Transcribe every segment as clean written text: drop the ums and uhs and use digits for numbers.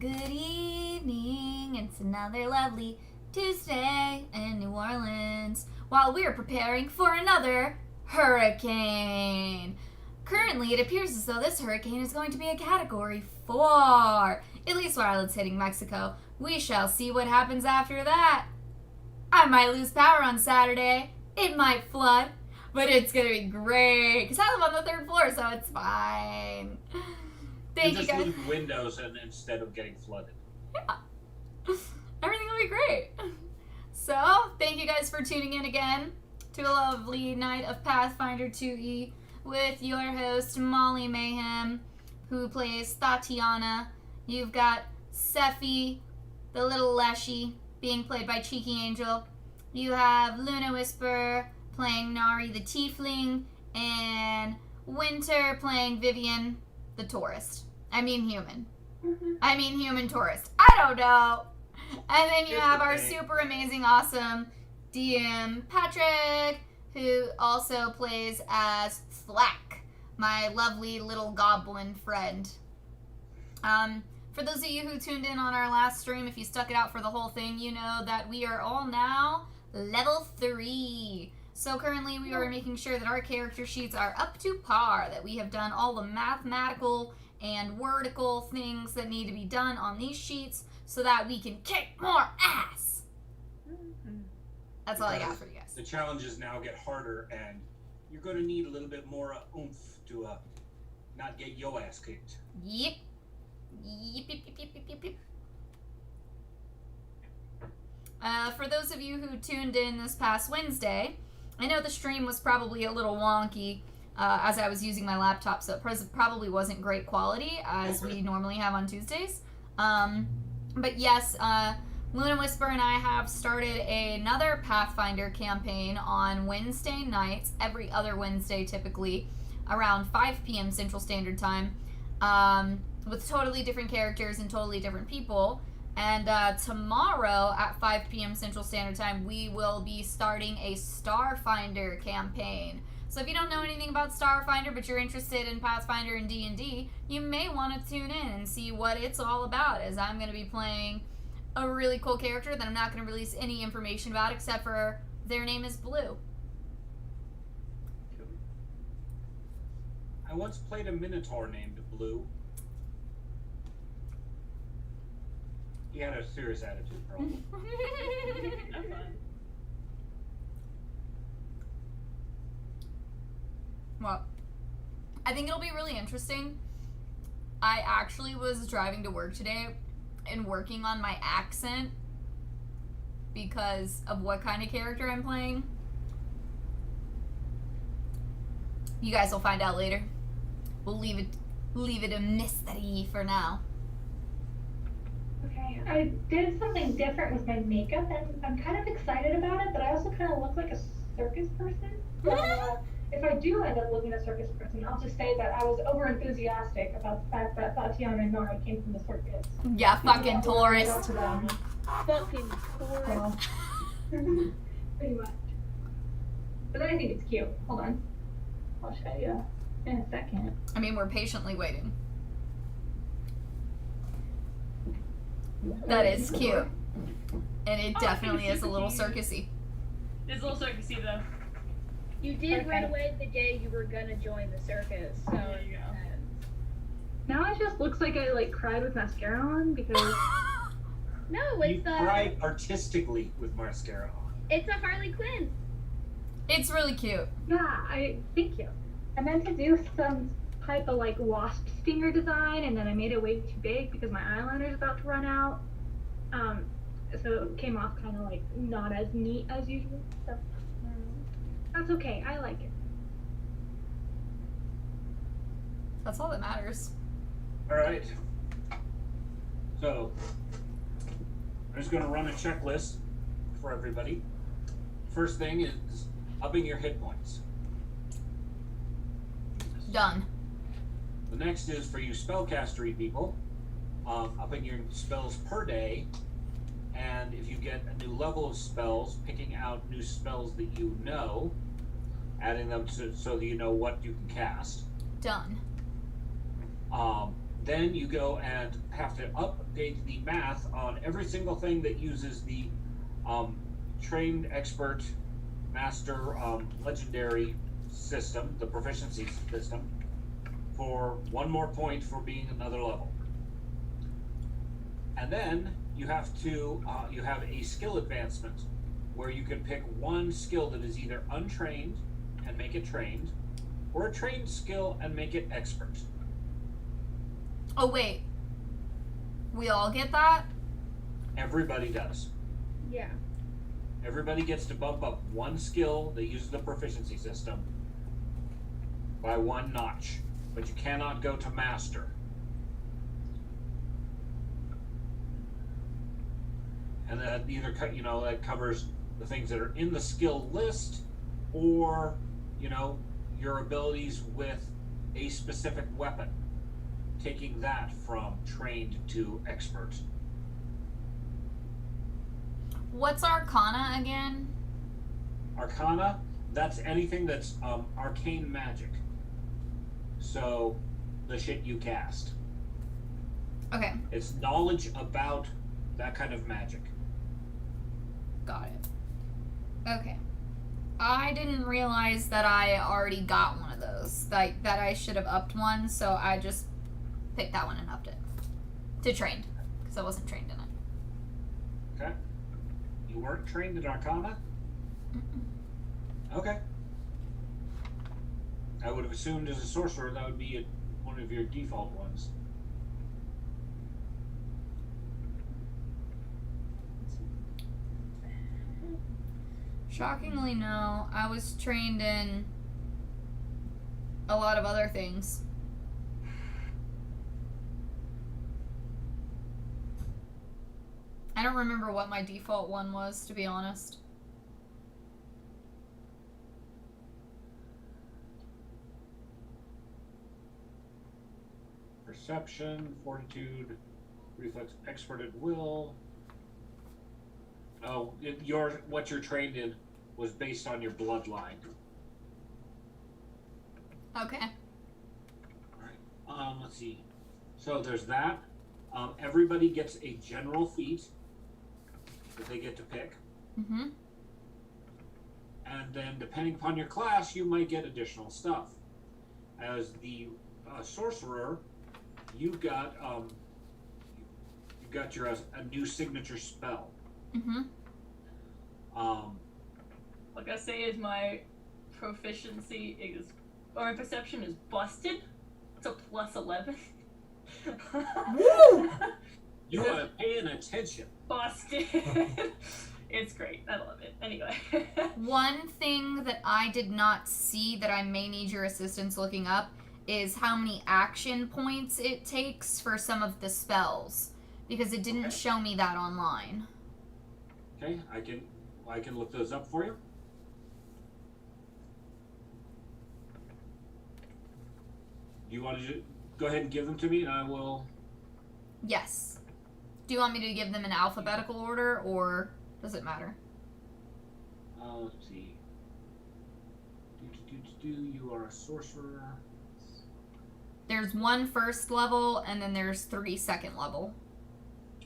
Good evening. It's another lovely Tuesday in New Orleans while we're preparing for another hurricane. Currently, it appears as though this hurricane is going to be a Category 4, at least while it's hitting Mexico. We shall see what happens after that. I might lose power on Saturday. It might flood, but it's going to be great because I live on the 3rd floor, so it's fine. Thank you guys. Just leave windows instead of getting flooded. Yeah. Everything will be great. So, thank you guys for tuning in again to a lovely night of Pathfinder 2E with your host, Molly Mayhem, who plays Tatiana. You've got Sephi, the little Leshy, being played by CheekyAngel. You have LunaWhispurr playing Nari the Tiefling, and Winter playing Vivian the Tourist. I mean human. I mean human tourist. I don't know. And then you have our super amazing, awesome DM, Patrick, who also plays as Thwack, my lovely little goblin friend. For those of you who tuned in on our last stream, if you stuck it out for the whole thing, you know that we are all now level 3. So currently we are making sure that our character sheets are up to par, that we have done all the mathematical and wordical things that need to be done on these sheets so that we can kick more ass. That's all I got for you guys. The challenges now get harder, and you're going to need a little bit more oomph to not get your ass kicked. Yep. Yep. For those of you who tuned in this past Wednesday, I know the stream was probably a little wonky as I was using my laptop, so it probably wasn't great quality as we normally have on Tuesdays. But yes, LunaWhispurr and I have started another Pathfinder campaign on Wednesday nights, every other Wednesday typically, around 5 p.m. Central Standard Time, with totally different characters and totally different people. And tomorrow at 5 p.m. Central Standard Time, we will be starting a Starfinder campaign. So if you don't know anything about Starfinder, but you're interested in Pathfinder and D&D, you may want to tune in and see what it's all about, as I'm going to be playing a really cool character that I'm not going to release any information about except for their name is Blue. I once played a Minotaur named Blue. He had a serious attitude problem. Have fun. Well, I think it'll be really interesting. I actually was driving to work today and working on my accent because of what kind of character I'm playing. You guys will find out later. We'll leave it a mystery for now. Okay, I did something different with my makeup, and I'm kind of excited about it, but I also kind of look like a circus person. So, if I do end up looking a circus person, I'll just say that I was over-enthusiastic about the fact that Tatiana and Nora came from the circus. Yeah, fucking tourist. Fucking tourist. Pretty much. But I think it's cute. Hold on. I'll show you in a second. I mean, we're patiently waiting. That is cute. And it definitely is a little circusy. It's a little circusy though. You did run away the day you were gonna join the circus, so There you go. Now it just looks like I cried with mascara on because No, You it's cried artistically with mascara on. it's a Harley Quinn. It's really cute. thank you. I meant to do some type of wasp stinger design, and then I made it way too big because my eyeliner is about to run out. So it came off kind of not as neat as usual. So that's okay. I like it. That's all that matters. Alright. So, I'm just going to run a checklist for everybody. First thing is upping your hit points. Done. The next is for you spellcastery people, upping your spells per day, and if you get a new level of spells, picking out new spells that you know, adding them so that you know what you can cast. Done. then you go and have to update the math on every single thing that uses the trained, expert, master, legendary system, the proficiency system, for 1 more point for being another level. And then you have to you have a skill advancement where you can pick one skill that is either untrained and make it trained, or a trained skill and make it expert. Oh, wait. We all get that? Everybody does. Yeah. Everybody gets to bump up one skill that uses the proficiency system by 1 notch, but you cannot go to master. And that either that covers the things that are in the skill list, or your abilities with a specific weapon, taking that from trained to expert. What's Arcana again? Arcana, that's anything that's arcane magic. So, the shit you cast. Okay, It's knowledge about that kind of magic. got it. Okay. I didn't realize that I already got one of those. Like, that I should have upped one, so I just picked that one and upped it. To trained, because I wasn't trained in it. Okay. You weren't trained in Arcana? Okay. I would have assumed as a sorcerer that would be one of your default ones. Shockingly, no. I was trained in a lot of other things. I don't remember what my default one was, to be honest. Perception, fortitude, reflex, expert at will. Oh, what you're trained in was based on your bloodline. Okay. Alright. Let's see. So there's that. Everybody gets a general feat that they get to pick. Mm-hmm. And then depending upon your class, you might get additional stuff. As the sorcerer, you've got a new signature spell. Mm-hmm. Like I say, is my proficiency or my perception is busted. It's a plus 11. Woo! You are paying attention. Busted. It's great. I love it. Anyway. One thing that I did not see that I may need your assistance looking up is how many action points it takes for some of the spells, because it didn't show me that online. Okay, I can look those up for you. Do you want to go ahead and give them to me, and I will... Yes. Do you want me to give them in alphabetical order, or does it matter? Let's see. You are a sorcerer. There's 1 first level, and then there's 3 second level.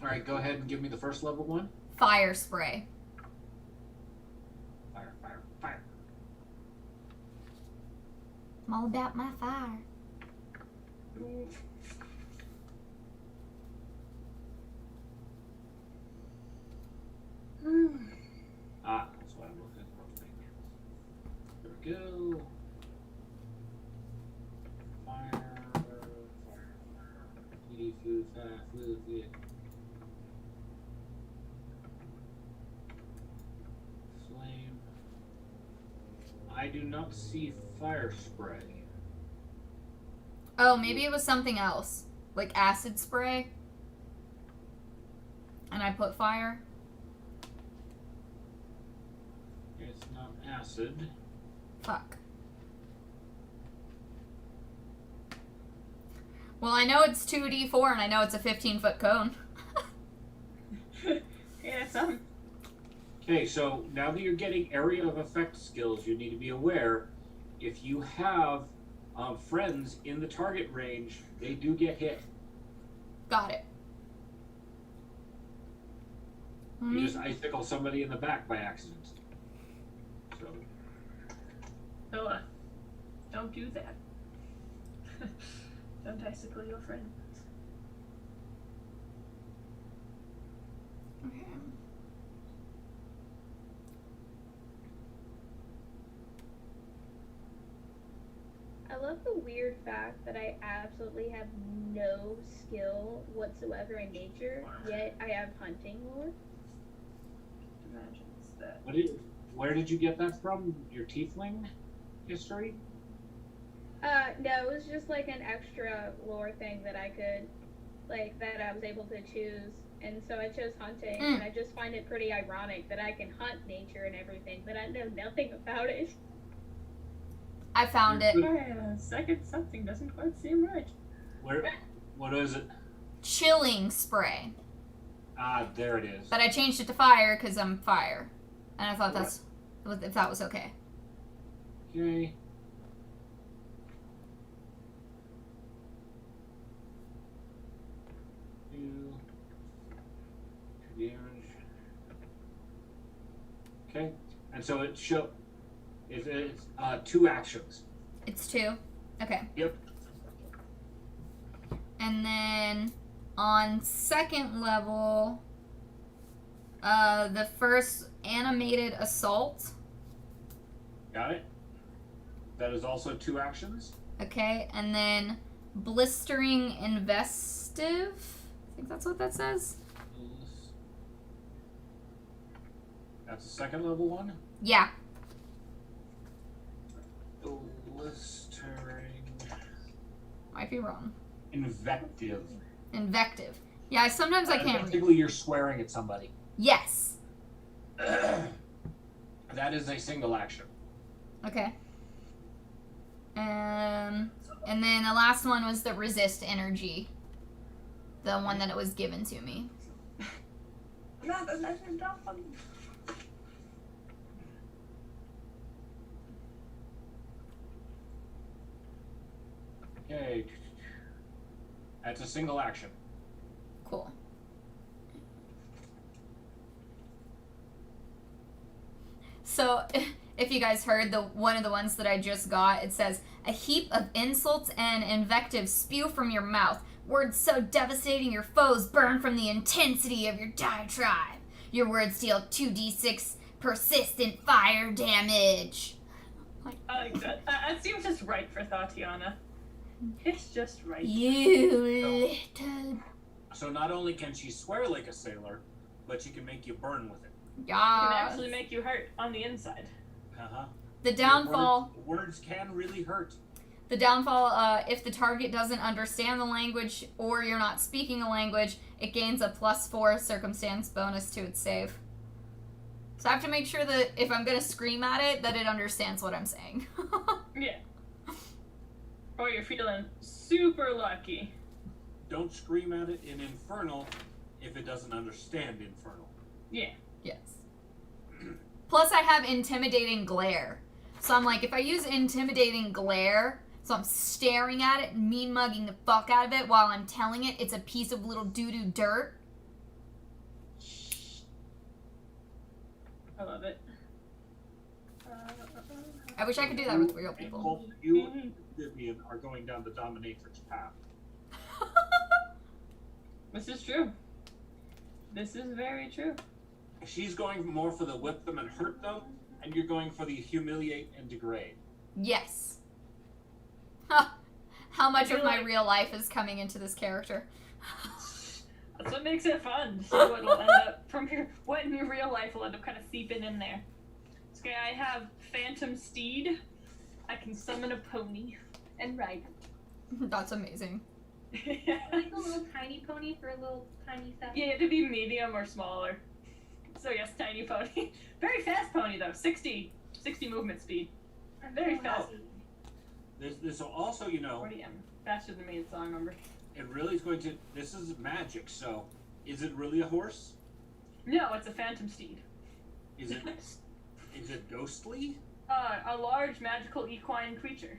Alright, go ahead and give me the first level one. Fire spray. Fire, fire, fire. I'm all about my fire. That's what I'm looking for. There we go. Fire, fire, fire. Food, fire, food. Flame. I do not see fire spray. Oh, maybe it was something else. Like acid spray. And I put fire. It's not acid. Fuck. Well, I know it's 2d4 and I know it's a 15-foot cone. Yeah, some. Okay, so now that you're getting area of effect skills, you need to be aware if you have friends in the target range, they do get hit. Got it. You just icicle somebody in the back by accident. So. Noah, don't do that. Don't icicle your friends. Okay. I love the weird fact that I absolutely have no skill whatsoever in nature, yet I have hunting lore. Imagine that. Where did you get that from? Your tiefling history? No, it was just like an extra lore thing that I could, like, that I was able to choose. And so I chose hunting, and I just find it pretty ironic that I can hunt nature and everything, but I know nothing about it. I found it. Second, something doesn't quite seem right. What is it? Chilling spray. Ah, there it is. But I changed it to fire because I'm fire. And I thought if that was okay. Okay. Damage. Okay, and so it's 2 actions. It's 2. Okay. Yep. And then on second level, the first animated assault. Got it. That is also 2 actions. Okay, and then blistering investive. I think that's what that says. That's the second level one. Yeah. Blistering. Might be wrong. Invective. Invective. Yeah, sometimes I can't read. Basically, you're swearing at somebody. Yes. That is a single action. Okay. And then the last one was the resist energy. The one that it was given to me. Okay. That's a single action. Cool. So, if you guys heard one of the ones that I just got, it says, a heap of insults and invectives spew from your mouth. Words so devastating your foes burn from the intensity of your diatribe. Your words deal 2d6 persistent fire damage. I like that. That seems just right for Tatiana. It's just right. You little... So not only can she swear like a sailor, but she can make you burn with it. It can actually make you hurt on the inside. Uh-huh. The downfall... Words can really hurt. The downfall, if the target doesn't understand the language or you're not speaking the language, it gains a +4 circumstance bonus to its save. So I have to make sure that if I'm going to scream at it, that it understands what I'm saying. Yeah. Or you're feeling super lucky. Don't scream at it in Infernal if it doesn't understand Infernal. Yeah. Yes. Plus I have Intimidating Glare. So I'm like, if I use Intimidating Glare, so I'm staring at it and mean-mugging the fuck out of it while I'm telling it it's a piece of little doo-doo dirt. I love it. I wish I could do that with real people. You and Vivian are going down the dominatrix path. This is true. This is very true. She's going more for the whip them and hurt them, and you're going for the humiliate and degrade. Yes. How much of my real life is coming into this character? That's what makes it fun. See what will end up what in your real life will end up kind of seeping in there. Okay, I have Phantom Steed. I can summon a pony and ride it. That's amazing. Like a little tiny pony for a little tiny stuff. Yeah, it would be medium or smaller. So yes, tiny pony. Very fast pony though, 60 movement speed. Very fast. This will also, you know... 40 faster than me, that's all I remember. It really is going to... This is magic, so... Is it really a horse? No, it's a Phantom Steed. Is it ghostly? A large magical equine creature.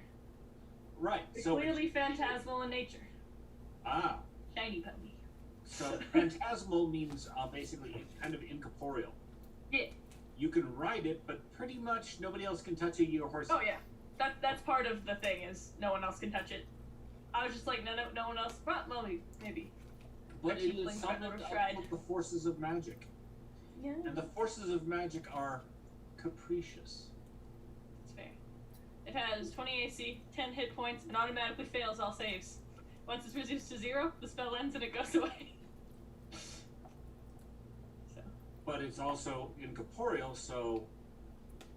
Right. It's So clearly phantasmal in nature. Ah. Shiny pony. So phantasmal means basically kind of incorporeal. Yeah. You can ride it, but pretty much nobody else can touch it. Your horse. Oh yeah, that's part of the thing is no one else can touch it. I was just like no one else. Well, maybe. But it Tieflings is might summoned never up tried. with the forces of magic, Yeah. and the forces of magic are capricious. That's fair. It has 20 AC, 10 hit points, and automatically fails all saves. Once it's reduced to 0, the spell ends and it goes away. So. But it's also incorporeal, so,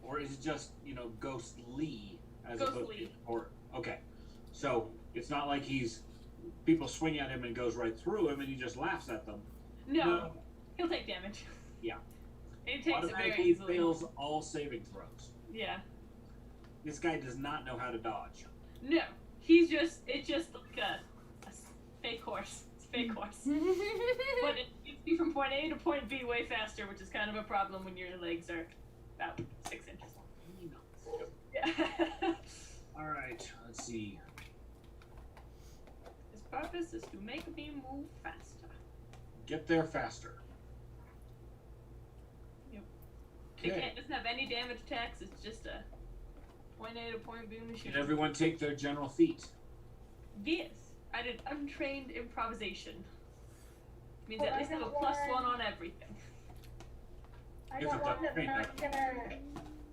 or is it just ghostly as opposed Ghostly. to, or okay, so it's not like people swing at him and goes right through him and he just laughs at them. No, he'll take damage. Yeah. He takes it very Automatically easily. fails all saving throws. Yeah. This guy does not know how to dodge. No, it's just like a fake horse. It's a fake horse. But it gets you from point A to point B way faster, which is kind of a problem when your legs are about 6 inches long. Yeah. All right, let's see. His purpose is to make me move faster. Get there faster. It doesn't have any damage attacks. It's just a point A to point B machine. Did everyone take their general feat? Yes, I did untrained improvisation. Means Oh, at I least have a got +1 one. on everything. I If got it's one that's untrained, not gonna.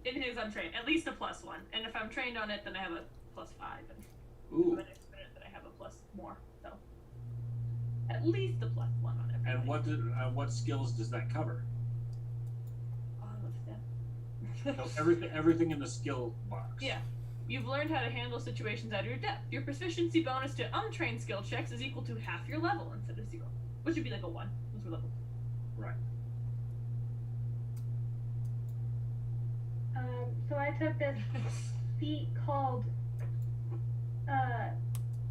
It is untrained, at least a +1. And if I'm trained on it, then I have a +5. And Ooh. the next minute, then I have a plus more. So at least a +1 on everything. And what skills does that cover? All of them. So everything in the skill box. Yeah. You've learned how to handle situations out of your depth. Your proficiency bonus to untrained skill checks is equal to half your level instead of 0, which would be like a 1. Those were level. Right. So I took this feat called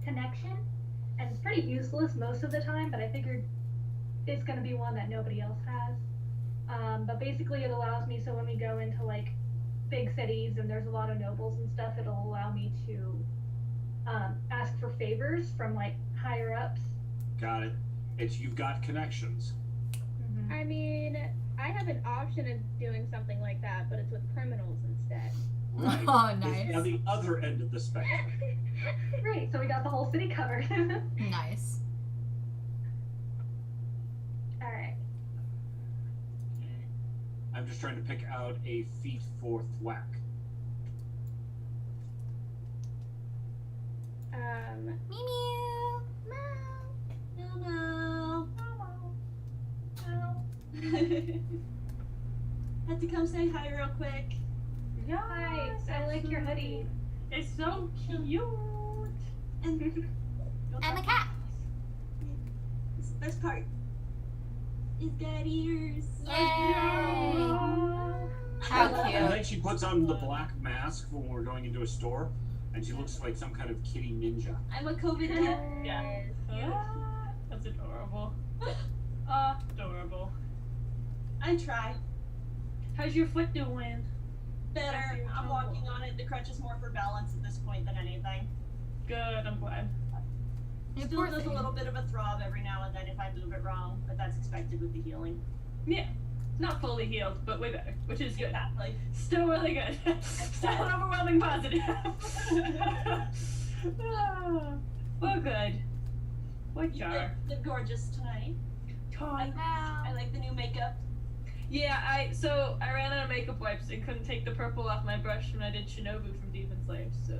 Connection, and it's pretty useless most of the time, but I figured it's gonna be one that nobody else has. But basically it allows me, so when we go into like big cities and there's a lot of nobles and stuff, it'll allow me to ask for favors from like higher ups. Got it. You've got connections. Mm-hmm. I mean, I have an option of doing something like that, but it's with criminals instead. Right. Oh, It's nice. on the other end of the spectrum. Great, so we got the whole city covered. Nice. Alright. I'm just trying to pick out a feat for thwack. Meow meow. Had to come say hi real quick. Yeah. Hi, I like your hoodie. It's so cute. And I'm a cat. This is the best part. It's got ears. Yay! How And cute. then she puts on the black mask when we're going into a store, and she looks like some kind of kitty ninja. I'm a COVID cat. Yeah. That's adorable. Adorable. I try. How's your foot doing? Better. I'm walking on it. The crutch is more for balance at this point than anything. Good, I'm glad. You Still poor does a thing. little bit of a throb every now and then if I move it wrong, but that's expected with the healing. Yeah. Not fully healed, but way better, which is good. Exactly. Still really good. Still an overwhelming positive. Well, good. What You jar? look gorgeous tonight. Toy. I like the new makeup. Yeah, I ran out of makeup wipes and couldn't take the purple off my brush when I did Shinobu from Demon Slayer, so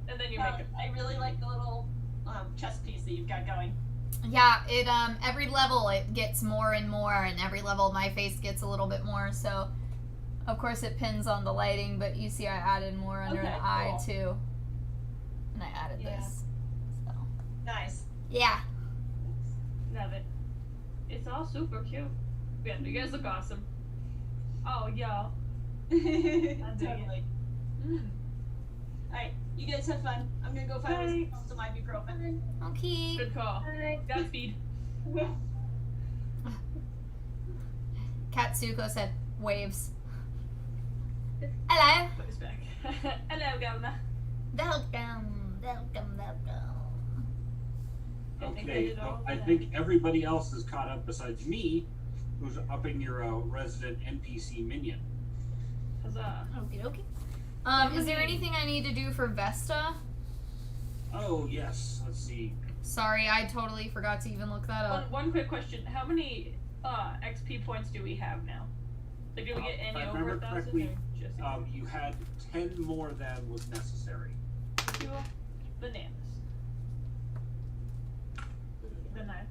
and then your makeup. I really like the little chest piece that you've got going. Yeah, it every level it gets more and more, and every level my face gets a little bit more. So, of course, it pins on the lighting, but you see I added more under Okay, the eye cool. too, and I added Yeah. this. So Nice. yeah, Love it. It's all super cute. Yeah, you guys look awesome. Oh, y'all. Totally. Mm. Alright, you guys have fun. I'm gonna go find Thanks. some ibuprofen. okay. Good call. Hi. Godspeed. Katsuko said waves. Hello. Put this back. Hello, Governor. Welcome. Okay, I think everybody else is caught up besides me, who's upping your resident NPC minion. Huzzah. Okie dokie. Is there anything I need to do for Vesta? Oh, yes. Let's see. Sorry, I totally forgot to even look that up. One quick question. How many XP points do we have now? Like, do we get any over 1,000? Correctly, you had 10 more than was necessary. Cool. Bananas. Bananas.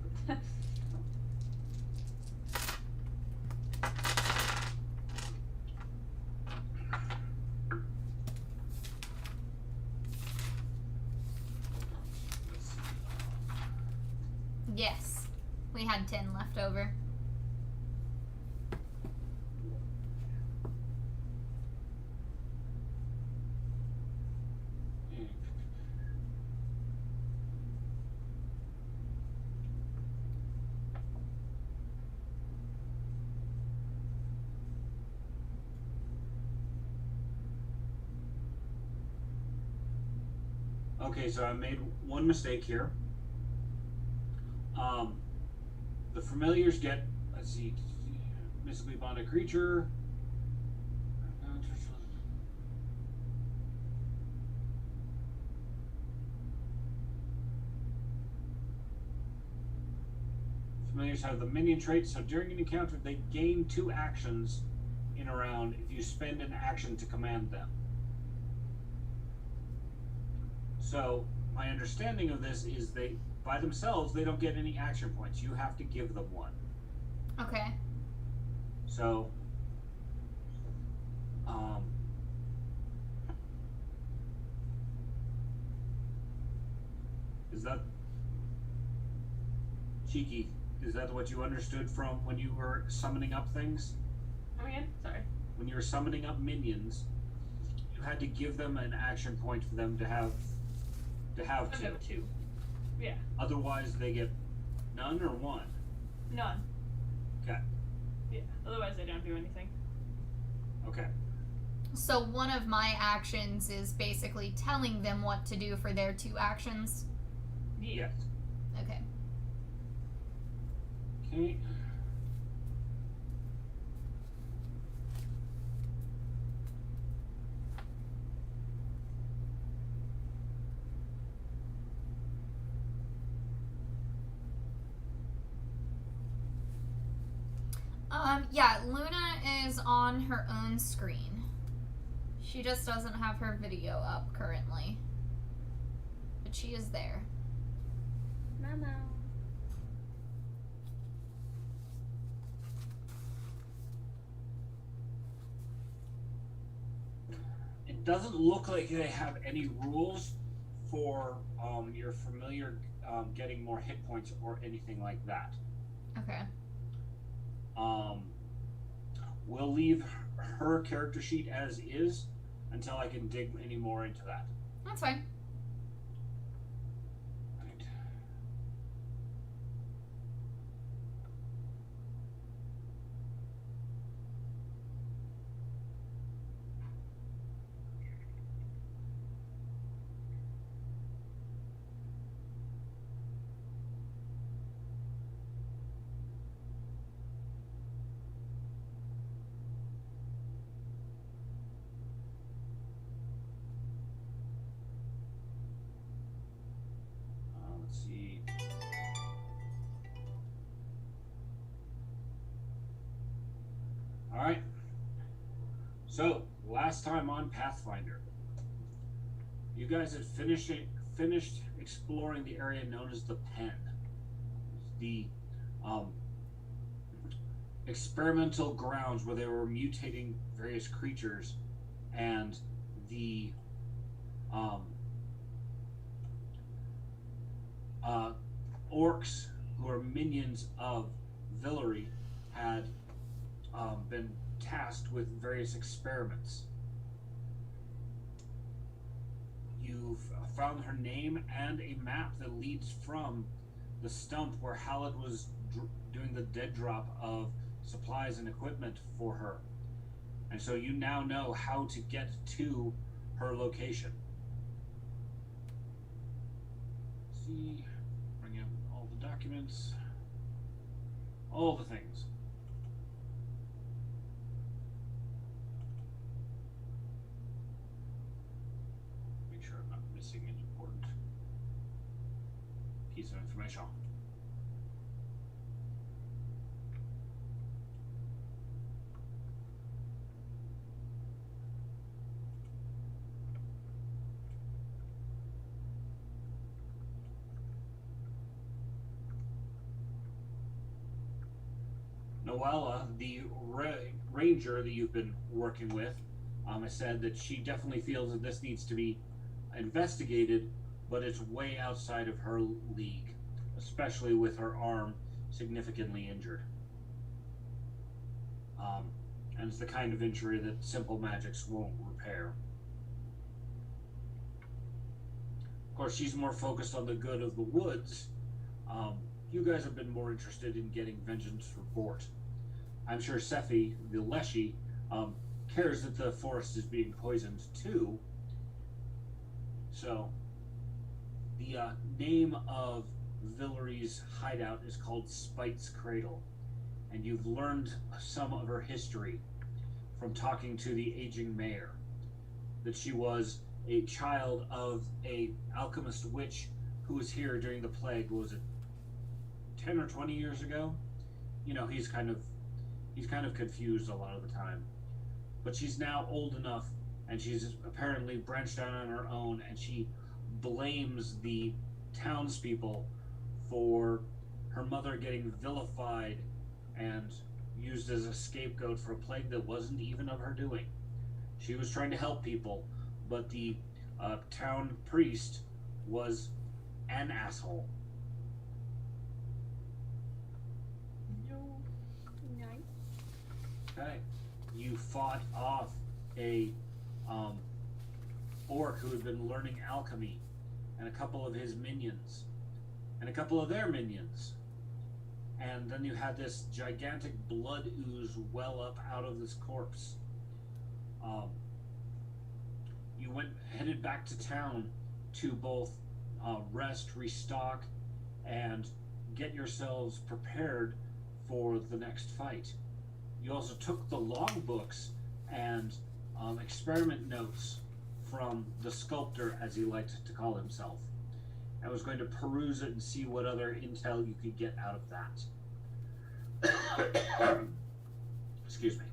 Yes. We had 10 left over. Okay, so I made one mistake here. The familiars get, let's see, mystically bonded creature. Familiars have the minion trait, so during an encounter they gain 2 actions in a round if you spend an action to command them. So my understanding of this is they, by themselves, they don't get any action points. You have to give them one. Okay. So, is that Cheeky? Is that what you understood from when you were summoning up things? Come again? Sorry. When you were summoning up minions, you had to give them an action point for them to have two. Yeah. Otherwise, they get none or one. None. Okay. Yeah. Otherwise, they don't do anything. Okay. So one of my actions is basically telling them what to do for their 2 actions? Yes. Okay. Okay. Yeah, Luna is on her own screen. She just doesn't have her video up currently. But she is there. Mama. It doesn't look like they have any rules for your familiar getting more hit points or anything like that. Okay. We'll leave her character sheet as is until I can dig any more into that. That's fine. Right. Let's see. All right. So last time on Pathfinder, you guys had finished exploring the area known as the Pen, the experimental grounds where they were mutating various creatures, and the orcs, who are minions of Villery, had been tasked with various experiments. You've found her name and a map that leads from the stump where Halid was doing the dead drop of supplies and equipment for her. And so you now know how to get to her location. Let's see, bring up documents, all the things. Make sure I'm not missing an important piece of information. Noella, the ranger that you've been working with, has said that she definitely feels that this needs to be investigated, but it's way outside of her league, especially with her arm significantly injured. And it's the kind of injury that simple magics won't repair. Of course, she's more focused on the good of the woods. You guys have been more interested in getting vengeance for Bort. I'm sure Sephi, the Leshy, cares that the forest is being poisoned too. So, the name of Villery's hideout is called Spite's Cradle, and you've learned some of her history from talking to the aging mayor. That she was a child of a alchemist witch who was here during the plague. Was it 10 or 20 years ago? You know, he's kind of confused a lot of the time. But she's now old enough, and she's apparently branched out on her own, and she blames the townspeople for her mother getting vilified and used as a scapegoat for a plague that wasn't even of her doing. She was trying to help people, but the town priest was an asshole. Okay. You fought off a orc who had been learning alchemy, and a couple of his minions, and a couple of their minions. And then you had this gigantic blood ooze well up out of this corpse. You headed back to town to both rest, restock, and get yourselves prepared for the next fight. You also took the logbooks and experiment notes from the sculptor, as he liked to call himself, and was going to peruse it and see what other intel you could get out of that. Excuse me.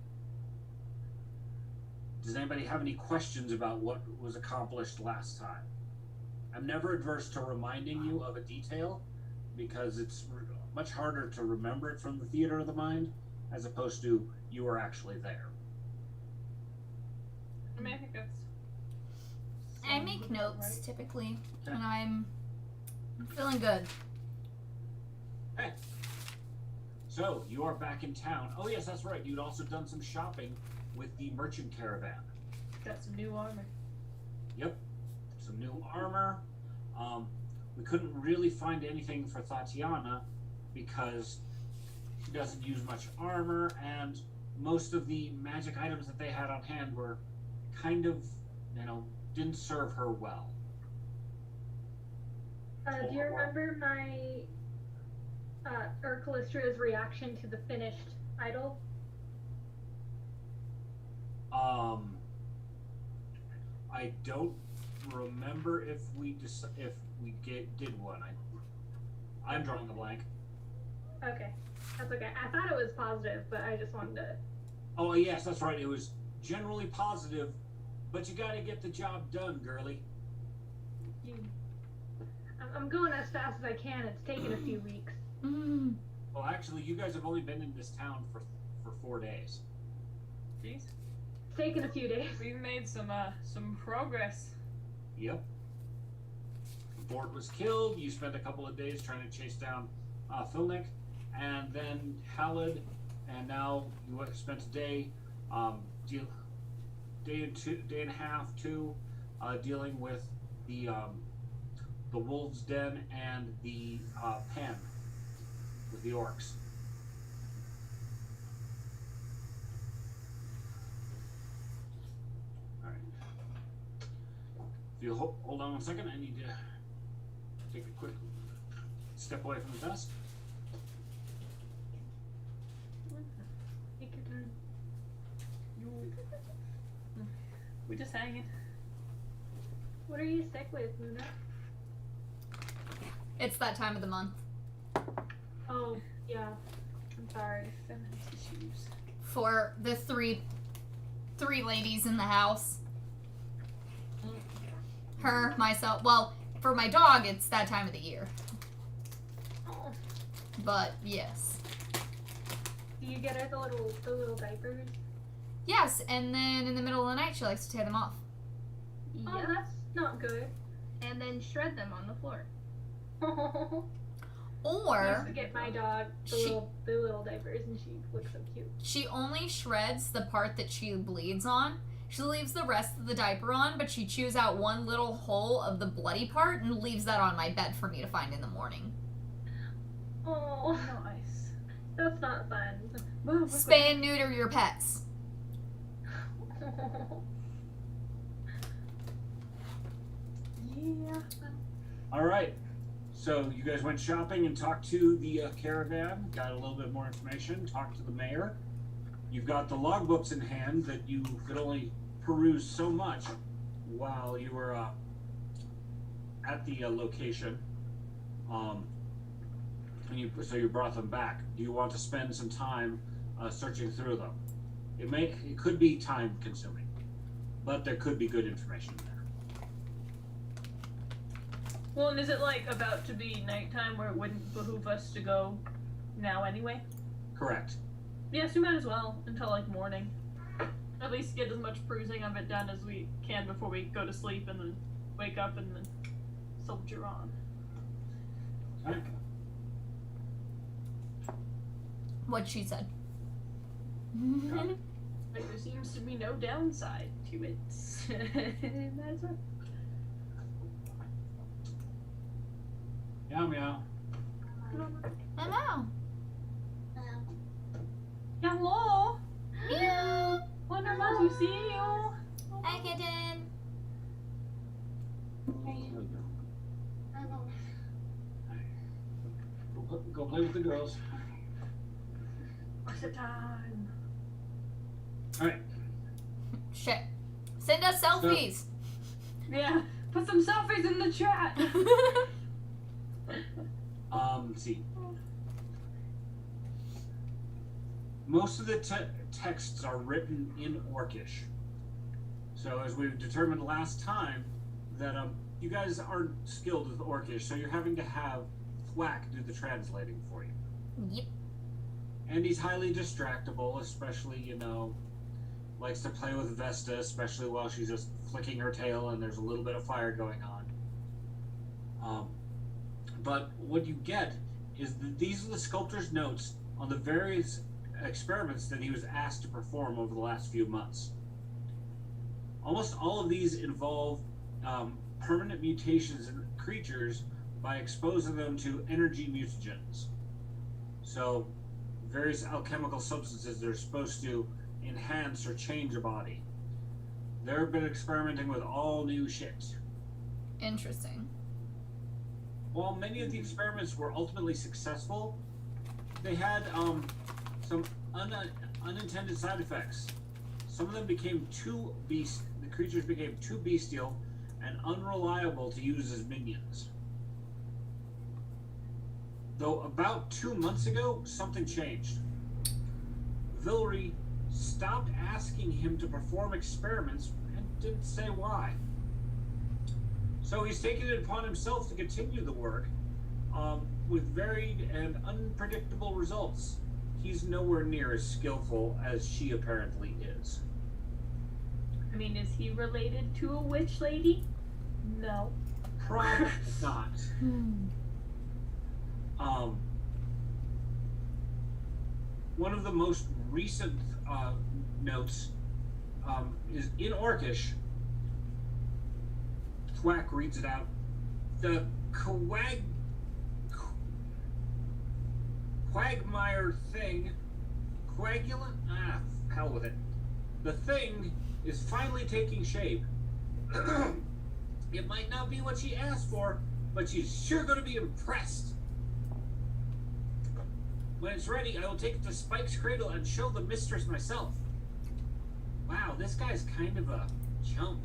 Does anybody have any questions about what was accomplished last time? I'm never adverse to reminding you of a detail, because it's much harder to remember it from the theater of the mind as opposed to you were actually there. I mean, I think that's... I make notes typically, and I'm feeling good. Hey. So, you are back in town. Oh yes, that's right. You'd also done some shopping with the merchant caravan. Got some new armor. Yep. Some new armor. We couldn't really find anything for Tatiana because she doesn't use much armor, and most of the magic items that they had on hand were kind of, didn't serve her well. Do you remember my Callistra's reaction to the finished idol? I don't remember if we did one. I'm drawing a blank. Okay, that's okay. I thought it was positive, but I just wanted to... Oh yes, that's right. It was generally positive, but you gotta get the job done, girly. I'm going as fast as I can. It's taken a few weeks. Well, actually, you guys have only been in this town for 4 days. Jeez. It's taken a few days. We've made some progress. Yep. Bort was killed. You spent a couple of days trying to chase down Filnick, and then Halid, and now you spent a day, day and a half, dealing with the wolves' den and the pen with the orcs. All right. If you hold on 1 second, I need to take a quick step away from the desk. Take your time. We're just hanging. What are you sick with, Luna? It's that time of the month. Oh, yeah. I'm sorry. Feminine tissues. For the three ladies in the house. Her, myself. Well, for my dog, it's that time of the year. Oh. But yes. Do you get her the little diapers? Yes, and then in the middle of the night, she likes to tear them off. Oh, that's not good. And then shred them on the floor. I Or used to get my dog the little diapers, and she looks so cute. she only shreds the part that she bleeds on. She leaves the rest of the diaper on, but she chews out one little hole of the bloody part and leaves that on my bed for me to find in the morning. Oh, Nice. that's not fun. Move. Spay and neuter your pets. Yeah. All right. So you guys went shopping and talked to the caravan, got a little bit more information, talked to the mayor. You've got the logbooks in hand that you could only peruse so much while you were at the location. So you brought them back. Do you want to spend some time searching through them? It could be time consuming, but there could be good information there. Well, and is it like about to be nighttime where it wouldn't behoove us to go now anyway? Correct. Yes, we might as well until like morning. At least get as much perusing of it done as we can before we go to sleep and then wake up and then soldier on. Okay. What she said. Like, there seems to be no downside to it. Might as well. Meow meow. Hello. Hello! Meow. Wonderful to see you! Hi, kitten. Go play with the girls. What's the time? All right. Shit. Send us selfies. Yeah, put some selfies in the chat! Let's see. Most of the texts are written in Orcish. So as we've determined last time, that you guys aren't skilled with Orcish, so you're having to have Thwack do the translating for you. Yep. And he's highly distractible, especially, likes to play with Vesta, especially while she's just flicking her tail and there's a little bit of fire going on. But what you get is these are the sculptor's notes on the various experiments that he was asked to perform over the last few months. Almost all of these involve permanent mutations in creatures by exposing them to energy mutagens. So, various alchemical substances that are supposed to enhance or change a body. They've been experimenting with all new shit. Interesting. While many of the experiments were ultimately successful, they had some unintended side effects. Some of them became the creatures became too bestial and unreliable to use as minions. Though about 2 months ago, something changed. Villery stopped asking him to perform experiments and didn't say why. So he's taken it upon himself to continue the work with varied and unpredictable results. He's nowhere near as skillful as she apparently is. I mean, is he related to a witch lady? No. Probably not. One of the most recent notes is in Orcish. Thwack reads it out. The quagmire thing, coagulant? Hell with it. The thing is finally taking shape. It might not be what she asked for, but she's sure going to be impressed. When it's ready, I will take it to Spike's cradle and show the mistress myself. Wow, this guy's kind of a chump.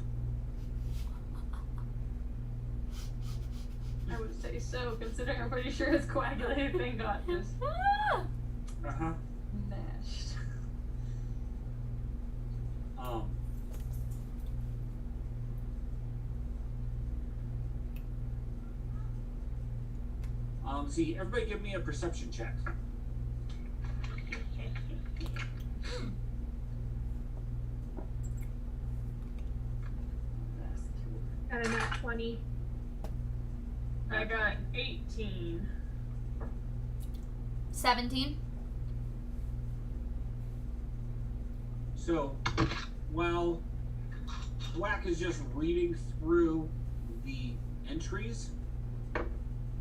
I would say so, considering I'm pretty sure his coagulated thing got just Uh-huh. mashed. See, everybody give me a perception check. Got a nat 20. I got 18. 17. So, while Thwack is just reading through the entries,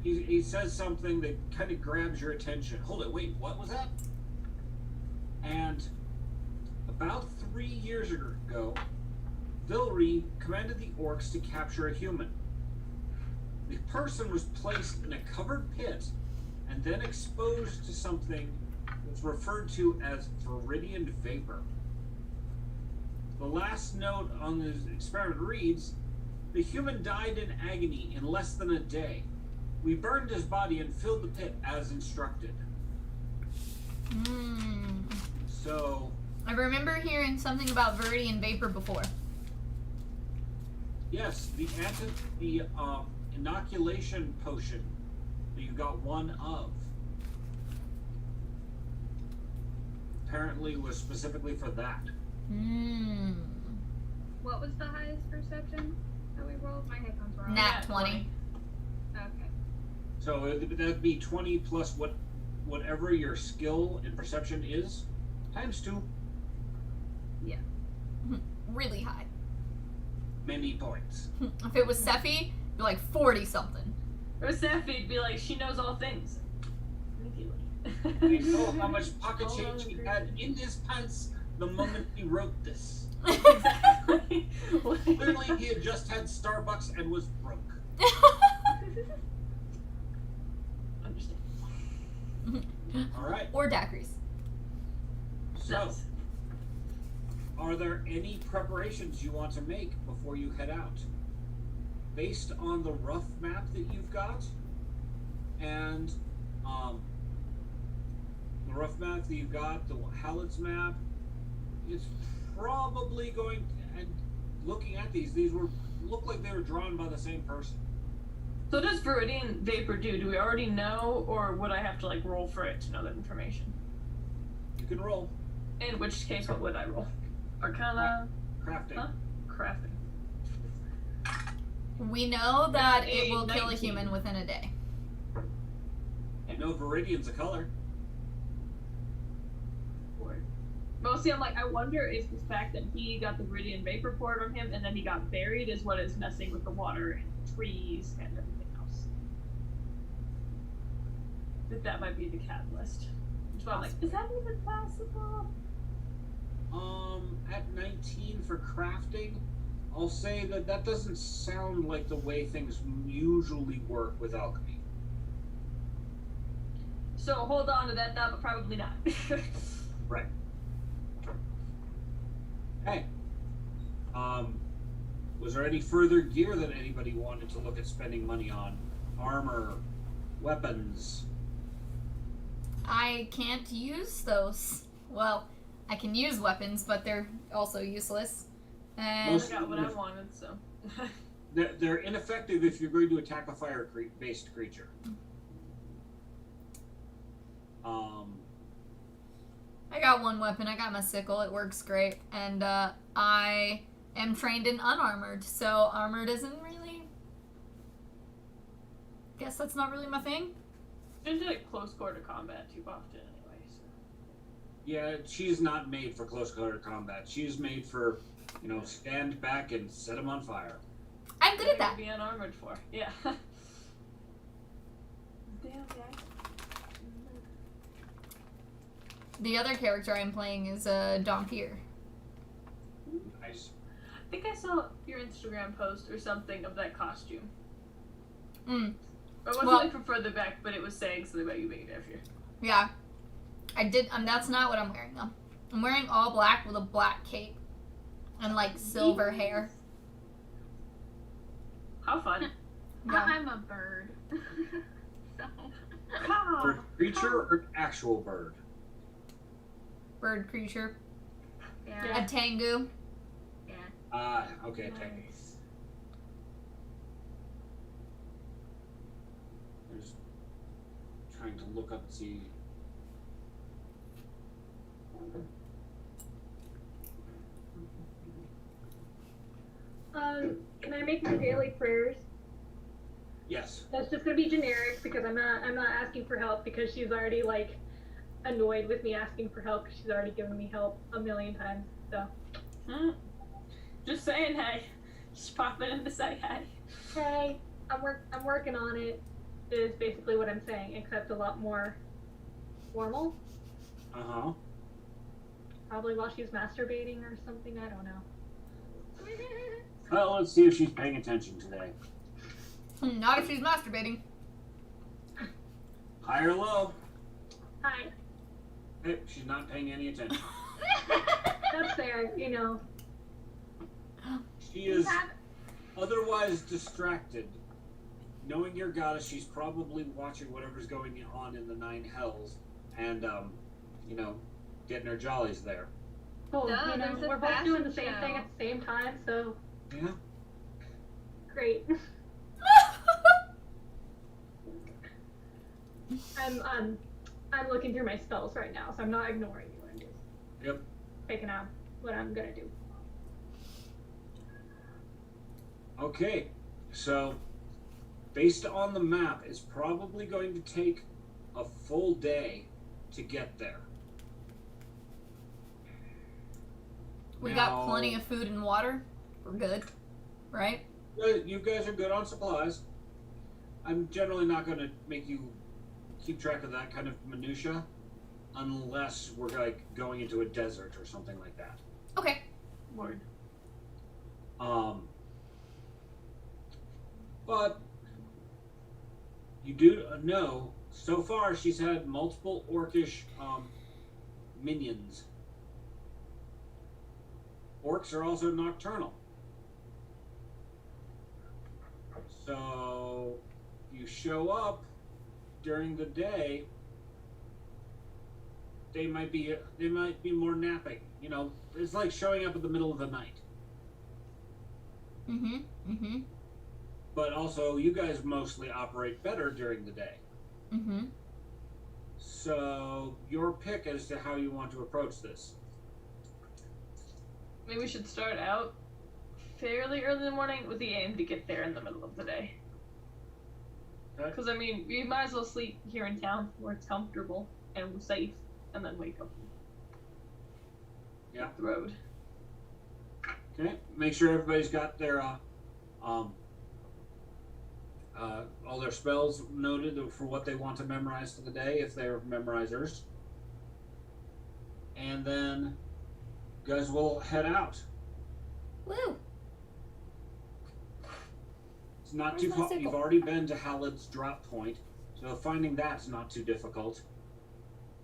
he says something that kind of grabs your attention. Hold it, wait, what was that? And about 3 years ago, Vilry commanded the orcs to capture a human. The person was placed in a covered pit and then exposed to something that's referred to as viridian vapor. The last note on the experiment reads, "The human died in agony in less than a day. We burned his body and filled the pit as instructed." So, I remember hearing something about viridian vapor before. yes, the inoculation potion that you got one of apparently was specifically for that. What was the highest perception that we rolled? My headphones were on. Nat 20. Okay. So that'd be 20 plus whatever your skill in perception is, times 2. Really high. Many points. If it was Sephi, it'd be like 40 something. Or Sephi'd be like, she knows all things. I know how much pocket change he had in his pants the moment he wrote this. Exactly. Clearly, he had just had Starbucks and was broke. Understand. All right. Or daiquiris. So, Nice. are there any preparations you want to make before you head out? Based on the rough map that you've got, and the rough map that you've got, the Hallett's map, it's probably going. And looking at these look like they were drawn by the same person. So what does viridian vapor do? Do we already know, or would I have to like roll for it to know that information? You can roll In which case, what would I roll? Arcana? crafting. Huh? Crafting. We know that Got it a will kill a 19. human within a day. You know, Viridian's a color. Mostly, I'm like, I wonder if the fact that he got the viridian vapor poured on him and then he got buried is what is messing with the water and the trees and everything else. That might be the catalyst. Which why I'm like, is that even possible? At 19 for crafting, I'll say that doesn't sound like the way things usually work with alchemy. So hold on to that thought, but probably not. Right. Hey. Was there any further gear that anybody wanted to look at spending money on? Armor, weapons. I can't use those. Well, I can use weapons, but they're also useless. And I got what I wanted, so. They're ineffective if you're going to attack a fire-based creature. I got one weapon. I got my sickle. It works great. And I am trained in unarmored, so armored isn't really... Guess that's not really my thing. I didn't do like close quarter combat too often anyway, so. Yeah, she's not made for close quarter combat. She's made for, stand back and set them on fire. I'm good at that. Be unarmored for. Yeah. Damn, guys. The other character I'm playing is Dompier. Nice. I think I saw your Instagram post or something of that costume. Mm. Or it wasn't Well- like from further back, but it was saying something about you being there. Yeah. That's not what I'm wearing though. I'm wearing all black with a black cape and like silver hair. How fun. Yeah. I'm a bird. So. Bird creature or actual bird? Bird creature. Yeah. A tangu. Yeah. Okay, take it. Nice. I'm just trying to look up and see. Can I make my daily prayers? Yes. That's just gonna be generic because I'm not asking for help because she's already like annoyed with me asking for help because she's already given me help a million times. So. Just saying hey. Just popping in to say hey. Hey, I'm working on it. Is basically what I'm saying, except a lot more formal. Uh-huh. Probably while she's masturbating or something. I don't know. Well, let's see if she's paying attention today. Not if she's masturbating. High or low? Hi. Hey, she's not paying any attention. That's fair, you know. She is otherwise distracted. Knowing your goddess, she's probably watching whatever's going on in the Nine Hells and, getting her jollies there. Cool. No, You know, there's a we're both doing the fashion same thing show. at the same time, so Yeah? great. I'm looking through my spells right now, so I'm not ignoring you. I'm just Yep. picking out what I'm gonna do. Okay, so based on the map, it's probably going to take a full day to get there. We Now- got plenty of food and water. We're good, right? You guys are good on supplies. I'm generally not going to make you keep track of that kind of minutia unless we're like going into a desert or something like that. Okay. Word. But you do know so far she's had multiple orcish minions. Orcs are also nocturnal. So you show up during the day, they might be more napping. You know, it's like showing up in the middle of the night. Mm-hmm. But also, you guys mostly operate better during the day. Mm-hmm. So your pick as to how you want to approach this. Maybe we should start out fairly early in the morning with the aim to get there in the middle of the day. Okay. Because, I mean, we might as well sleep here in town where it's comfortable and we're safe, and then wake up. Yeah. Up the road. Okay. Make sure everybody's got their all their spells noted for what they want to memorize for the day, if they're memorizers. And then you guys will head out. Woo. It's not Where's too my far. sickle? You've already been to Halid's drop point, so finding that's not too difficult.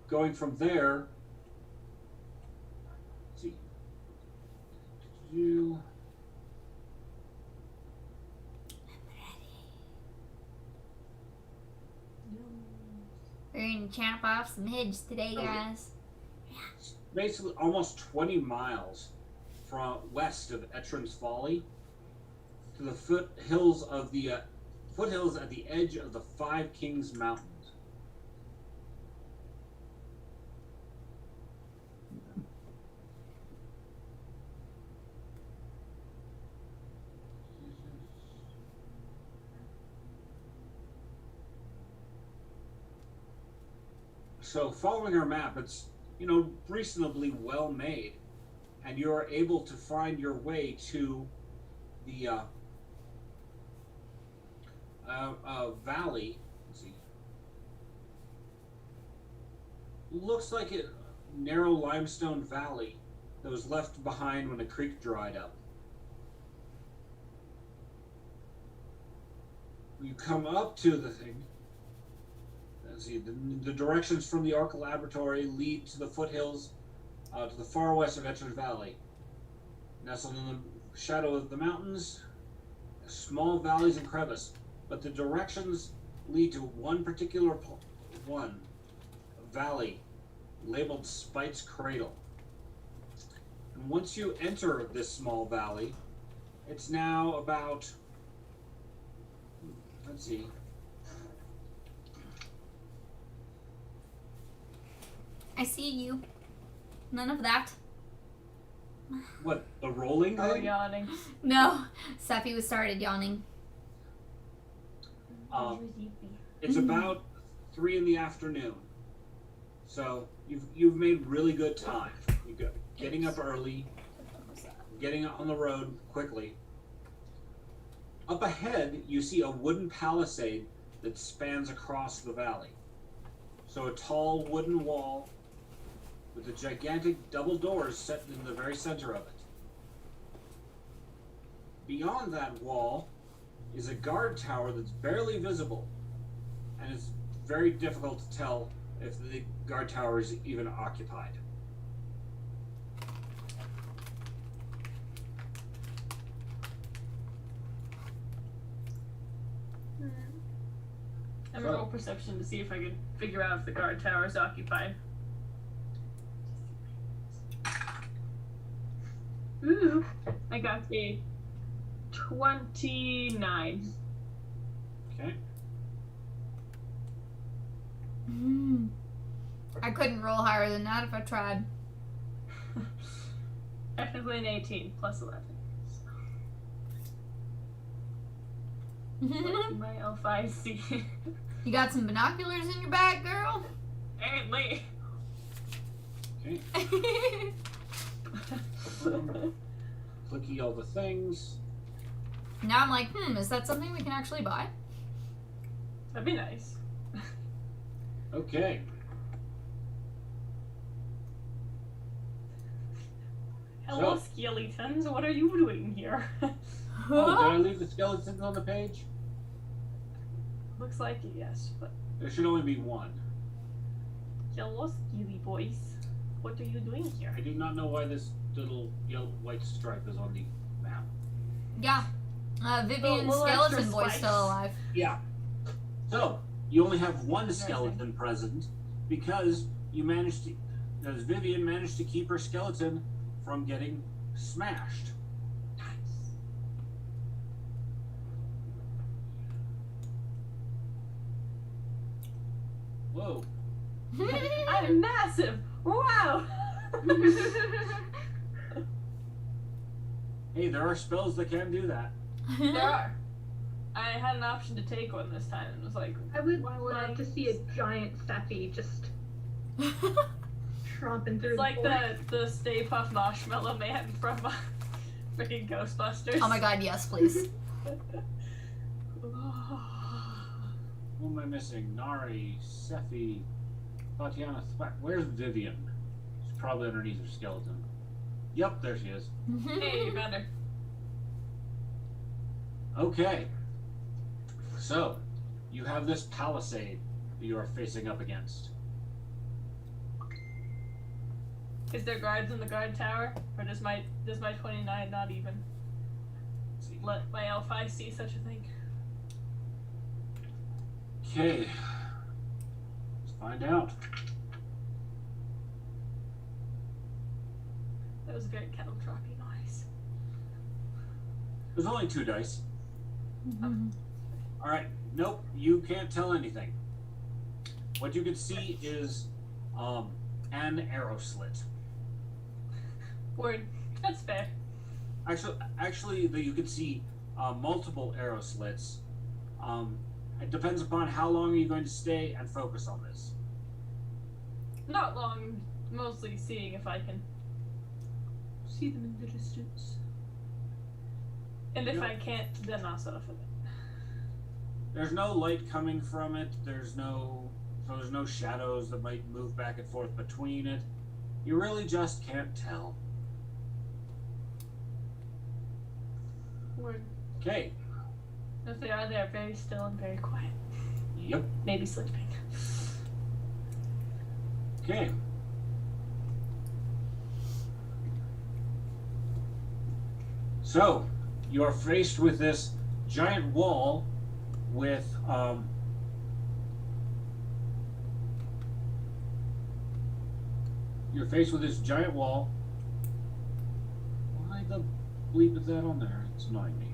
Going from there, let's see. We're gonna chop off some heads today, guys. Basically almost 20 miles from west of Etrin's Folly to the foothills at the edge of the Five Kings Mountains. So following our map, it's reasonably well made, and you're able to find your way to the valley. Let's see. Looks like a narrow limestone valley that was left behind when a creek dried up. You come up to the thing. let's see, the directions from the Arc Laboratory lead to the foothills to the far west of Etcher's Valley. Nestled in the shadow of the mountains, small valleys and crevices, but the directions lead to one particular valley labeled Spite's Cradle. And once you enter this small valley, it's now about, let's see, I see you. None of that. what, the rolling Oh, thing? yawning. No. Seppi was started yawning. It's about 3 in the afternoon. So you've made really good time. You go getting up early, getting on the road quickly. Up ahead, you see a wooden palisade that spans across the valley. So a tall wooden wall with a gigantic double doors set in the very center of it. Beyond that wall is a guard tower that's barely visible, and it's very difficult to tell if the guard tower is even occupied. I'm gonna roll perception to see if I can figure out if the guard tower is occupied. Ooh, I got a 29. Okay. I couldn't roll higher than that if I tried. Technically an 18 plus 11. My L5C. You got some binoculars in your bag, girl? Apparently. Okay. Clicky all the things. Now I'm like, is that something we can actually buy? That'd be nice. Okay. Hello, So- skeletons. What are you doing here? Oh, did I leave the skeletons on the page? Looks like it, yes, but There should only be one. hello, skeely boys. What are you doing here? I do not know why this little yellow white stripe is on the map. Yeah. Vivian's little skeleton extra boy's spice. still alive. Yeah. So you only have one skeleton present because because Vivian managed to keep her skeleton from getting smashed. Nice. Whoa. I'm massive! Wow! Hey, there are spells that can do that. There are. I had an option to take one this time and was like, I would Why would love I- to see a giant Seppi just tromping through it's like the forest. the Stay Puft Marshmallow Man from freaking Ghostbusters. Oh my god, yes, please. Who am I missing? Nari, Sephi, Tatiana, where's Vivian? She's probably underneath her skeleton. Yep, there she is. Hey, you found her. Okay. So, you have this palisade that you are facing up against. Is there guards in the guard tower? Or does my 29 not even Let's see. let my L5 see such a thing? Okay. Let's find out. That was a very kettle droppy noise. There's only 2 dice. Alright. Nope, you can't tell anything. What you can see is an arrow slit. Word. That's fair. Actually, you can see multiple arrow slits. It depends upon how long you're going to stay and focus on this. Not long, mostly seeing if I can see them in the distance. And if Yep. I can't, then I'll settle for that. There's no light coming from it. There's no shadows that might move back and forth between it. You really just can't tell. Word. Okay. If they are, they're very still and very quiet. Yep. Maybe sleeping. Okay. So, you're faced with this giant wall with you're faced with this giant wall. Why the bleep is that on there? It's annoying me.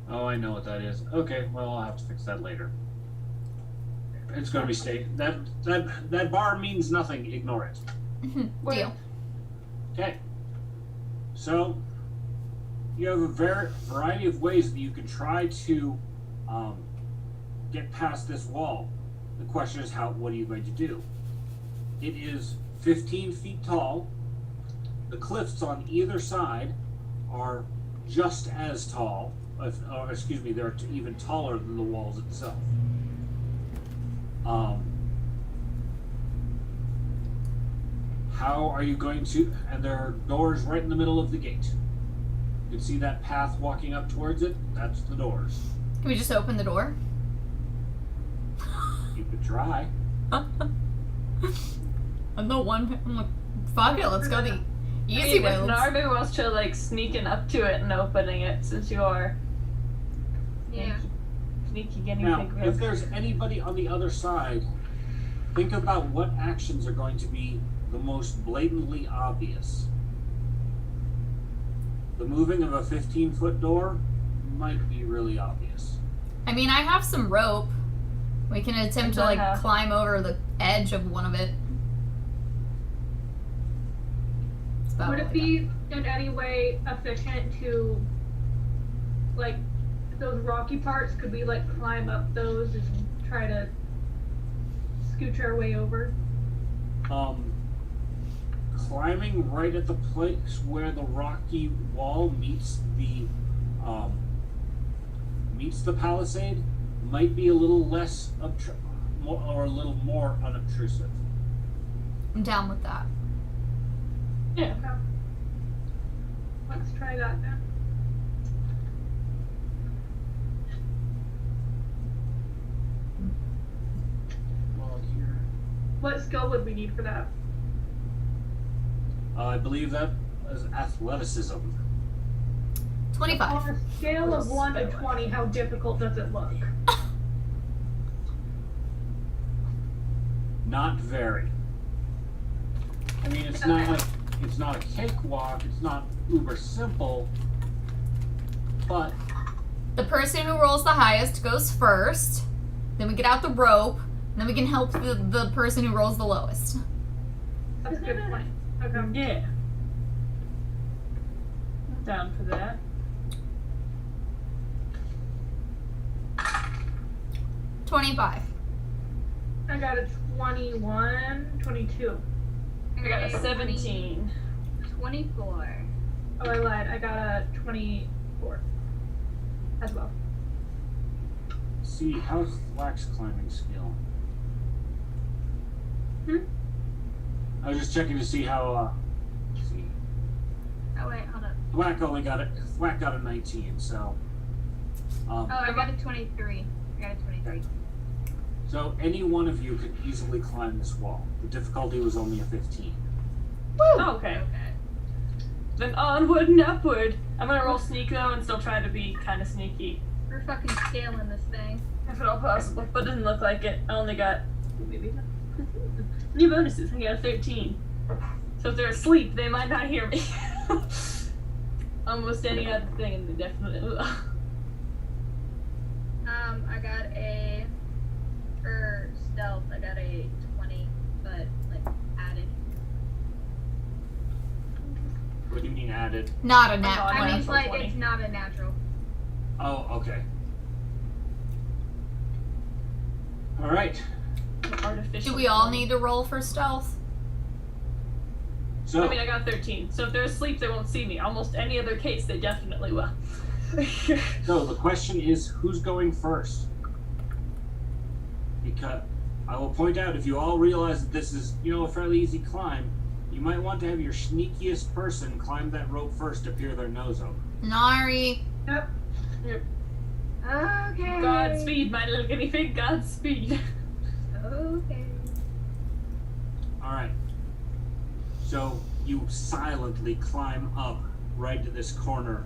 Oh, I know what that is. Okay, well, I'll have to fix that later. It's going to be that bar means nothing. Ignore it. Deal. Okay. So you have a variety of ways that you can try to get past this wall. The question is, what are you going to do? It is 15 feet tall. The cliffs on either side are just as tall. Or excuse me, they're even taller than the walls itself. How are you going to? And there are doors right in the middle of the gate. You can see that path walking up towards it. That's the doors. Can we just open the door? You could try. I'm the one. I'm like, fuck it, let's go the easy way. If Narbu wants to like sneaking up to it and opening it, since you are sneaky guinea Now, pig. if there's anybody on the other side, think about what actions are going to be the most blatantly obvious. The moving of a 15-foot door might be really obvious. I mean, I have some rope. We can attempt to like climb over the edge of one of it. Would it be in any way efficient to, like, those rocky parts? Could we like climb up those and try to scooch our way over? Climbing right at the place where the rocky wall meets the palisade might be a little less or a little more unobtrusive. I'm down with that. Yeah. Okay. Let's try that then. Well, here. What skill would we need for that? I believe that is athleticism. 25. On a scale of 1 to 20, how difficult does it look? Not very. I mean, it's not a cakewalk. It's not uber simple, but The person who rolls the highest goes first. Then we get out the rope. And then we can help the person who rolls the lowest. That's a good point. Okay. Yeah. I'm down for that. $25. I got a 21, 22. I got a 17. 24. Oh, I lied. I got a 24 as well. see, how's Thwack's climbing skill? I was just checking to see how. Let's see. Oh wait, hold up. Thwack got a 19, so. Oh, I got a 23. I got a 23. So any one of you could easily climb this wall. The difficulty was only a 15. Oh, okay. Then onward and upward. I'm gonna roll sneak though and still try to be kind of sneaky. We're fucking scaling this thing. If at all possible, but it doesn't look like it. I only got maybe new bonuses. I got a 13. So if they're asleep, they might not hear me. Almost any other thing, and they definitely will. I got a for stealth. I got a 20, but like added. What do you mean added? Not a nat Oh, I mean, 20. like 20. it's not a natural. Oh, okay. All right. Artificial. Do we all need to roll for stealth? So I mean, I got 13. So if they're asleep, they won't see me. Almost any other case, they definitely will. So the question is, who's going first? Because I will point out, if you all realize that this is, a fairly easy climb, you might want to have your sneakiest person climb that rope first to peer their nose over. Nari. Yep. Okay. Godspeed, my little guinea pig. Godspeed. Okay. Alright. So you silently climb up right to this corner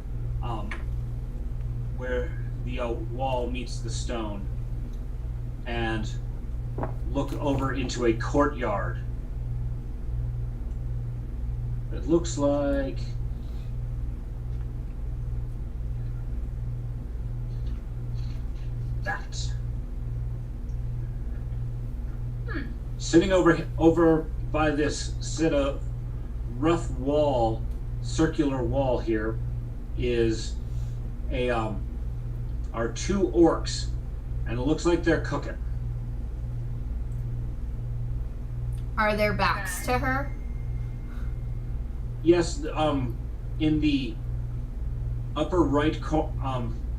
where the wall meets the stone and look over into a courtyard. It looks like that. Sitting over by this set of rough wall, circular wall here, is are two orcs, and it looks like they're cooking. Are their backs to her? Yes, in the upper right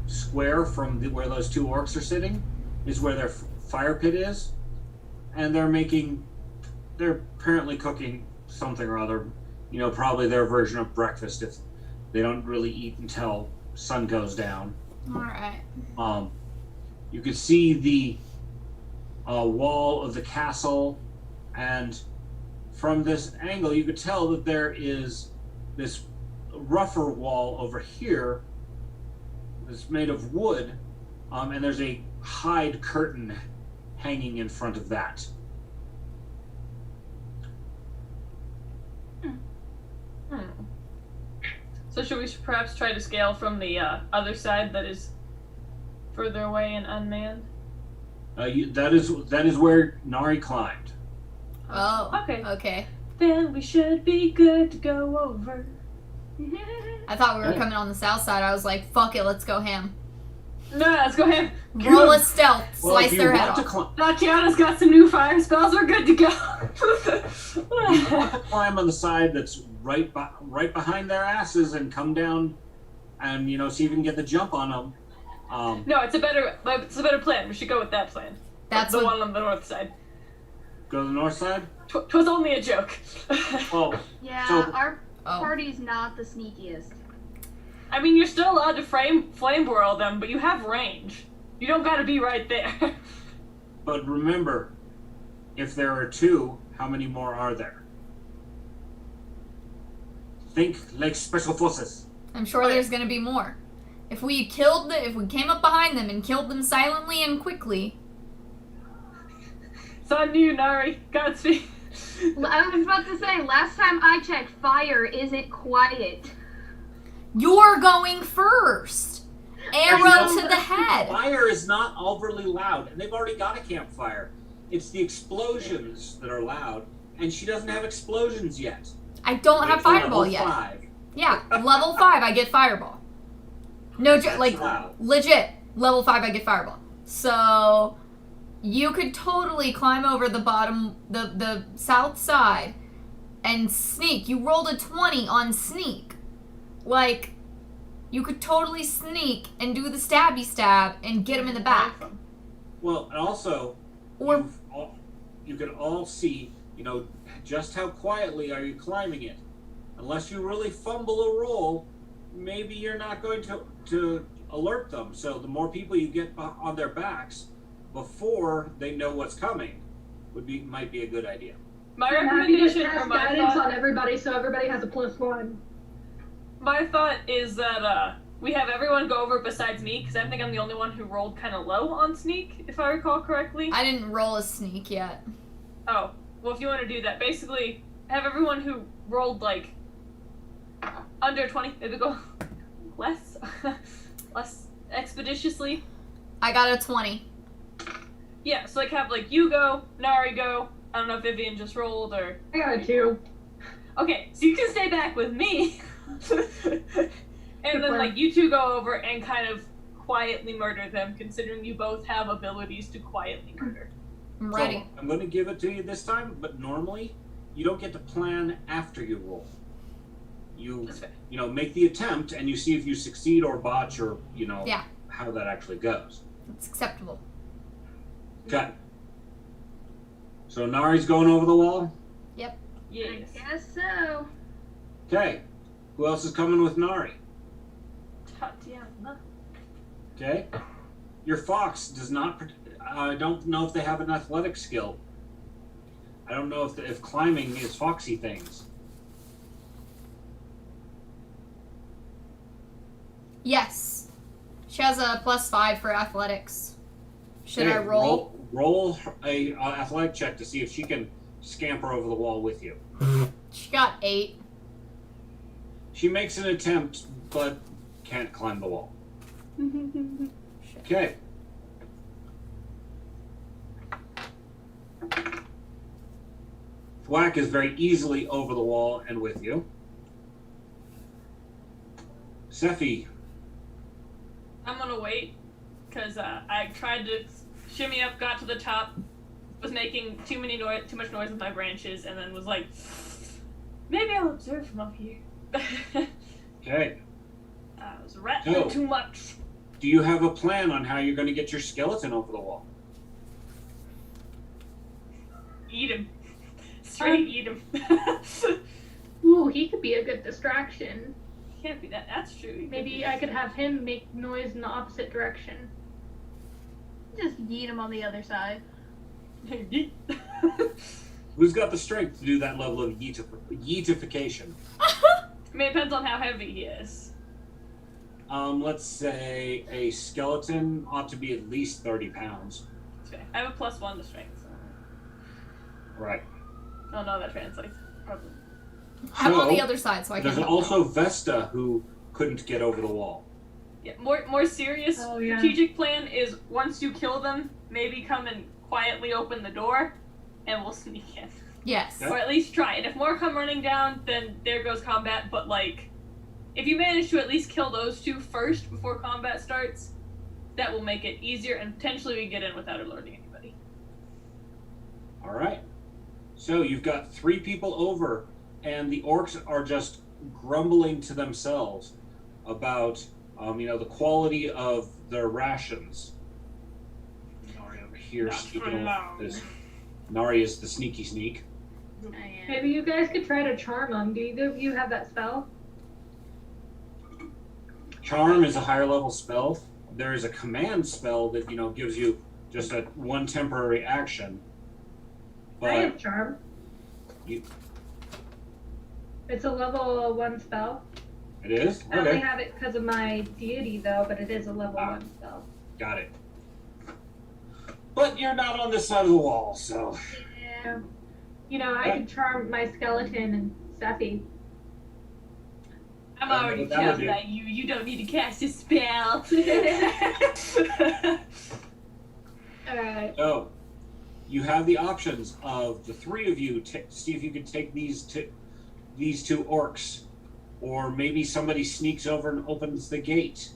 square from where those two orcs are sitting is where their fire pit is, and they're apparently cooking something or other, probably their version of breakfast if they don't really eat until sun goes down. Alright. You could see the wall of the castle, and from this angle you could tell that there is this rougher wall over here that's made of wood, and there's a hide curtain hanging in front of that. So should we perhaps try to scale from the other side that is further away and unmanned? That is where Nari climbed. Oh, Okay. okay. Then we should be good to go over. I thought we were coming on the south side. I was like, fuck it, let's go ham. No, let's go ahead. Roll a stealth, Well, slice if you their head want to off. Tatiana's got some new fire spells. We're good to go. If you want to climb on the side that's right behind their asses and come down, and see if you can get the jump on them. No, it's a better plan. We should go with that plan. That's the what- one on the north side. Go to the north side. 'Twas only a joke. Well, Yeah, So- our Oh. party's not the sneakiest. I mean, you're still allowed to flame whirl them, but you have range. You don't gotta be right there. but remember, if there are two, how many more are there? Think like special forces. I'm sure there's gonna be more. If we came up behind them and killed them silently and quickly. It's on you, Nari. Godspeed. I was about to say, last time I checked, fire isn't quiet. You're going first. Arrow to the head. Fire is not overly loud, and they've already got a campfire. It's the explosions that are loud, and she doesn't have explosions yet. I don't have Wait till fireball level yet. 5. Yeah, level 5 I get fireball. No, That's like loud. legit. Level 5 I get fireball. So you could totally climb over the bottom, the south side, and sneak. You rolled a 20 on sneak. Like, you could totally sneak and do the stabby stab and get him in the back. Well, and also, Or you can all see, just how quietly are you climbing it. Unless you really fumble a roll, maybe you're not going to alert them. So the more people you get on their backs before they know what's coming might be a good idea. My I'm happy to recommendation cast or my guidance thought, on everybody so everybody has a +1. my thought is that we have everyone go over besides me, because I think I'm the only one who rolled kind of low on sneak, if I recall correctly. I didn't roll a sneak yet. Oh, well, if you want to do that, basically have everyone who rolled like under 20, maybe go less expeditiously. I got a 20. Yeah, so have you go, Nari go. I don't know if Vivian just rolled or. I got a 2. Okay, so you can stay back with me, and then plan. you two go over and kind of quietly murder them, considering you both have abilities to quietly murder. I'm ready. So I'm going to give it to you this time, but normally you don't get to plan after you roll. You That's fair. make the attempt and you see if you succeed or botch or Yeah. how that actually goes. It's acceptable. Okay. So Nari's going over the wall. Yes. I guess so. Okay. Who else is coming with Nari? Tatiana. Okay. Your fox does not. I don't know if they have an athletic skill. I don't know if climbing is foxy things. Yes. She has a +5 for athletics. Should I Okay, roll? Roll a athletic check to see if she can scamper over the wall with you. She got 8. She makes an attempt, but can't climb the wall. Okay. Thwack is very easily over the wall and with you. Sephi. I'm gonna wait, because I tried to shimmy up, got to the top, was making too much noise with my branches, and then was like, maybe I'll observe from up here. Okay. I was rattling too much. Do you have a plan on how you're going to get your skeleton over the wall? Eat him. Straight eat him. Ooh, he could be a good distraction. Can't be that. That's true. Maybe I could have him make noise in the opposite direction. Just yeet him on the other side. Who's got the strength to do that level of yeetification? I mean, it depends on how heavy he is. Let's say a skeleton ought to be at least 30 pounds. Okay. I have a +1 to strength. So. Right. Oh no, that translates. Probably. I'm on the other side, so I can't There's help also Vesta who couldn't get over the wall. Yeah, more serious yeah. strategic plan is once you kill them, maybe come and quietly open the door, and we'll sneak in. Yes. Okay. Or at least try. And if more come running down, then there goes combat. But like, if you manage to at least kill those two first before combat starts, that will make it easier, and potentially we get in without alerting anybody. All right. So you've got 3 people over, and the orcs are just grumbling to themselves about, the quality of their rations. Nari over here Not sneaking for over long. this. Nari is the sneaky sneak. Maybe you guys could try to charm him. Do either of you have that spell? Charm is a higher level spell. There is a command spell that, gives you just a 1 temporary action. I But have charm. You- It's a level 1 spell. it is? I only Okay. have it because of my deity, though, but it is a level 1 spell. Got it. But you're not on this side of the wall, so. Yeah. I could charm my skeleton and Sephi. I'm I know already what that would charmed do. by you. You don't need to cast a spell. Alright. So, you have the options of the 3 of you. See if you can take these 2 orcs, or maybe somebody sneaks over and opens the gate,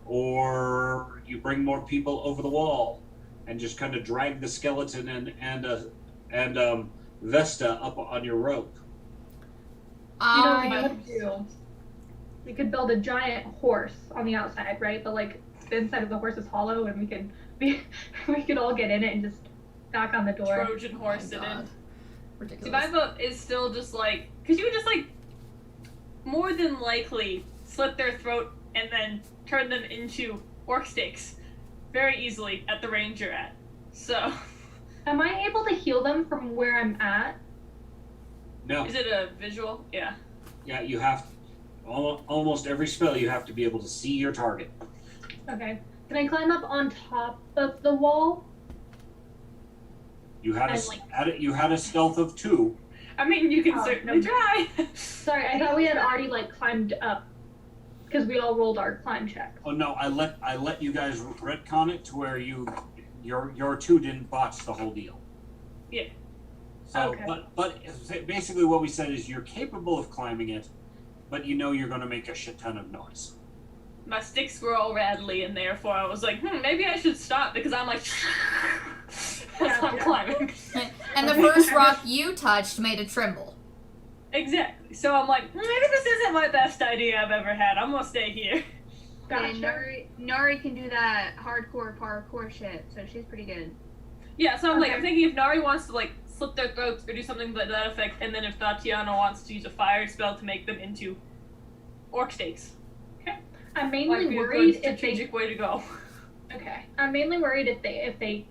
or you bring more people over the wall and just kind of drag the skeleton and Vesta up on your rope. We could do. We could build a giant horse on the outside, right? But the inside of the horse is hollow, and we could all get in it and just knock on the door. Trojan horse it in. Ridiculous. See, my vote is still just because you would just more than likely slit their throat and then turn them into orc steaks very easily at the range you're at. So, Am I able to heal them from where I'm at? No. is it a visual? Yeah. Yeah, you have almost every spell you have to be able to see your target. Okay. Can I climb up on top of the wall? You had And, you had a stealth of 2. I mean, you can Oh, certainly no. try. Sorry, I thought we had already climbed up because we all rolled our climb check. Oh no, I let you guys retcon it to where your 2 didn't botch the whole deal. Yeah. So, Okay. but basically what we said is you're capable of climbing it, but you're going to make a shit ton of noise. My sticks were all rattly, and therefore I was like, maybe I should stop because I'm as I'm climbing. And the first rock you touched made it tremble. Exactly. So I'm like, maybe this isn't my best idea I've ever had. I'm gonna stay here. And Gotcha. Nari can do that hardcore parkour shit, so she's pretty good. Yeah, so I'm Okay. I'm thinking if Nari wants to slit their throats or do something to that effect, and then if Tatiana wants to use a fire spell to make them into orc steaks. I'm Might mainly be a worried good if they strategic way to go. Okay. I'm mainly worried if they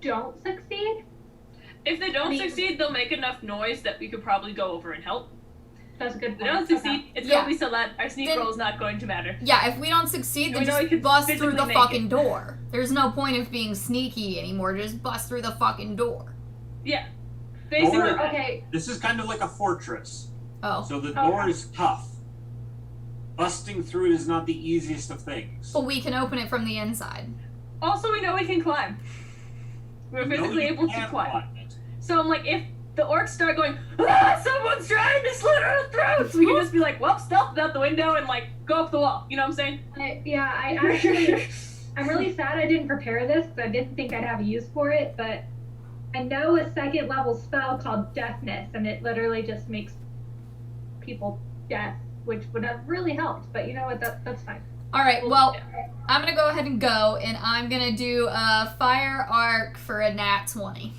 don't succeed. If they don't I mean- succeed, they'll make enough noise that we could probably go over and help. That's a good If they point. don't succeed, it's Yeah. gonna be so that our sneak Then- roll is not going to matter. Yeah, if we don't succeed, then We know we just can bust through physically the make fucking it. door. There's no point of being sneaky anymore. Just bust through the fucking door. Yeah. Basically, Or- Okay. This is kind of like a fortress, Oh. so the door is tough. Busting through it is not the easiest of things. But we can open it from the inside. also we know we can climb. We're You know physically you able to can't climb. it. So I'm like, if the orcs start going, ah, someone's trying to slit our throats, we can just be like, well, stealth out the window and like go up the wall. You know what I'm saying? I actually, I'm really sad I didn't prepare this because I didn't think I'd have a use for it, but I know a 2nd level spell called Deafness, and it literally just makes people deaf, which would have really helped, but you know what, that's fine. Alright, well, I'm gonna go ahead and go, and I'm gonna do a fire arc for a nat 20.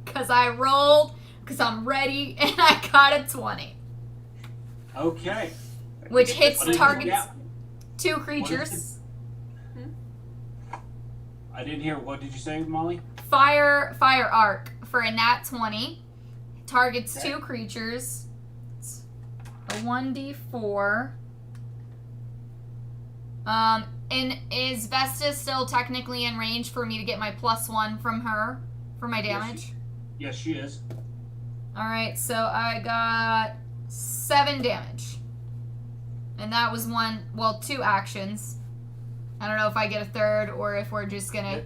Because I rolled, because I'm ready, and I got a 20. Okay. Which hits What did you targets get? 2 What creatures. is I didn't hear. What did you say, Molly? Fire arc for a nat 20. Targets Okay. 2 creatures. It's a 1d4. And is Vesta still technically in range for me to get my +1 from her for my damage? Yes, she is. Alright, so I got 7 damage. And that was 2 actions. I don't know if I get a third or if we're just gonna...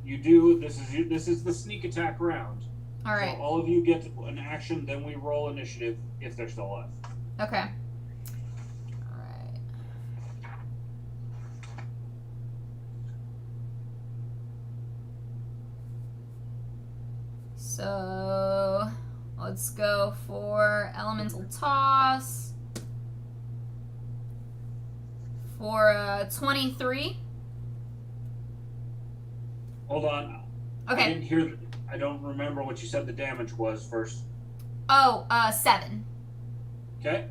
You do. This is the sneak attack round. Alright, So all of you get an action, then we roll initiative if they're still alive. okay. Alright. So, let's go for Elemental Toss. For 23. Hold on. I Okay. didn't hear. I don't remember what you said the damage was first. Oh, 7. Okay.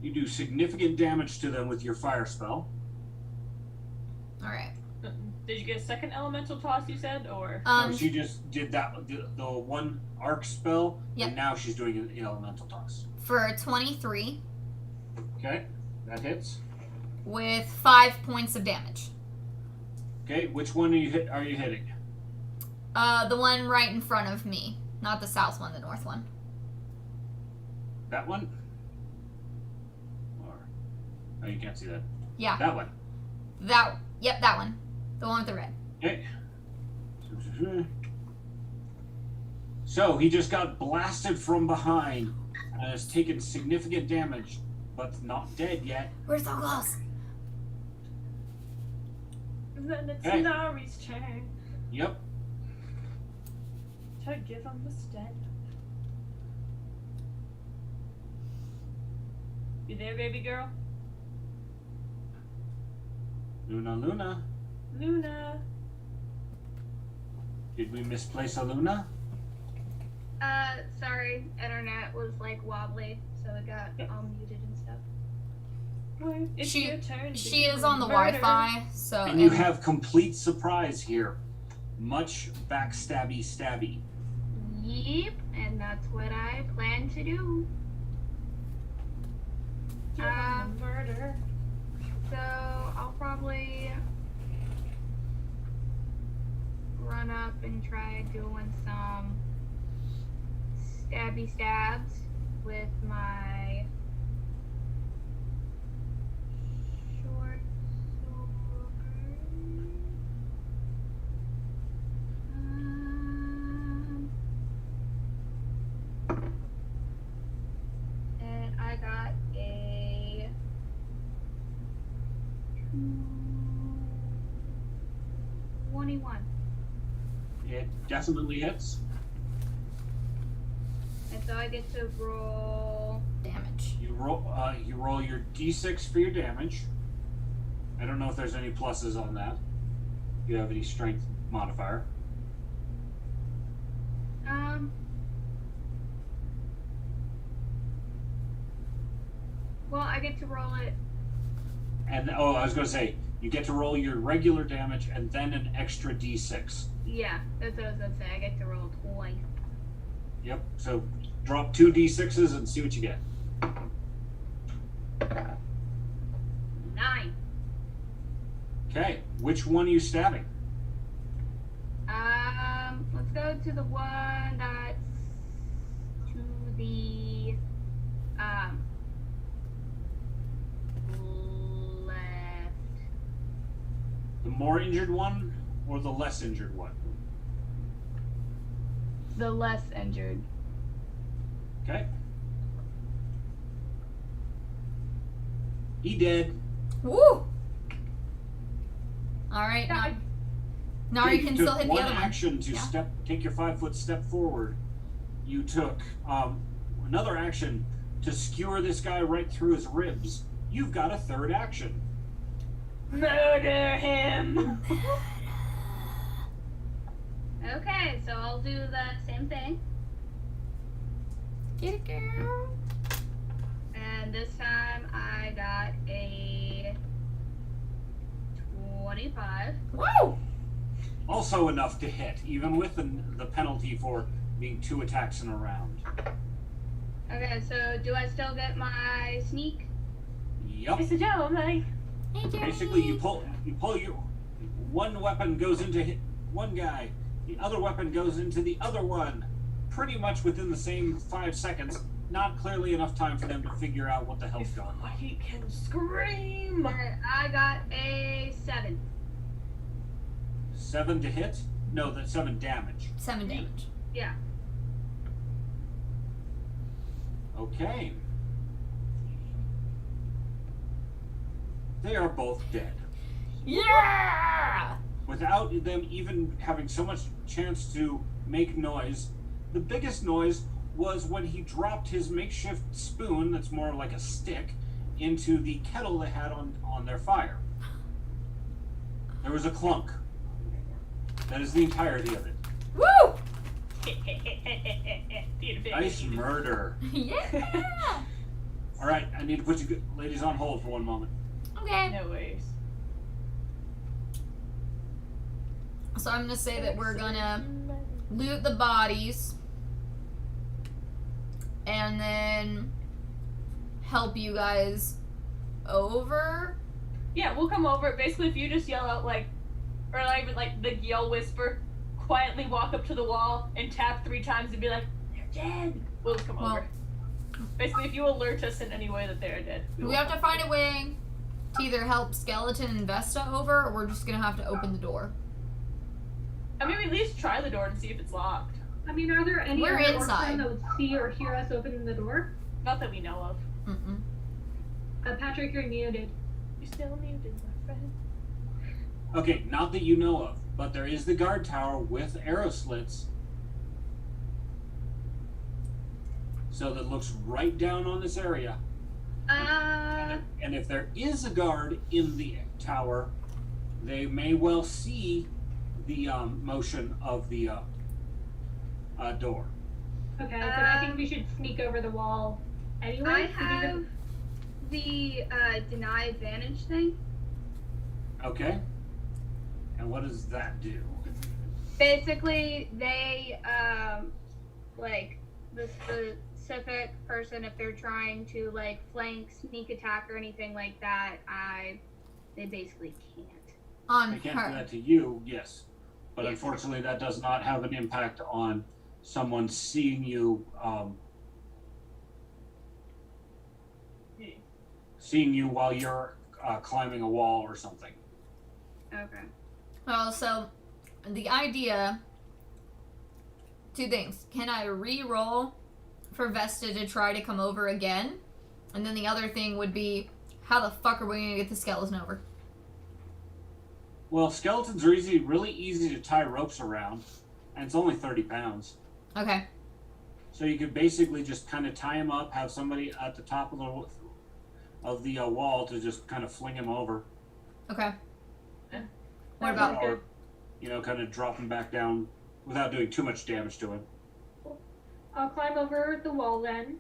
You do significant damage to them with your fire spell. Alright. Did you get a second elemental toss, you said, or? She just did that the one arc spell, Yep. and now she's doing an elemental toss. For 23 Okay, that hits. with 5 points of damage. Okay, which one are you hitting? The one right in front of me. Not the south one, the north one. That one? Or oh, you can't see that. Yeah. That one. Yep, that one. The one with the red. Okay. So he just got blasted from behind and has taken significant damage, but not dead yet. We're so close. Then it's Hey. Nari's turn Yep. to give him the stand. You there, baby girl? Luna. Luna. Did we misplace a Luna? Sorry, internet was like wobbly, so it got all muted and stuff. It's She- your turn. to She do is on the murder. Wi-Fi, so... And you have complete surprise here. Much backstabby. Yep, and that's what I plan to do. Give him the murder. So I'll probably run up and try doing some stabby stabs with my short sword. And I got a 21. It definitely hits. And so I get to roll. Damage. You roll your d6 for your damage. I don't know if there's any pluses on that. you have any strength modifier. Well, I get to roll it. And I was going to say, you get to roll your regular damage and then an extra d6. Yeah, that's what I was gonna say. I get to roll twice. Yep. So drop 2 d6s and see what you get. 9. Okay. Which one are you stabbing? Let's go to the one that's to the left. The more injured one or the less injured one? The less injured. Okay. He dead. Woo! Alright, Yeah, now you can took still hit the one other one. action to Yeah. take your 5-foot step forward. You took another action to skewer this guy right through his ribs. You've got a third action. Murder him! Okay, so I'll do the same thing. Get it, girl. And this time I got a 25. Woo! Also enough to hit, even with the penalty for being 2 attacks in a round. Okay, so do I still get my sneak? Yep. It's a joke, like. Hey, Jeremy. Basically, you pull your one weapon goes into hit one guy, the other weapon goes into the other one, pretty much within the same 5 seconds. Not clearly enough time for them to figure out what the hell's going on. He can scream! Okay, I got a 7. 7 to hit? No, that's 7 damage. 7 damage. Yeah. Okay. They are both dead. Yeah! Without them even having so much chance to make noise, the biggest noise was when he dropped his makeshift spoon, that's more like a stick, into the kettle they had on their fire. There was a clunk. That is the entirety of it. Woo! Nice murder. Yeah! Alright, I need to put you ladies on hold for one moment. Okay. No worries. So I'm gonna say that we're gonna loot the bodies and then help you guys over. Yeah, we'll come over. Basically, if you just yell out, like, or not even, like, the yell whisper, quietly walk up to the wall and tap 3 times and be like, they're dead. We'll just come over. Basically, if you alert us in any way that they're dead. We have to find a way to either help Skeleton and Vesta over, or we're just gonna have to open the door. I mean, we at least try the door and see if it's locked. I mean, are there any We're other inside. orcs that would see or hear us opening the door? Not that we know of. Mm-mm. Patrick, you're muted. You're still muted, my friend. Okay, not that you know of, but there is the guard tower with arrow slits. So that looks right down on this area. And if there is a guard in the tower, they may well see the motion of the door. Okay, then I think we should sneak over the wall anyway. I have the deny advantage thing. Okay. And what does that do? Basically, they like the specific person, if they're trying to like flank, sneak attack, or anything like that, they basically can't. On I can't do her. that to you, yes. But Yes. unfortunately, that does not have an impact on someone seeing you, seeing you while you're climbing a wall or something. Okay. Well, so the idea, 2 things. Can I re-roll for Vesta to try to come over again? And then the other thing would be, how the fuck are we gonna get the skeleton over? Well, skeletons are really easy to tie ropes around, and it's only 30 pounds. Okay. So you could basically just kind of tie him up, have somebody at the top of the wall to just kind of fling him over. Okay. Yeah. What about... kind of drop him back down without doing too much damage to him. I'll climb over the wall then.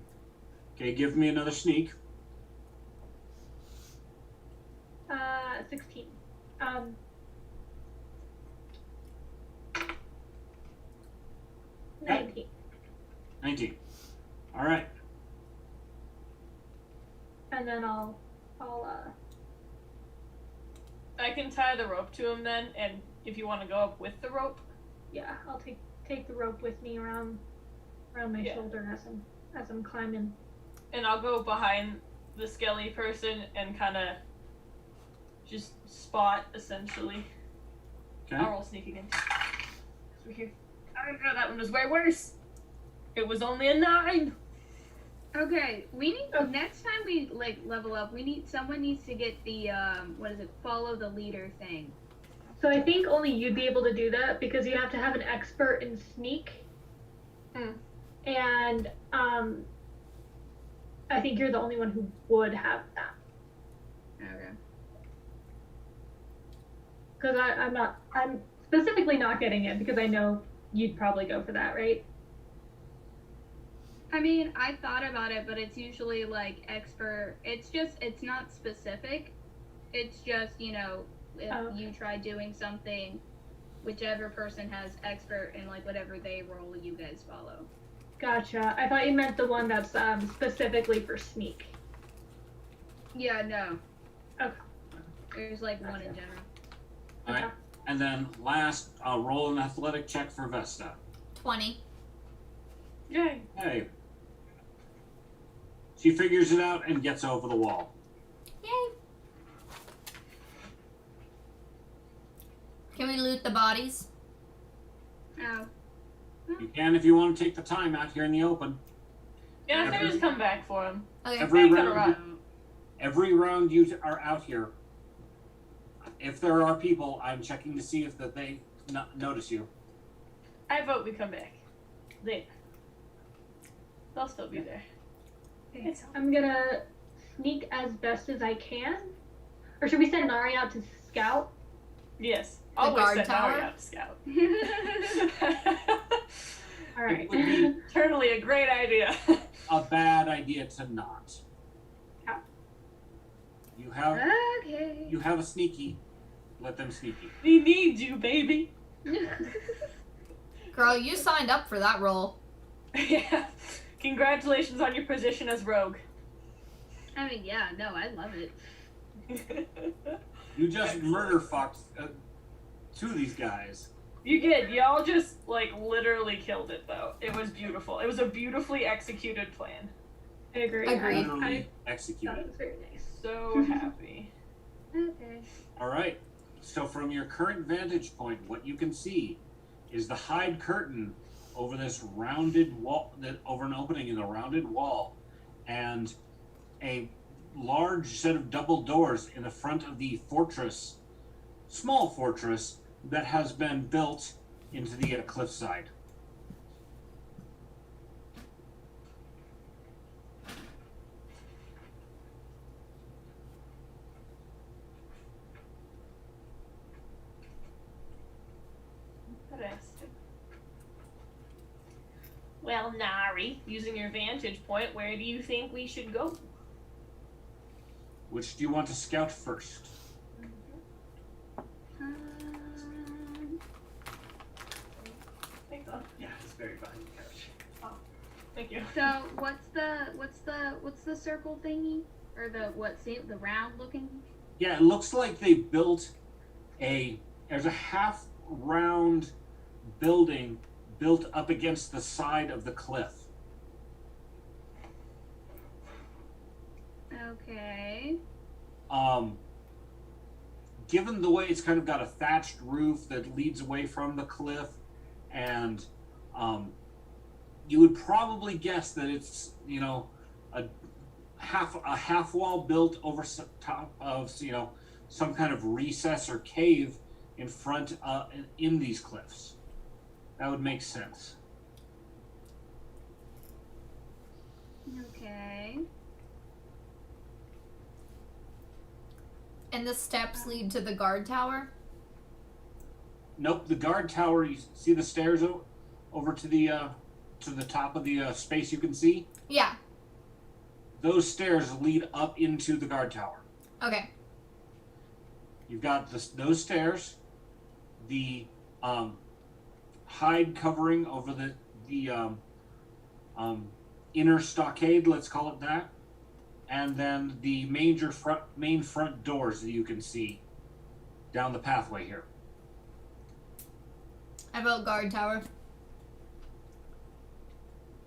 Okay, give me another sneak. 16. 19. 19. All right. And then I'll I can tie the rope to him then, and if you want to go up with the rope. yeah, I'll take the rope with me around my Yeah. shoulder as I'm climbing. And I'll go behind the skelly person and kind of just spot, essentially. Okay. I'll roll sneak again. So here. I don't know, that one was way worse. It was only a 9. Okay, we need next time we level up. Someone needs to get the follow the leader thing. So I think only you'd be able to do that because you have to have an expert in sneak. And I think you're the only one who would have that. Okay. Because I'm specifically not getting it because I know you'd probably go for that, right? I mean, I thought about it, but it's usually expert. It's not specific. It's just, if you try doing something, whichever person has expert and whatever they roll, you guys follow. Gotcha. I thought you meant the one that's specifically for sneak. Yeah, no. Okay. There's one in general. All right. And then last, roll an athletic check for Vesta. 20. Yay. Hey. She figures it out and gets over the wall. Yay. Can we loot the bodies? Oh. You can if you want to take the time out here in the open. Yeah, I think just come back for him. Okay. Every round you are out here, if there are people, I'm checking to see if they notice you. I vote we come back. They'll still be there. It's I'm gonna sneak as best as I can. Or should we send Nari out to scout? Yes. The Always guard send tower? Nari out to scout. Alright. It would be Eternally a great idea. a bad idea to not. How? You have Okay. you have a sneaky. Let them sneaky. We need you, baby. Girl, you signed up for that role. Yeah. Congratulations on your position as rogue. I mean, yeah, no, I love it. You just murder fucked two of these guys. You did. Y'all just literally killed it, though. It was beautiful. It was a beautifully executed plan. I agree. Agreed. Literally That executed. was very nice. So happy. Okay. All right. So from your current vantage point, what you can see is the hide curtain over this rounded wall, over an opening in the rounded wall, and a large set of double doors in the front of the fortress, small fortress that has been built into the cliffside. Interesting. Well, Nari, using your vantage point, where do you think we should go? Which do you want to scout first? Thanks, Yeah, it's very behind the couch. Thank you. So what's the circle thingy or the round looking? Yeah, it looks like they built there's a half round building built up against the side of the cliff. Okay. Given the way it's kind of got a thatched roof that leads away from the cliff, and you would probably guess that it's a half wall built over top of some kind of recess or cave in front in these cliffs. That would make sense. Okay. And the steps lead to the guard tower? Nope. The guard tower. You see the stairs over to the top of the space you can see. Yeah. Those stairs lead up into the guard tower. Okay. You've got those stairs, the hide covering over the inner stockade, let's call it that, and then the main front doors that you can see down the pathway here. I vote guard tower.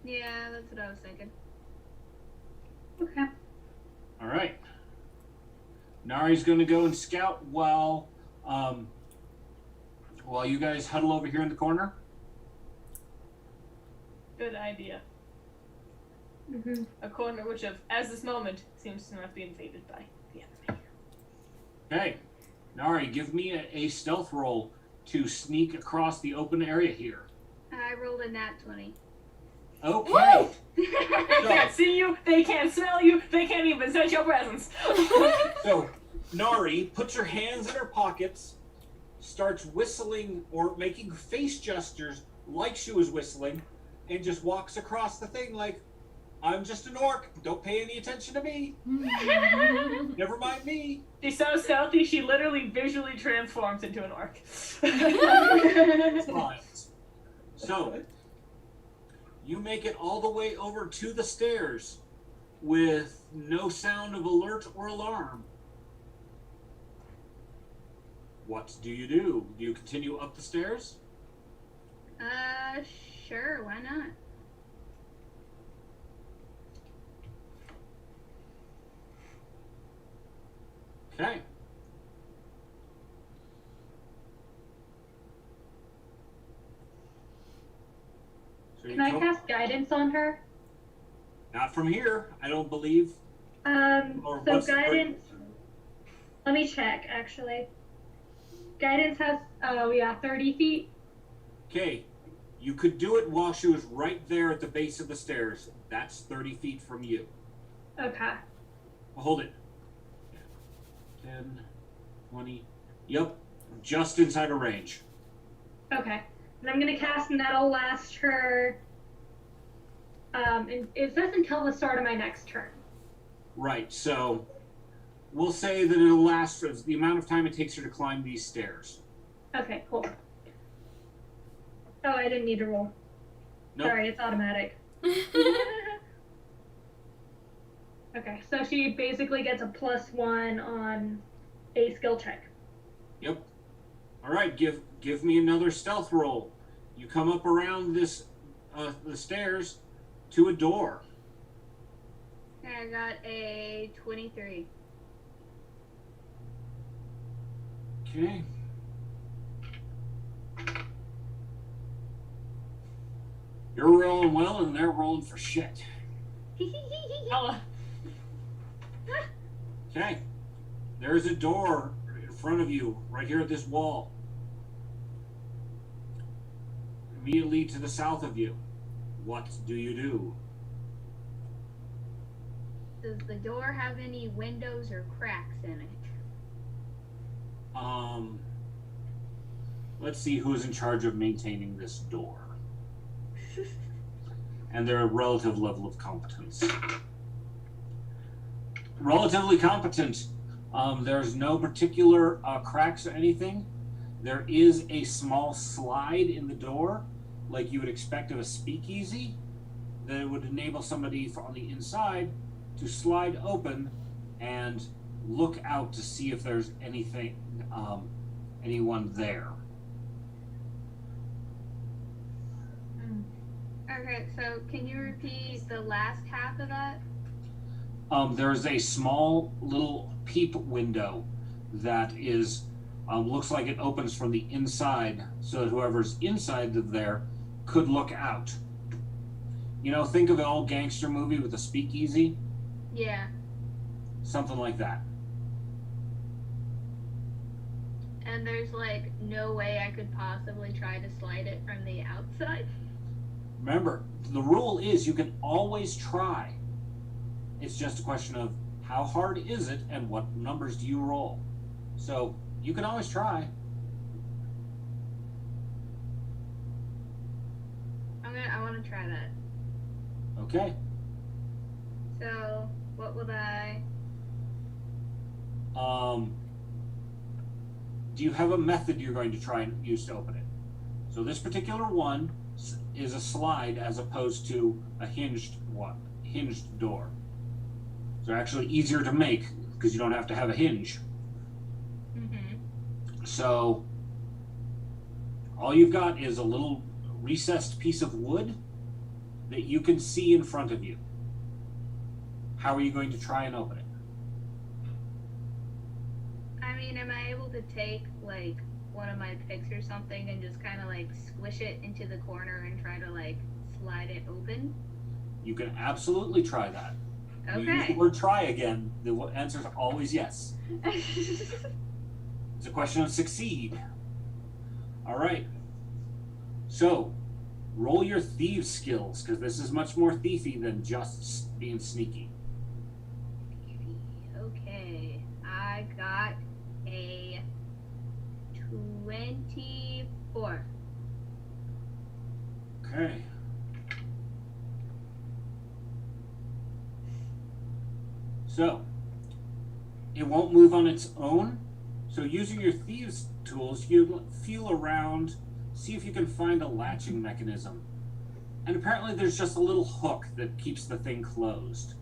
Yeah, that's what I was thinking. Okay. All right. Nari's going to go and scout while you guys huddle over here in the corner. Good idea. Mm-hmm. A corner which, as this moment, seems to not be invaded by the enemy. Okay. Nari, give me a stealth roll to sneak across the open area here. I rolled a nat 20. Okay. Woo! They can't see you, they can't smell you, they can't even sense your presence. So, Nari puts her hands in her pockets, starts whistling or making face gestures like she was whistling, and just walks across the thing like, I'm just an orc. Don't pay any attention to me. Never mind me. She's so stealthy, she literally visually transforms into an orc. Smiles. So, you make it all the way over to the stairs with no sound of alert or alarm. What do you do? Do you continue up the stairs? Sure, why not? Okay. So Can I cast guidance on her? Not from here, I don't believe. Or So what's the- guidance. Let me check, actually. Guidance has, 30 feet. Okay. You could do it while she was right there at the base of the stairs. That's 30 feet from you. Okay. Hold it. 10, 20. Yep. Just inside of range. Okay. And I'm gonna cast, and that'll last her. And it says until the start of my next turn. Right. So we'll say that it'll last for the amount of time it takes her to climb these stairs. Okay, cool. Oh, I didn't need to roll. Nope. Sorry, it's automatic. Okay, so she basically gets a +1 on a skill check. Yep. All right. Give me another stealth roll. You come up around the stairs to a door. I got a 23. Okay. You're rolling well, and they're rolling for shit. Ella. Okay. There's a door in front of you, right here at this wall. Immediately to the south of you. What do you do? Does the door have any windows or cracks in it? Let's see who's in charge of maintaining this door. And their relative level of competence. Relatively competent. There's no particular cracks or anything. There is a small slide in the door, like you would expect of a speakeasy, that would enable somebody on the inside to slide open and look out to see if there's anything, anyone there. Okay, so can you repeat the last half of that? There's a small little peep window that is looks like it opens from the inside, so that whoever's inside of there could look out. You know, think of an old gangster movie with a speakeasy. Yeah. Something like that. And there's like no way I could possibly try to slide it from the outside. Remember, the rule is you can always try. It's just a question of how hard is it and what numbers do you roll. So you can always try. I wanna try that. Okay. So, what would I... Do you have a method you're going to try and use to open it? So this particular one is a slide as opposed to a hinged door. So they're actually easier to make because you don't have to have a hinge. Mm-hmm. So all you've got is a little recessed piece of wood that you can see in front of you. How are you going to try and open it? I mean, am I able to take, like, one of my picks or something and just kind of, like, squish it into the corner and try to, like, slide it open? You can absolutely try that. You use the Okay. word try again, the answer is always yes. It's a question of succeed. All right. So, roll your thieves skills, because this is much more thiefy than just being sneaky. Okay. I got a 24. Okay. So, it won't move on its own. So using your thieves tools, you feel around, see if you can find a latching mechanism. And apparently there's just a little hook that keeps the thing closed.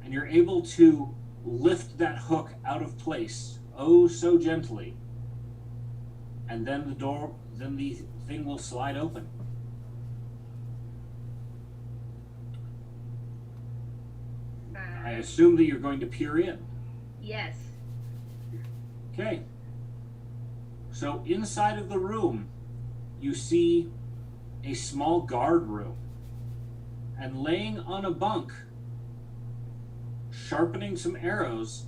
And you're able to lift that hook out of place, oh so gently. And then the thing will slide open. I assume that you're going to peer in. Yes. Okay. So inside of the room, you see a small guard room. And laying on a bunk, sharpening some arrows,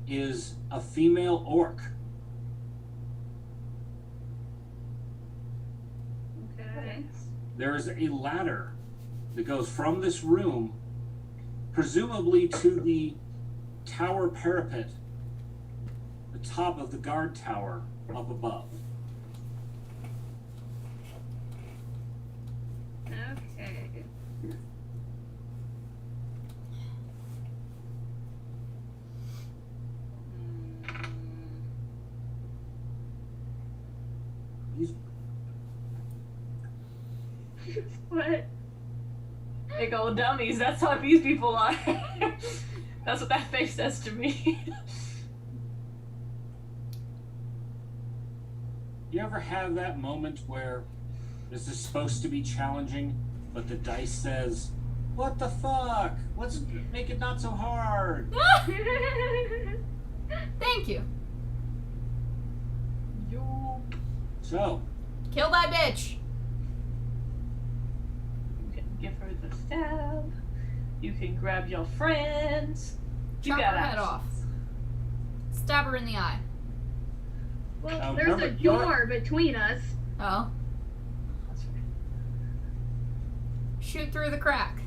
is a female orc. Okay. There is a ladder that goes from this room, presumably to the tower parapet, the top of the guard tower up above. Okay. These What? Big old dummies, that's how these people are. That's what that face says to me. You ever have that moment where this is supposed to be challenging, but the dice says, "What the fuck? Let's make it not so hard." Thank you. You So, Kill that bitch. can give her the stab. You can grab your friends. You Chop got her head options. off. Stab her in the eye. Well, there's a remember, you're- door between us. Oh. That's right. Shoot through the crack.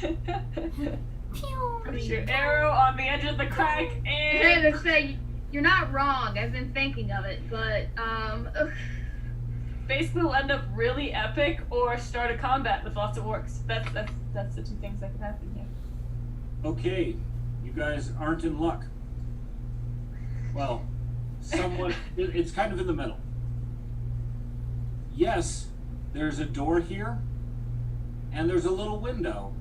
Pew. Put your arrow on the edge of the crack Hey, and to say, you're not wrong. I've been thinking of it, but basically we'll end up really epic or start a combat with lots of orcs. That's the two things that could happen here. okay, you guys aren't in luck. Well, somewhat. It's kind of in the middle. Yes, there's a door here, and there's a little window.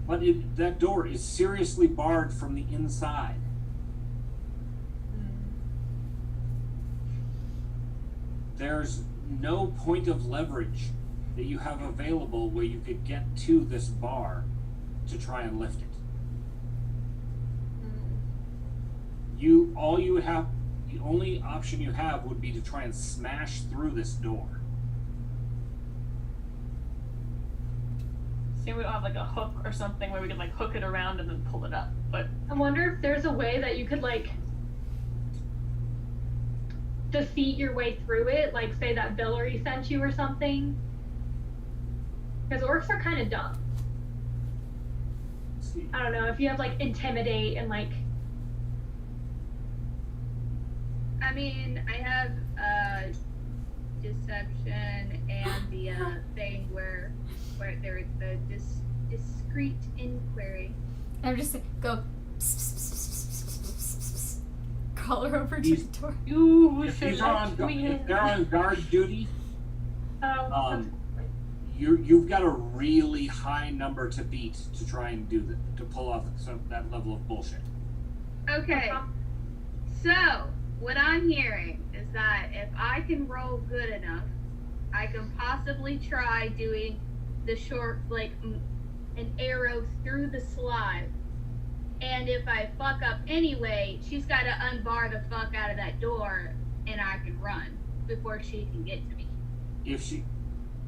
But that door is seriously barred from the inside. There's no point of leverage that you have available where you could get to this bar to try and lift it. The only option you have would be to try and smash through this door. See, we don't have like a hook or something where we could like hook it around and then pull it up. But I wonder if there's a way that you could like defeat your way through it, like say that Villery sent you or something. Because orcs are kind of dumb. Let's see. I don't know if you have like intimidate and like. I mean, I have deception and the thing where there's the discreet inquiry. I'm just go. Call her over to He's- the door. You If should these are on, let me if in. they're on guard duty, Oh, you've got a really high number to beat to try and to pull off that level of bullshit. Okay. So, what I'm hearing is that if I can roll good enough, I can possibly try doing the short, like, an arrow through the slide. And if I fuck up anyway, she's got to unbar the fuck out of that door, and I can run before she can get to me. If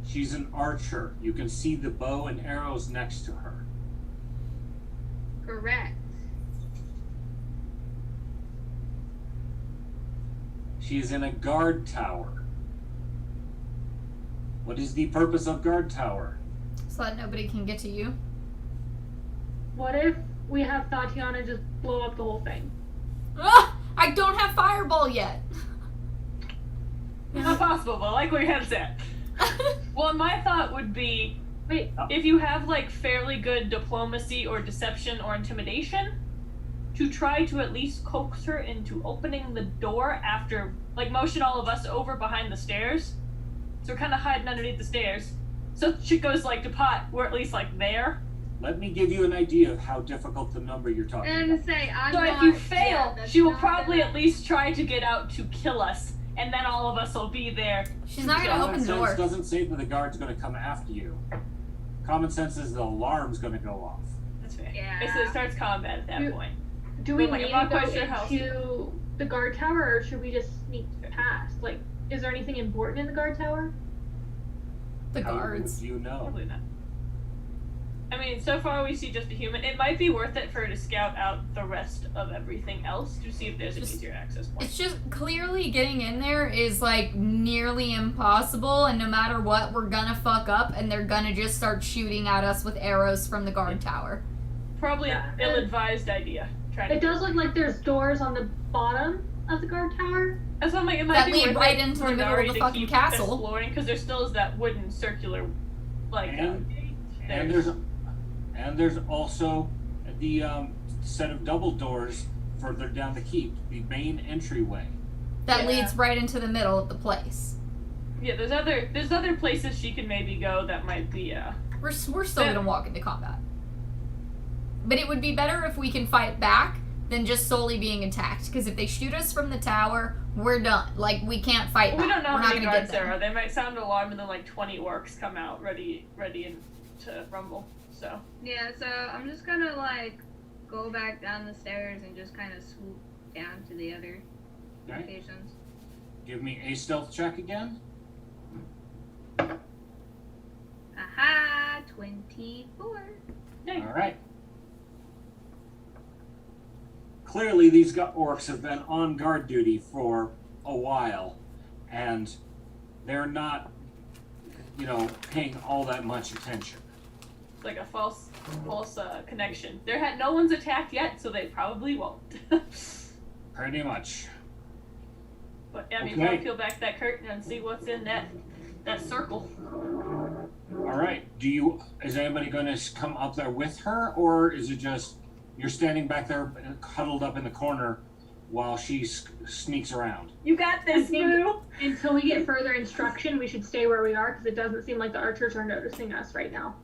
she's an archer, you can see the bow and arrows next to her. Correct. She is in a guard tower. What is the purpose of guard tower? So that nobody can get to you. what if we have Tatiana just blow up the whole thing? Ah, I don't have fireball yet. Not possible, but I like where your head's at. Well, my thought would be, Wait, if you have like fairly good diplomacy or deception or intimidation, to try to at least coax her into opening the door after, like, motion all of us over behind the stairs. So we're kind of hiding underneath the stairs. So shit goes like to pot, we're at least like there. Let me give you an idea of how difficult the number you're talking And about. say, I'm So not, if you fail, that's she will not probably gonna- at least try to get out to kill us, and then all of us will be there. She's not gonna Common open the sense door. doesn't say that the guard's going to come after you. Common sense is the alarm's going to go off. That's fair. Yeah. Basically, it starts combat at that You- point. do we But, like, need I'm not to go quite sure how- into the guard tower, or should we just sneak past? Like, is there anything important in the guard tower? The How guards. would you know? Probably not. I mean, so far we see just a human. It might be worth it for her to scout out the rest of everything else to see if there's an Just- easier access point. It's just clearly getting in there is like nearly impossible, and no matter what, we're gonna fuck up, and they're gonna just start shooting at us with arrows from the guard tower. Probably Yeah. an ill-advised idea. Trying It to does look like there's doors on the bottom of the guard tower. That's what I'm like, it might That be lead worth right it into for the middle of Nari the to fucking keep castle. exploring, because there still is that wooden circular, like, And- gate. And there's also the set of double doors further down the keep, the main entryway. That Yeah. leads right into the middle of the place. Yeah, there's other places she can maybe go that might be We're still Yeah. gonna walk into combat. But it would be better if we can fight back than just solely being attacked. Because if they shoot us from the tower, we're done. Like, we can't fight we back. don't know We're how not many gonna guards get there them. are. They might sound an alarm and then like 20 orcs come out ready to rumble. So Yeah, so I'm just gonna, like, go back down the stairs and just kind of swoop down to the other Okay. locations. Give me a stealth check again. Aha! 24. All right. Clearly, these orcs have been on guard duty for a while, and they're not, paying all that much attention. it's like a false connection. No one's attacked yet, so they probably won't. Pretty much. But I mean, Okay. we'll peel back that curtain and see what's in that circle. All right. Is anybody going to come up there with her, or is it just you're standing back there huddled up in the corner while she sneaks around? You got this, I think- Boo. Until we get further instruction, we should stay where we are, because it doesn't seem like the archers are noticing us right now.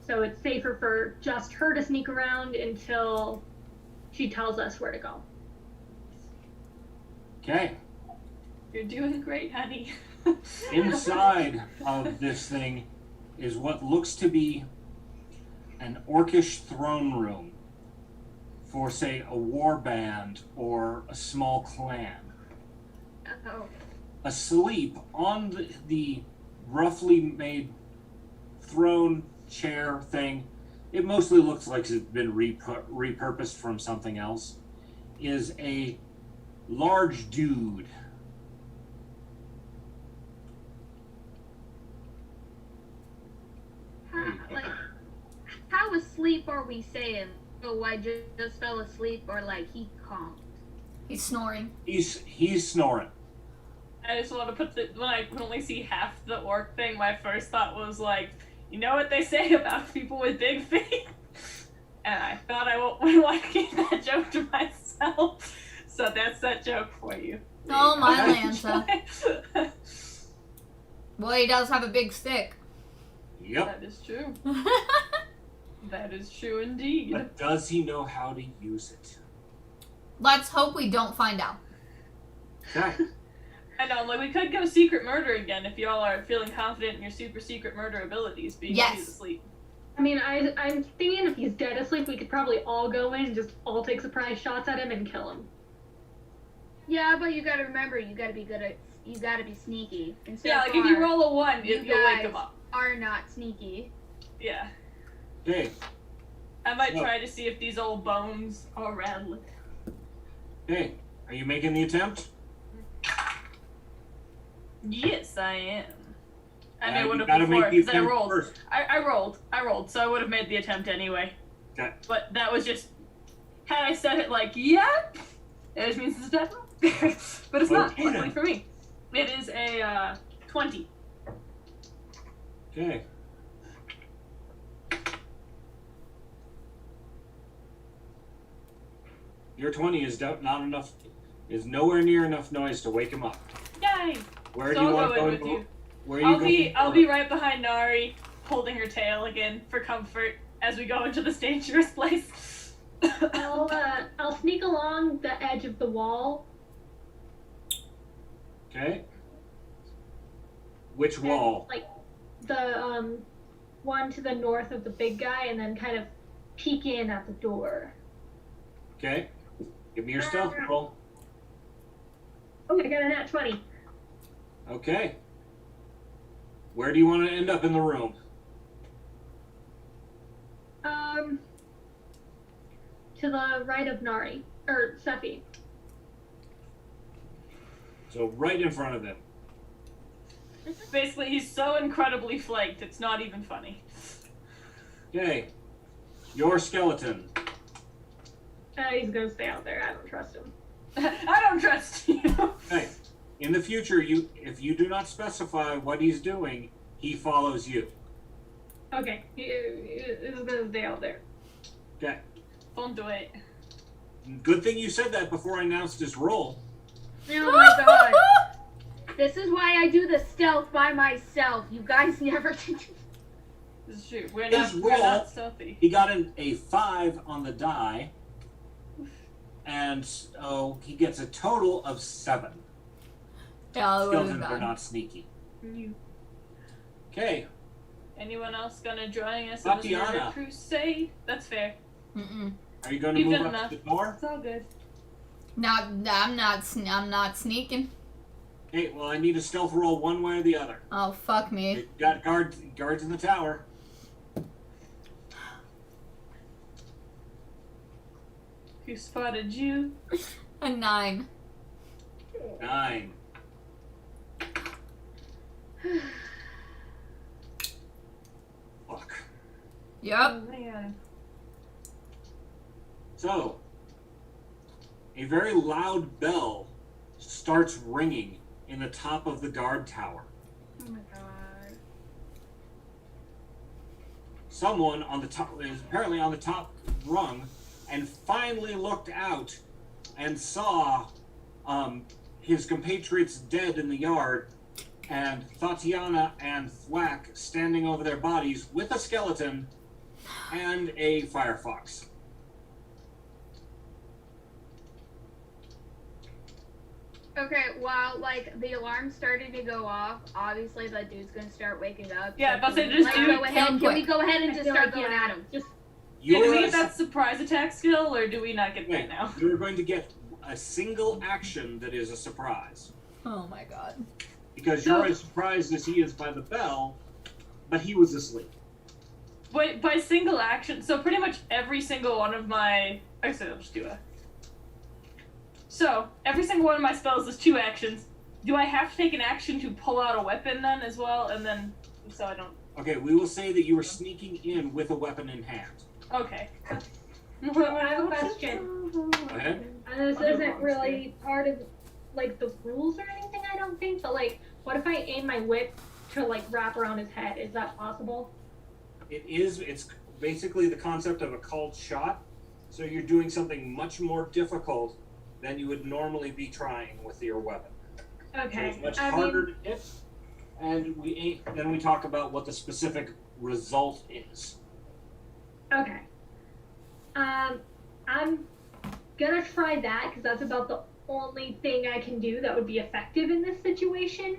So it's safer for just her to sneak around until she tells us where to go. Okay. You're doing great, honey. Inside of this thing is what looks to be an orcish throne room for, say, a war band or a small clan. Oh. Asleep on the roughly made throne chair thing, it mostly looks like it's been repurposed from something else, is a large dude. How asleep are we saying? Oh, I just fell asleep, or like he calmed? He's snoring. He's snoring. I just want to put when I can only see half the orc thing, my first thought was like, you know what they say about people with big feet? And I thought I wouldn't want to keep that joke to myself. So that's that joke for you. Oh, my Lanta. Boy, he does have a big stick. Yep. That is true. That is true indeed. But does he know how to use it? Let's hope we don't find out. Okay. I know, like, we could go secret murder again if y'all are feeling confident in your super secret murder abilities being Yes. asleep. I mean, I'm thinking if he's dead asleep, we could probably all go in and just all take surprise shots at him and kill him. Yeah, but you gotta remember, you gotta be sneaky. And so Yeah, like, far, if you roll a 1, you you'll wake guys him up. are not sneaky. Yeah. Okay. I might No. try to see if these old bones are rattling. Okay. Are you making the attempt? Yes, I am. I mean, I would you have gotta before, make the because I attempt rolled. first. I rolled, so I would have made the attempt anyway. Okay. But that was just, had I said it like, yep, it just means it's a death roll. But it's not, Okay, luckily then. for me. It is a 20. Okay. Your 20 is not enough. Is nowhere near enough noise to wake him up. Yay! Where So do you I'll want go to go? in with you. Where are you I'll be right behind Nari, holding her tail again for comfort as we go into this dangerous place. I'll sneak along the edge of the wall. Okay. Which wall? Like the one to the north of the big guy, and then kind of peek in at the door. Okay. Give me your stealth roll. Oh, I got a nat 20. Okay. Where do you want to end up in the room? To the right of Nari or Sephi. So right in front of him. Basically, he's so incredibly flanked, it's not even funny. Okay. Your skeleton. He's gonna stay out there. I don't trust him. I don't trust you. Okay. In the future, if you do not specify what he's doing, he follows you. Okay, he's gonna stay out there. Okay. Don't do it. Good thing you said that before I announced his roll. Oh my god. This is why I do the stealth by myself. You guys never do. This is true. We're His not roll, stealthy. he got a 5 on the die, and so he gets a total of 7. Yeah, it would have Skeletons are gone. not sneaky. You. Okay. Anyone else gonna join us in this murder Tatiana. crusade? That's fair. Mm-mm. Are you going to You've move done up enough. to the door? It's all good. I'm not sneaking. Okay, well, I need a stealth roll one way or the other. Oh, fuck me. You got guards in the tower. Who spotted you? A 9. 9. Fuck. Yep. Oh, man. So, a very loud bell starts ringing in the top of the guard tower. Oh my god. Someone on the top is apparently on the top rung and finally looked out and saw his compatriots dead in the yard, and Tatiana and Thwack standing over their bodies with a skeleton and a firefox. Okay, while like the alarm started to go off, obviously that dude's gonna start waking up. Yeah, but they can just we, do go it ahead, real can we quick. go ahead and I just feel start like, going yeah, at him? Just Yeah, do we You're, get that surprise attack skill, or do we not get that wait, now? you're going to get a single action that is a surprise. Oh my god. Because So- you're as surprised as he is by the bell, but he was asleep. Wait, by single action, so pretty much every single one of my... Actually, I'll just do a... So, every single one of my spells is 2 actions. Do I have to take an action to pull out a weapon then as well? And then, so I don't... Okay, we will say that you were sneaking in with a weapon in hand. Okay. I have a question. Go ahead. This isn't really part of like the rules or anything, I don't think, but like, what if I aim my whip to like wrap around his head? Is that possible? It's basically the concept of a called shot. So you're doing something much more difficult than you would normally be trying with your weapon. Okay. So it's much harder to hit, and then we talk about what the specific result is. Okay. I'm gonna try that because that's about the only thing I can do that would be effective in this situation.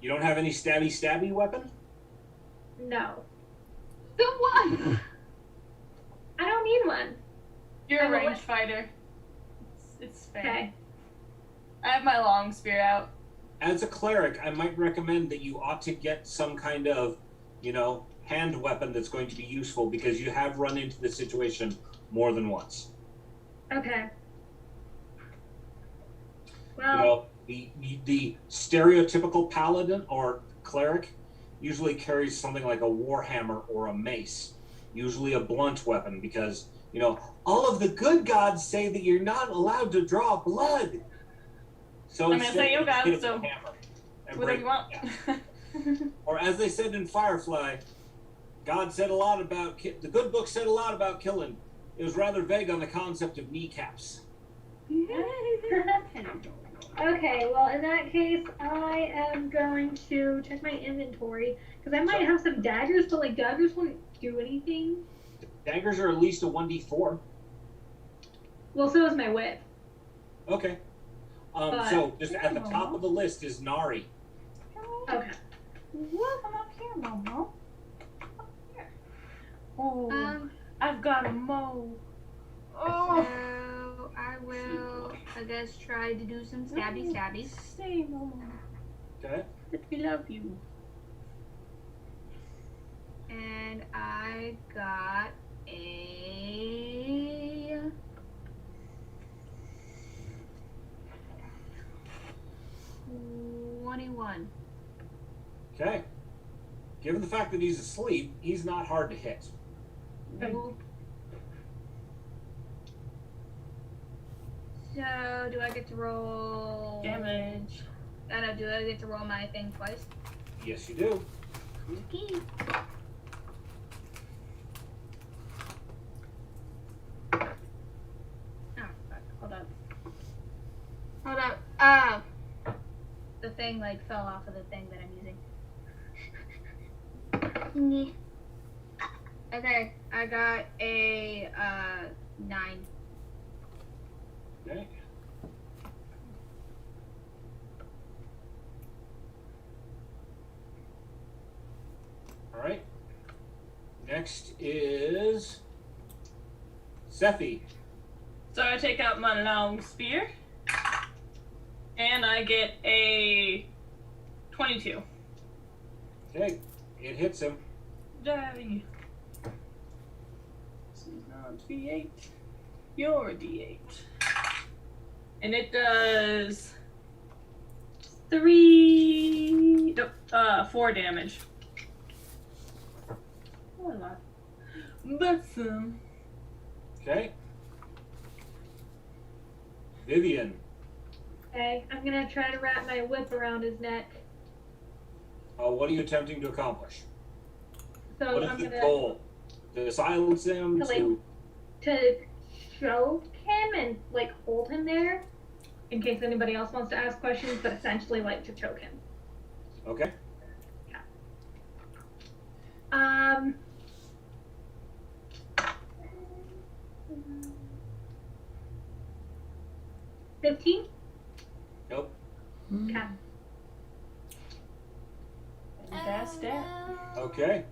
You don't have any stabby weapon? No. The one. I don't need one. You're a I'm a ranged fighter. It's fair. Okay. I have my long spear out. As a cleric, I might recommend that you ought to get some kind of, hand weapon that's going to be useful because you have run into this situation more than once. Okay. Well, The stereotypical paladin or cleric usually carries something like a warhammer or a mace, usually a blunt weapon, because all of the good gods say that you're not allowed to draw blood. So I mean, it's not your god, so whatever you want. Yeah. Or as they said in Firefly, God said a lot about the good book said a lot about killing. It was rather vague on the concept of kneecaps. okay, well, in that case, I am going to check my inventory, because I might have some daggers, but, like, daggers won't do anything. Daggers are at least a 1d4. Well, so is my whip. Okay. So, just at the top of the list is Nari. Okay. Come up here, Momo. Oh, I've got a mo. So I will, I guess, try to do some stabbies. Stay, Momo. Okay. We love you. And I got a 21. Okay. Given the fact that he's asleep, he's not hard to hit. So, do I get to roll Damage. I know, do I get to roll my thing twice? Yes, you do. Okay. Oh, fuck. Hold up. The thing, like, fell off of the thing that I'm using. Okay, I got a, 9. Okay. All right. Next is Sephi. So I take out my long spear, and I get a 22. Okay. It hits him. Daddy. This is not D8. You're a D8. And it does 4 damage. Oh, a lot. But some. Okay. Vivian. Okay, I'm gonna try to wrap my whip around his neck. What are you attempting to accomplish? So What is I'm the gonna goal? To silence him? to choke him and like hold him there, in case anybody else wants to ask questions, but essentially like to choke him. Okay. 15? Nope. Okay. That's that. Okay.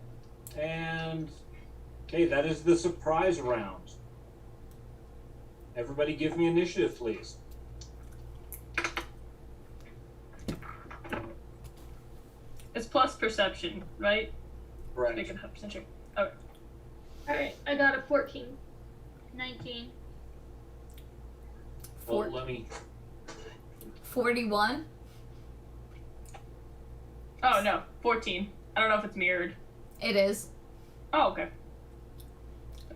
And okay, that is the surprise round. Everybody give me initiative, please. It's plus perception, right? Correct. Make it 100% sure. Okay. Alright, I got a 14. 19. Well, let me. 41. Oh, no. 14. I don't know if it's mirrored. It is. Oh, okay.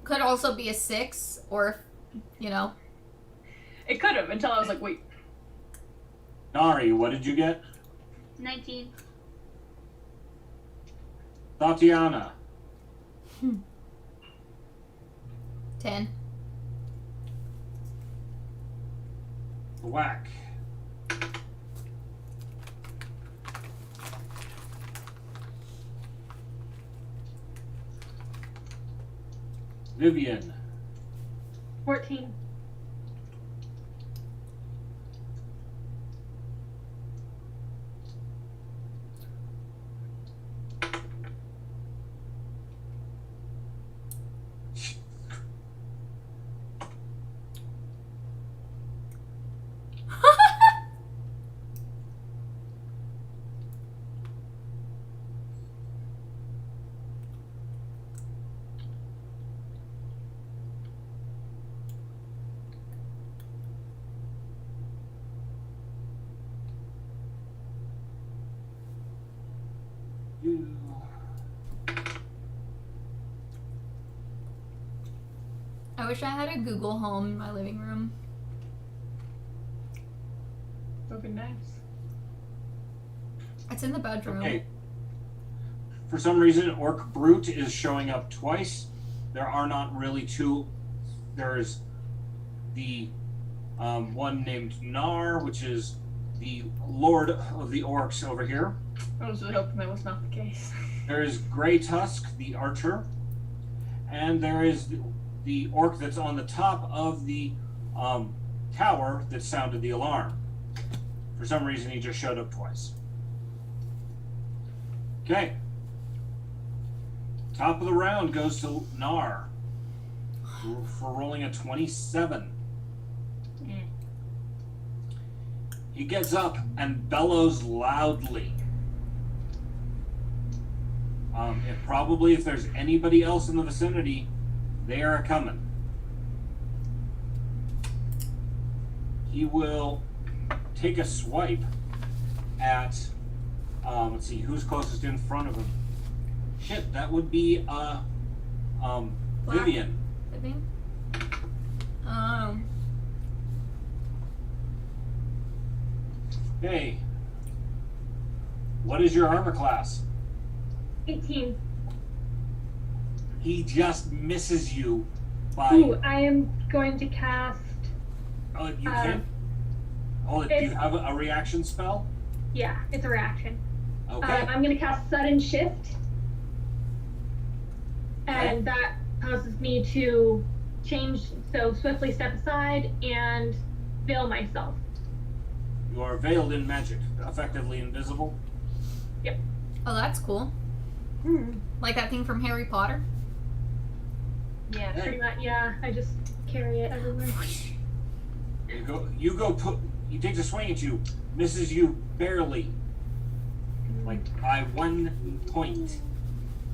Could also be a 6, or, It could have, until I was like, wait. Nari, what did you get? 19. Tatiana. 10. Whack. Vivian. 14. You. I wish I had a Google Home in my living room. That would be nice. It's in the bedroom. Okay. For some reason, Orc Brute is showing up twice. There are not really two. There's the one named Nar, which is the Lord of the Orcs over here. I was really hoping that was not the case. There is Grey Tusk, the Archer. And there is the Orc that's on the top of the tower that sounded the alarm. For some reason, he just showed up twice. Okay. Top of the round goes to Nar for rolling a 27. He gets up and bellows loudly. If there's anybody else in the vicinity, they are coming. He will take a swipe at, let's see, who's closest in front of him. Shit, that would be, Vivian. Vivian? Hey, what is your armor class? 18. He just misses you by. Ooh, I am going to cast. Oh, you can't. Hold it. Do you have a reaction spell? Yeah, it's a reaction. Okay. I'm going to cast Sudden Shift. And that causes me to change, so swiftly step aside and veil myself. You are veiled in magic, effectively invisible. Yep. Oh, that's cool. Like that thing from Harry Potter? Yeah, pretty much. Yeah, I just carry it everywhere. He takes a swing at you, misses you barely, like by 1 point.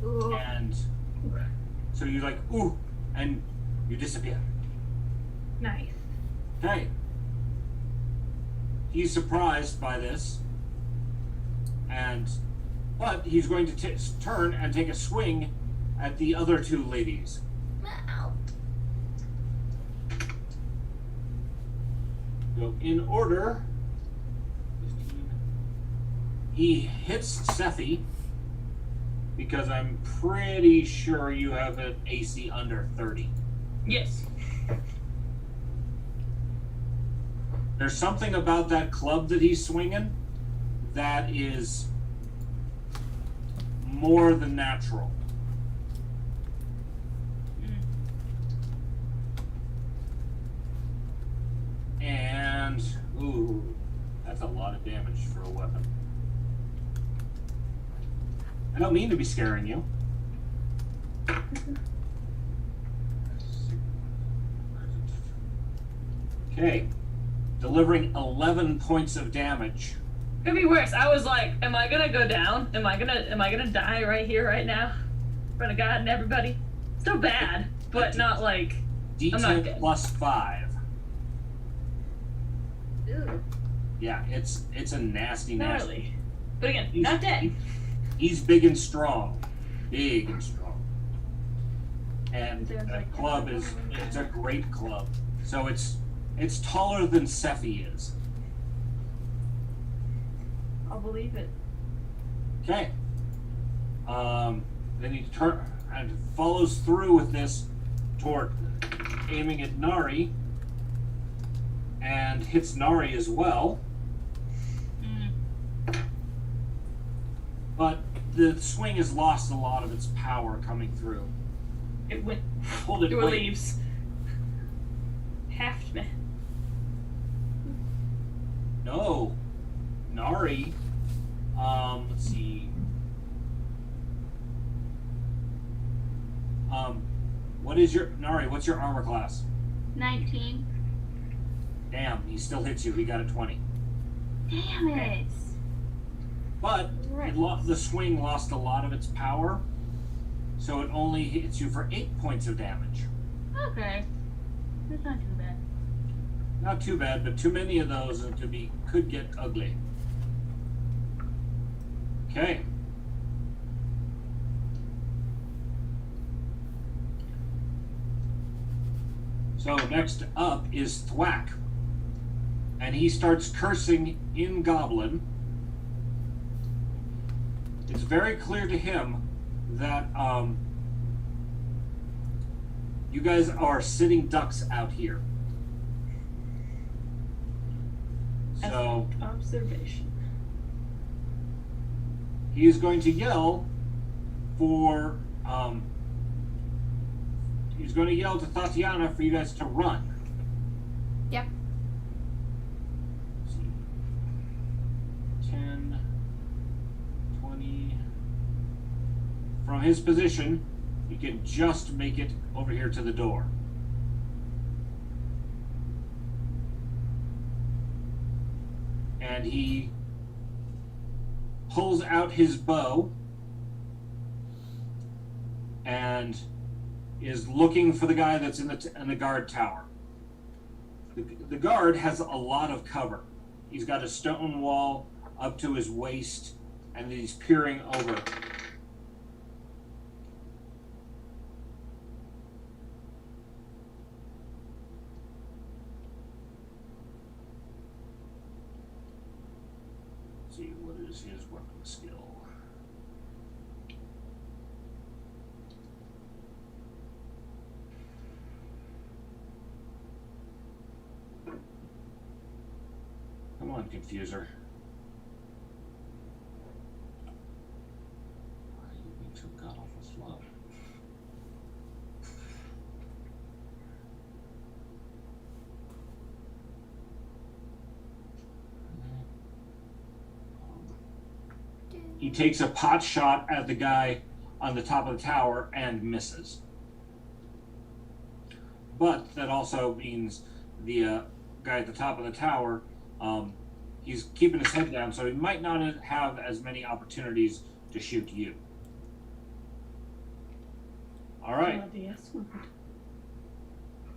Ooh. And so you're like, ooh, and you disappear. Nice. Okay. He's surprised by this, but he's going to turn and take a swing at the other two ladies. Ow. So in order, he hits Sephi, because I'm pretty sure you have an AC under 30. Yes. There's something about that club that he's swinging that is more than natural. And, ooh, that's a lot of damage for a weapon. I don't mean to be scaring you. Okay. Delivering 11 points of damage. Could be worse. I was like, am I gonna go down? Am I gonna die right here, right now? In front of God and everybody? Still bad, but not like I'm not D10 dead. plus 5. Ooh. Yeah, it's a nasty. Gnarly. But again, not dead. He's big and strong. Big and strong. And There's that like- club it's a great club. So it's taller than Sephi is. I'll believe it. Okay. Then he and follows through with this toward aiming at Nari and hits Nari as well. But the swing has lost a lot of its power coming through. It went Hold it, through wait. leaves. Half me. No. Nari. Let's see. What's your armor class? 19. Damn, he still hits you. He got a 20. Damn it. But the swing lost a lot of its power, so it only hits you for 8 points of damage. Okay. That's not too bad. Not too bad, but too many of those could get ugly. Okay. So next up is Thwack. And he starts cursing in Goblin. It's very clear to him that you guys are sitting ducks out here. So Observation. he is going to yell for he's going to yell to Tatiana for you guys to run. Yep. Let's see. 10, 20. From his position, you can just make it over here to the door. And he pulls out his bow and is looking for the guy that's in the guard tower. The guard has a lot of cover. He's got a stone wall up to his waist, and he's peering over. Let's see, what is his weapon skill? Come on, Confuser. Why are you being so god-awful slow? He takes a pot shot at the guy on the top of the tower and misses. But that also means the guy at the top of the tower, he's keeping his head down, so he might not have as many opportunities to shoot you. All right. Oh, the S word.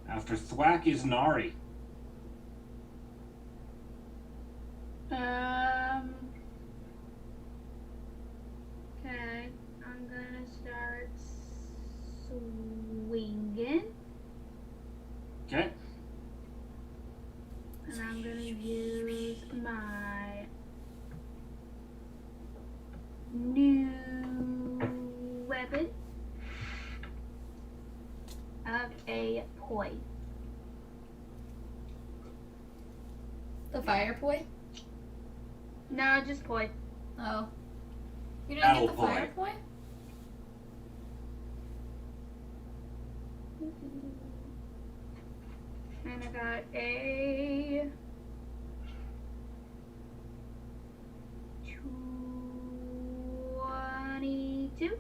After Thwack is Nari. Okay, I'm gonna start swinging, Okay. and I'm gonna use my new weapon of a poi. The fire poi? No, just poi. Oh. You didn't get the Battle fire poi? And I got a 22.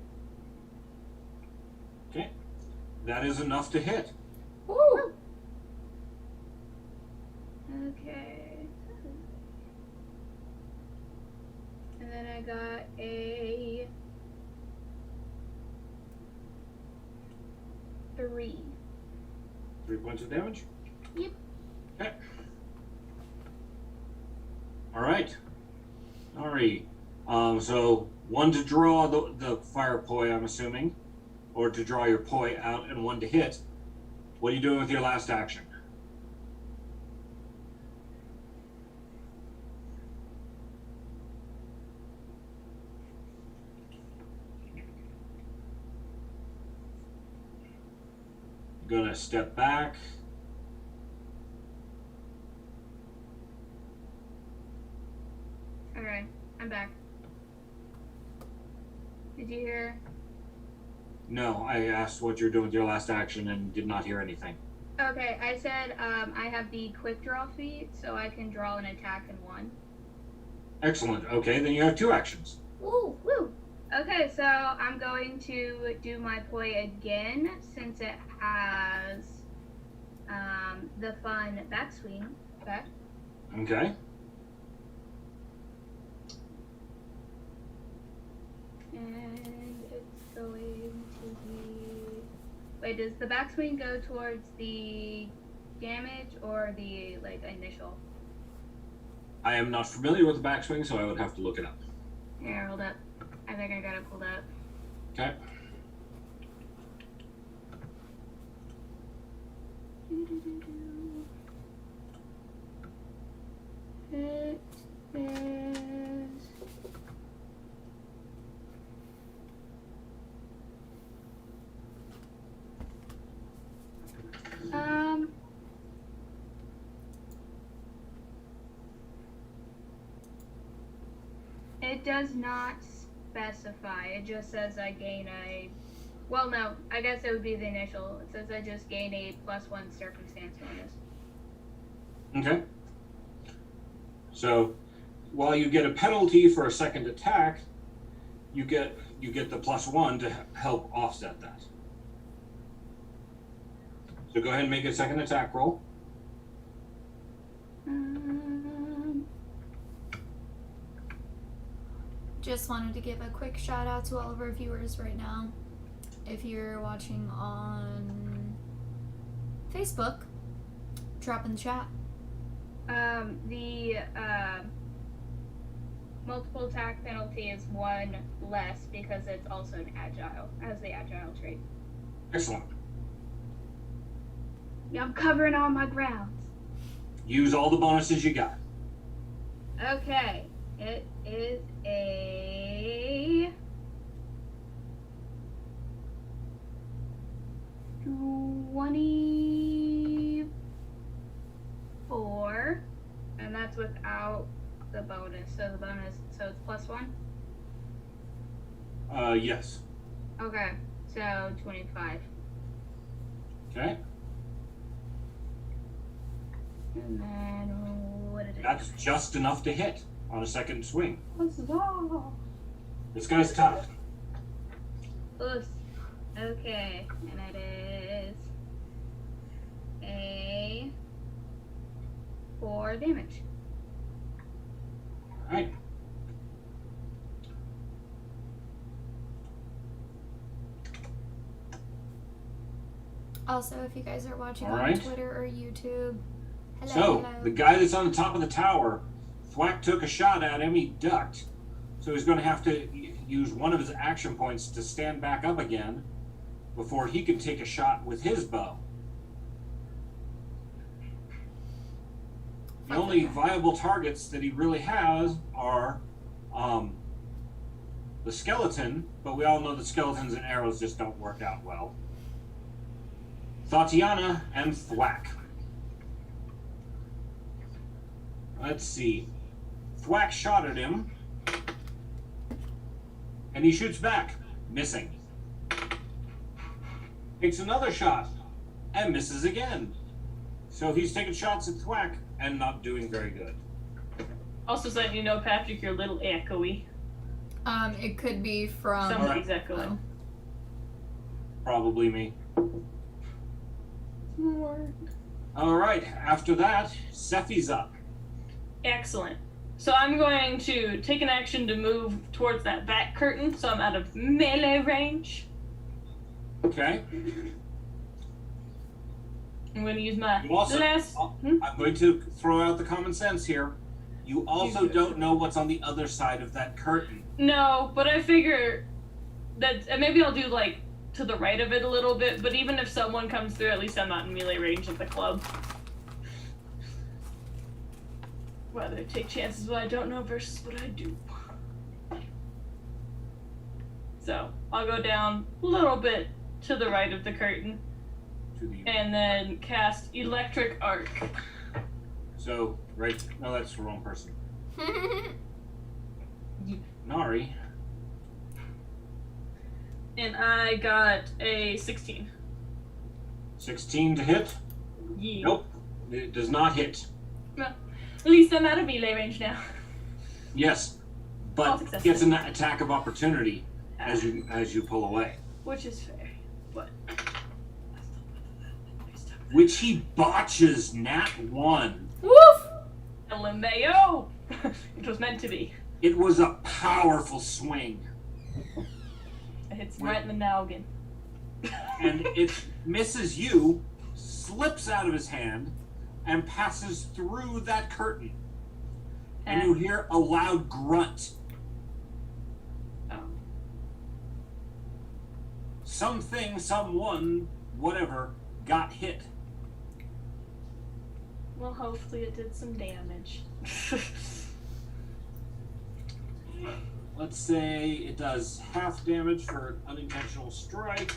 Okay. That is enough to hit. Woo! Okay. And then I got a 3. 3 points of damage? Yep. Okay. Alright. Nari. So 1 to draw the fire poi, I'm assuming. Or to draw your poi out, and 1 to hit. What are you doing with your last action? gonna step back. Okay, I'm back. Did you hear? No, I asked what you're doing with your last action and did not hear anything. Okay, I said I have the quick draw feat, so I can draw an attack in one. Excellent. Okay, then you have 2 actions. Woo, woo. Okay, so I'm going to do my ploy again since it has the fun backswing effect. Okay. And it's going to be... Wait, does the backswing go towards the damage or the, like, initial? I am not familiar with the backswing, so I would have to look it up. Here, hold up. I think I got it pulled up. Okay. It is... It does not specify. It just says I gain a... Well, no. I guess it would be the initial. It says I just gain a +1 circumstance bonus. Okay. So, while you get a penalty for a second attack, you get the +1 to help offset that. So go ahead and make a second attack roll. Just wanted to give a quick shout out to all of our viewers right now. If you're watching on Facebook, drop in the chat. The multiple attack penalty is 1 less because it's also an agile, has the agile trait. Excellent. Yeah, I'm covering all my grounds. Use all the bonuses you got. Okay, it is a 24, and that's without the bonus. So the bonus, so it's +1. Yes. Okay, so 25. Okay. And then what did it? That's just enough to hit on a second swing. Huzzah! This guy's tough. Oof. Okay, and it is a 4 damage. Alright. Also, if you guys are watching All on right. Twitter or YouTube, hello, So, hello. the guy that's on the top of the tower, Thwack took a shot at him, he ducked. So he's going to have to use one of his action points to stand back up again before he can take a shot with his bow. The only viable targets that he really has are the skeleton, but we all know that skeletons and arrows just don't work out well. Tatiana and Thwack. Let's see. Thwack shot at him, and he shoots back, missing. Takes another shot, and misses again. So he's taking shots at Thwack and not doing very good. Also, so that you know, Patrick, you're a little echoey. It could be from Somebody's echoing. Probably me. All right, after that, Sephi's up. Excellent. So I'm going to take an action to move towards that back curtain, so I'm out of melee range. Okay. I'm going to use my You also- last... I'm going to throw out the common sense here. You also don't know what's on the other side of that curtain. No, but I figure that maybe I'll do like to the right of it a little bit, but even if someone comes through, at least I'm not in melee range of the club. Rather take chances what I don't know versus what I do. So I'll go down a little bit to the right of the curtain. to the. And then cast Electric Arc. So, right. No, that's the wrong person. Nari. And I got a 16. 16 to hit? Yeah. Nope. It does not hit. Well, at least I'm out of melee range now. Yes, All but successful. gets an attack of opportunity as you pull away, Which is fair, but... which he botches. Nat 1. Woof! LMAO! It was meant to be. It was a powerful swing, It hits him right in the noggin. and it misses you, slips out of his hand, and passes through that curtain. And you hear a loud grunt. Oh. Something, someone, whatever, got hit. Well, hopefully it did some damage. Let's say it does half damage for an unintentional strike.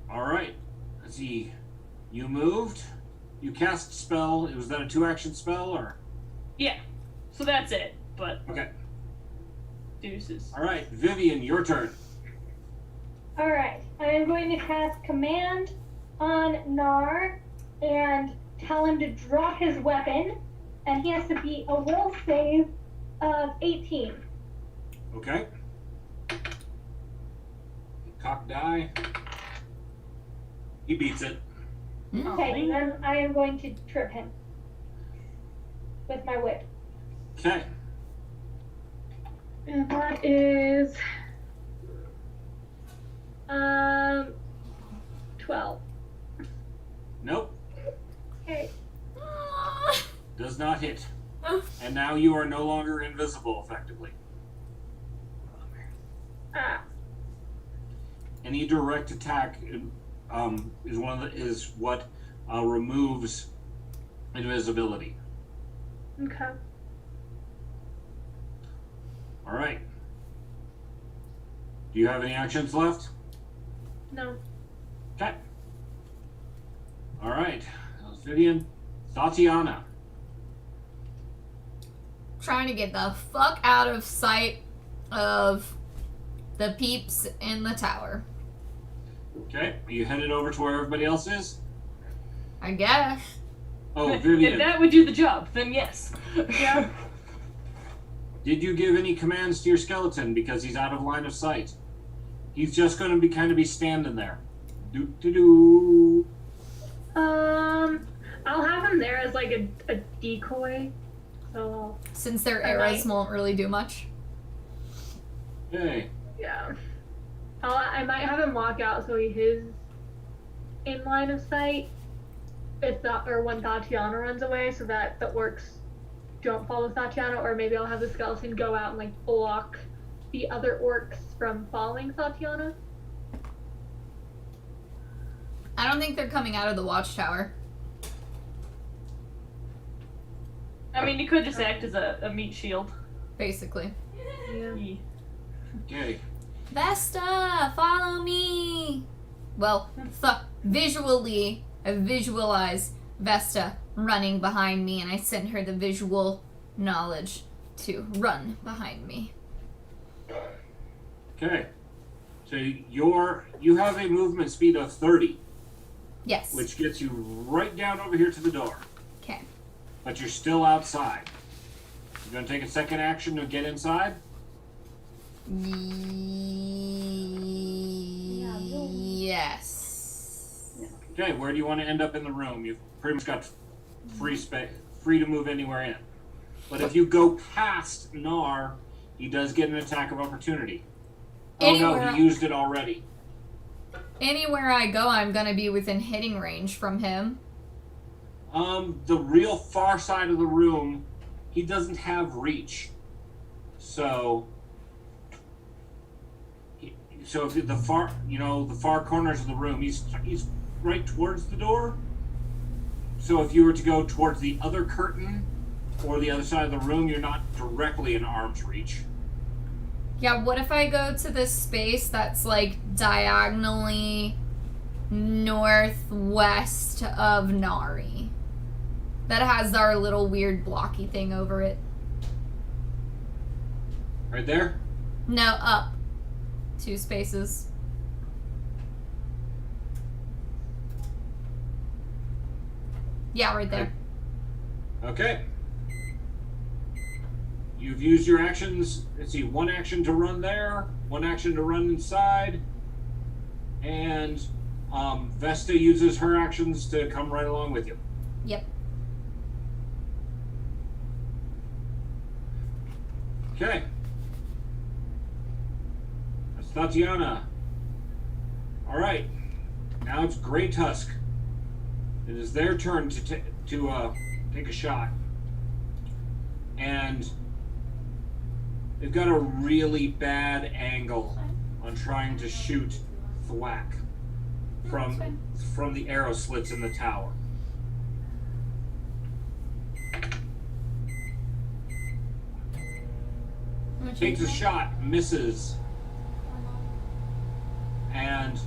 Alright. Let's see. You moved. You cast a spell. Was that a 2-action spell or? Yeah, so that's it, but Okay. deuces. Alright, Vivian, your turn. Alright, I am going to cast Command on Nar and tell him to drop his weapon, and he has to beat a will save of 18. Okay. Cock die. He beats it. Okay, then I am going to trip him with my whip. Okay. And that is 12. Nope. Okay. Does not hit. And now you are no longer invisible, effectively. Ah. Any direct attack is what removes invisibility. Okay. All right. Do you have any actions left? No. Okay. All right. That was Vivian. Tatiana. Trying to get the fuck out of sight of the peeps in the tower. Okay. Are you headed over to where everybody else is? I guess. Oh, If Vivian. that would do the job, then yes. Yeah. Did you give any commands to your skeleton because he's out of line of sight? He's just going to be standing there. Do do do. I'll have him there as like a decoy. So Since their I arrows might. won't really do much. Okay. yeah. I might have him walk out so he is in line of sight. When Tatiana runs away, so that the orcs don't follow Tatiana, or maybe I'll have the skeleton go out and like block the other orcs from following Tatiana. I don't think they're coming out of the watchtower. I mean, you could just act as a meat shield. Basically. Yeah. Okay. Vesta, follow me! Well, visually, I visualize Vesta running behind me, and I send her the visual knowledge to run behind me. Okay. So you have a movement speed of 30, Yes. which gets you right down over here to the door. Okay. But you're still outside. You gonna take a second action to get inside? Yes. Okay. Where do you want to end up in the room? You've pretty much got free to move anywhere in. But if you go past Nar, he does get an attack of opportunity. Oh no, Anywhere- he used it already. Anywhere I go, I'm gonna be within hitting range from him. The real far side of the room, he doesn't have reach. So if the far corners of the room, he's right towards the door. So if you were to go towards the other curtain, or the other side of the room, you're not directly in arm's reach. Yeah, what if I go to this space that's like diagonally northwest of Nari? That has our little weird blocky thing over it. Right there? No, up. 2 spaces. Yeah, right there. Okay. You've used your actions. Let's see, 1 action to run there, 1 action to run inside, and Vesta uses her actions to come right along with you. Yep. Okay. That's Tatiana. All right. Now it's Grey Tusk. It is their turn to take a shot, and they've got a really bad angle on trying to shoot Thwack from the arrow slits in the tower. Takes a shot, misses, and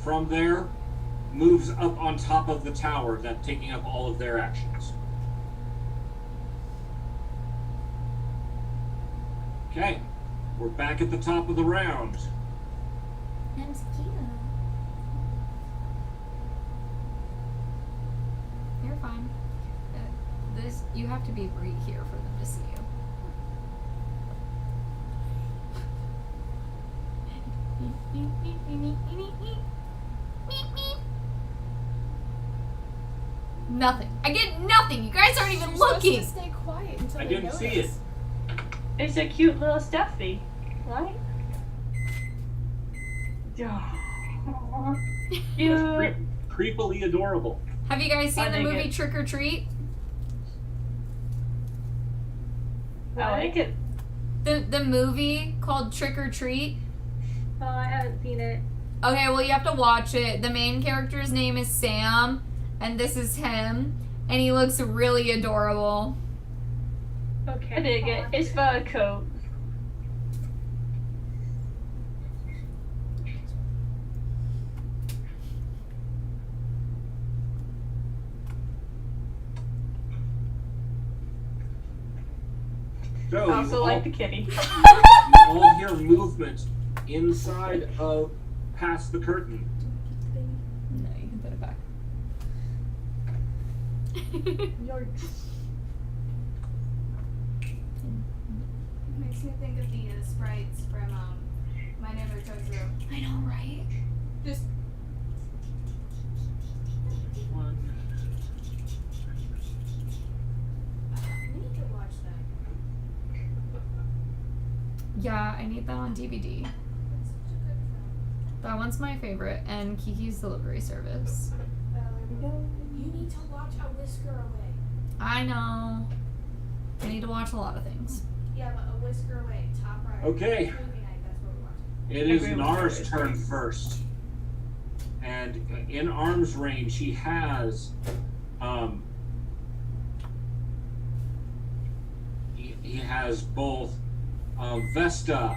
from there moves up on top of the tower, that's taking up all of their actions. Okay, we're back at the top of the round. And tequila. You're fine. You have to be right here for them to see you. Nothing. I get nothing. You guys aren't even looking. Supposed to stay quiet until I they didn't notice. see it. It's a cute little stuffy, right? Cute. Creepily adorable. Have you guys seen I the dig movie it. Trick or Treat? I like it. The movie called Trick or Treat? Oh, I haven't seen it. Okay, well, you have to watch it. The main character's name is Sam, and this is him, and he looks really adorable. Okay. I dig it. It's fur coat. So I also like the kitty. you all hear movement inside of past the curtain. No, you can put it back. Makes me think of the sprites from My Neighbor Totoro. I know, right? Just we need to watch that. Yeah, I need that on DVD. It's such a good film. That one's my favorite, and Kiki's Delivery Service. You need to watch A Whisker Away. I know. I need to watch a lot of things. Yeah, but A Whisker Away, top right. Okay. Movie night, that's what we're watching. It is Agree with Nara's her. turn first. And in arm's range, he has he has both Vesta,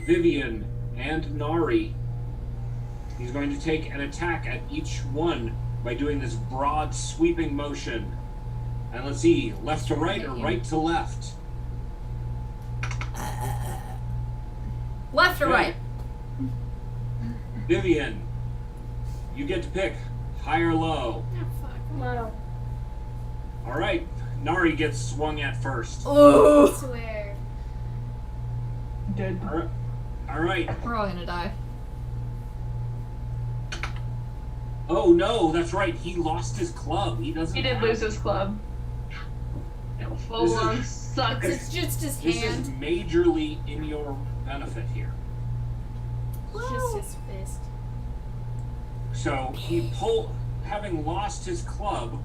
Vivian, and Nari. He's going to take an attack at each one by doing this broad sweeping motion. And let's see, left to right or right to left? Left or Okay. right? Vivian, you get to pick high or low. Oh, fuck. Wow. All right, Nari gets swung at first. Ooh! I swear. Dead. All right. We're all gonna die. Oh no, that's right. He lost his club. He doesn't. He did have- lose his club. Full on sucks. It's just his This is hand. majorly in your benefit here. It's just his fist. So having lost his club,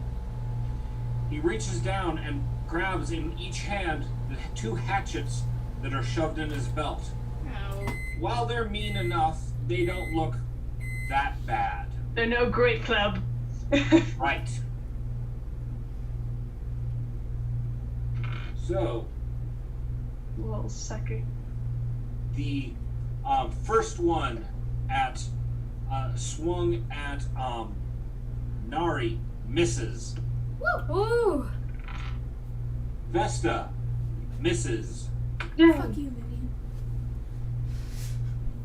he reaches down and grabs in each hand the 2 hatchets that are shoved in his belt. Oh. While they're mean enough, they don't look that bad. They're no great club. Right. So, A little sucker. the first one at swung at Nari, misses. Woo! Vesta, misses. Fuck you, Vivian.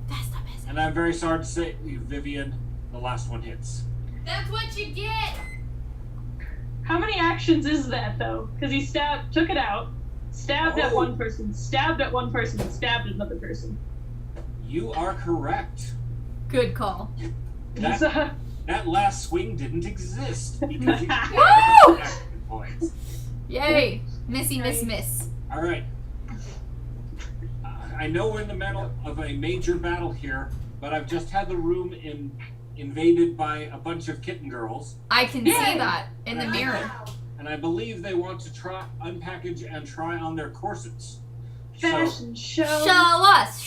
That's the best. And I'm very sorry to say, Vivian, the last one hits. That's what you get. How many actions is that though? Because he took it out, stabbed at one person, stabbed at one person, and stabbed at another person. You are correct. Good call. That last swing didn't exist because he Woo! action points. Yay! Missy, miss. All right. I know we're in the middle of a major battle here, but I've just had the room invaded by a bunch of kitten girls, I can see that in the mirror. and I believe they want to unpackage and try on their corsets. Fashion show. Show us.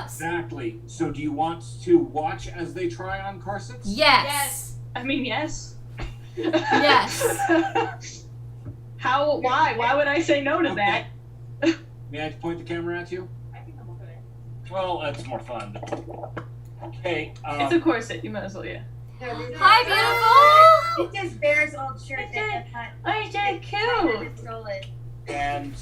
Exactly. So do you want to watch as they try on corsets? Yes. I mean, yes. Yes. How? Why? Why would I say no to that? May I point the camera at you? I think I'm okay. Well, that's more fun. Okay. It's a corset. You might as well, yeah. Hi, beautiful. It's just Bear's old shirt that Oh, you're cute. control it. And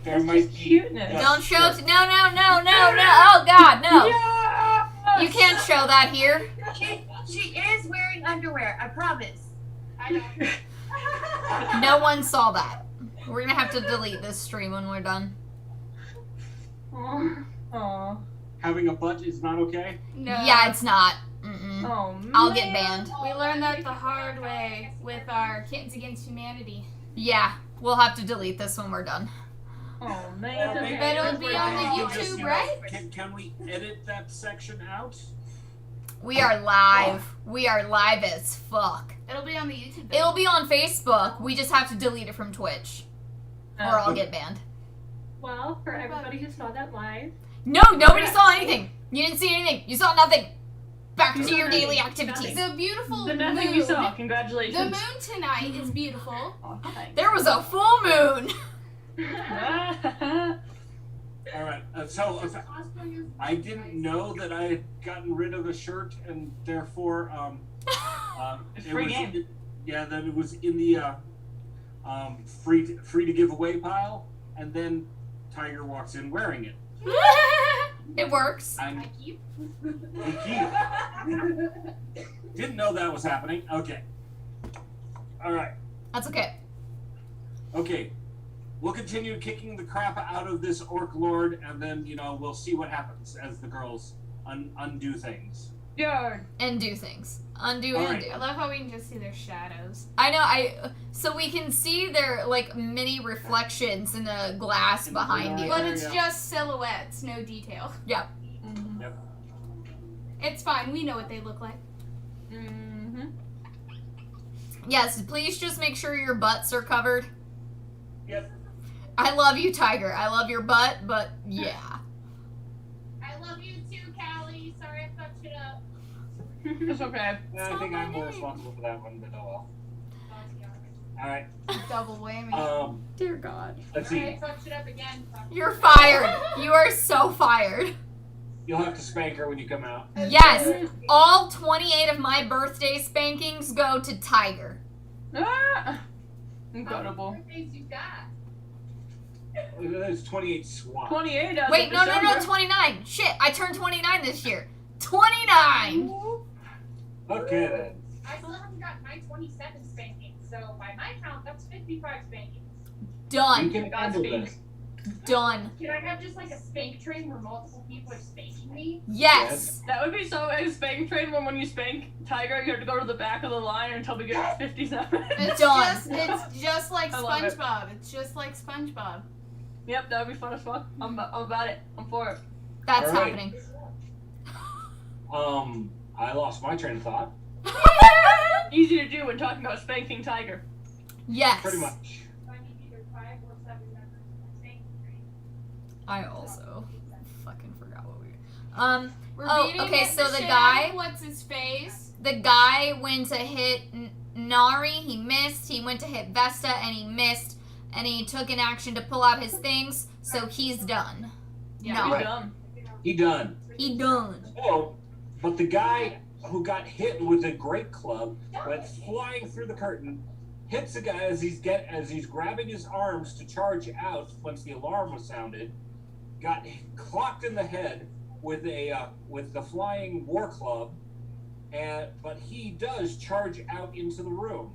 there That's might just be cuteness. Don't show. No. Oh God, no. Yes! You can't show that here. She is wearing underwear, I promise. I know. No one saw that. We're gonna have to delete this stream when we're done. Aw. having a butt is not okay. No. Yeah, it's not. Mm-mm. Oh, man. I'll get banned. We learned that the hard way with our Kittens Against Humanity. Yeah, we'll have to delete this when we're done. Oh, man. Maybe But it'll that's be where on the we can YouTube, just, right? Can we edit that section out? We are live. We are live as fuck. It'll be on the YouTube. though. It'll be on Facebook. We just have to delete it from Twitch. Or I'll get banned. Well, for everybody who saw that live, No, nobody saw anything. You didn't see anything. You saw nothing. Back to your daily activities. The beautiful The nothing moon. you saw. The Congratulations. moon tonight is beautiful. Oh, thanks. There was a full moon. All right. So I didn't know that I had gotten rid of a shirt, and therefore, It's it free was game. yeah, then it was in the free to give away pile, and then Tiger walks in wearing it. It works. I'm didn't know that was happening. Okay. All right. That's okay. Okay. We'll continue kicking the crap out of this orc lord, and then we'll see what happens as the girls undo things. Yeah. And do things. Undo All and right. do. I love how we can just see their shadows. I know. So we can see their like mini reflections in the glass behind you. But it's just silhouettes, no detail. Yep. Mm-hmm. Yep. It's fine. We know what they look like. Mm-hmm. Yes. Please just make sure your butts are covered. Yep. I love you, Tiger. I love your butt, but yeah. I love you too, Callie. Sorry I fucked it up. It's okay. I think I'm more responsible for that one, but oh well. All right. Double whammy. Dear God. Let's Sorry I see. fucked it up again. You're fired. You are so fired. You'll have to spank her when you come out. Yes. All 28 of my birthday spankings go to Tiger. Ah! Incredible. How many birthdays you got? It's 28 swat. 28 as Wait, of no, December. 29. Shit, I turned 29 this year. 29. Okay then. I still haven't got my 27 spankings, so by my count, that's 55 spankings. You Done. can handle Godspeed. this. Done. Can I have just like a spank train where multiple people are spanking me? Yes. That would be so a spank train when you spank Tiger, you have to go to the back of the line until we get 57. It's Done. it's just like I love it. SpongeBob. It's just like SpongeBob. Yep, that would be fun as fuck. I'm about it. I'm for it. That's All right. happening. I lost my train of thought. Easy to do when talking about spanking Tiger. Yes. Pretty much. So I need either 5 or 7 members of my spanking train. I also fucking forgot what we We're Oh, beating okay, it so the shit guy- out of what's his face? the guy went to hit Nari, he missed. He went to hit Vesta and he missed. and he took an action to pull out his things, so he's done. Yeah, No. we're done. He done. He done. Oh, but the guy who got hit with a great club went flying through the curtain, hits the guy as he's grabbing his arms to charge out once the alarm was sounded, got clocked in the head with the flying war club, but he does charge out into the room.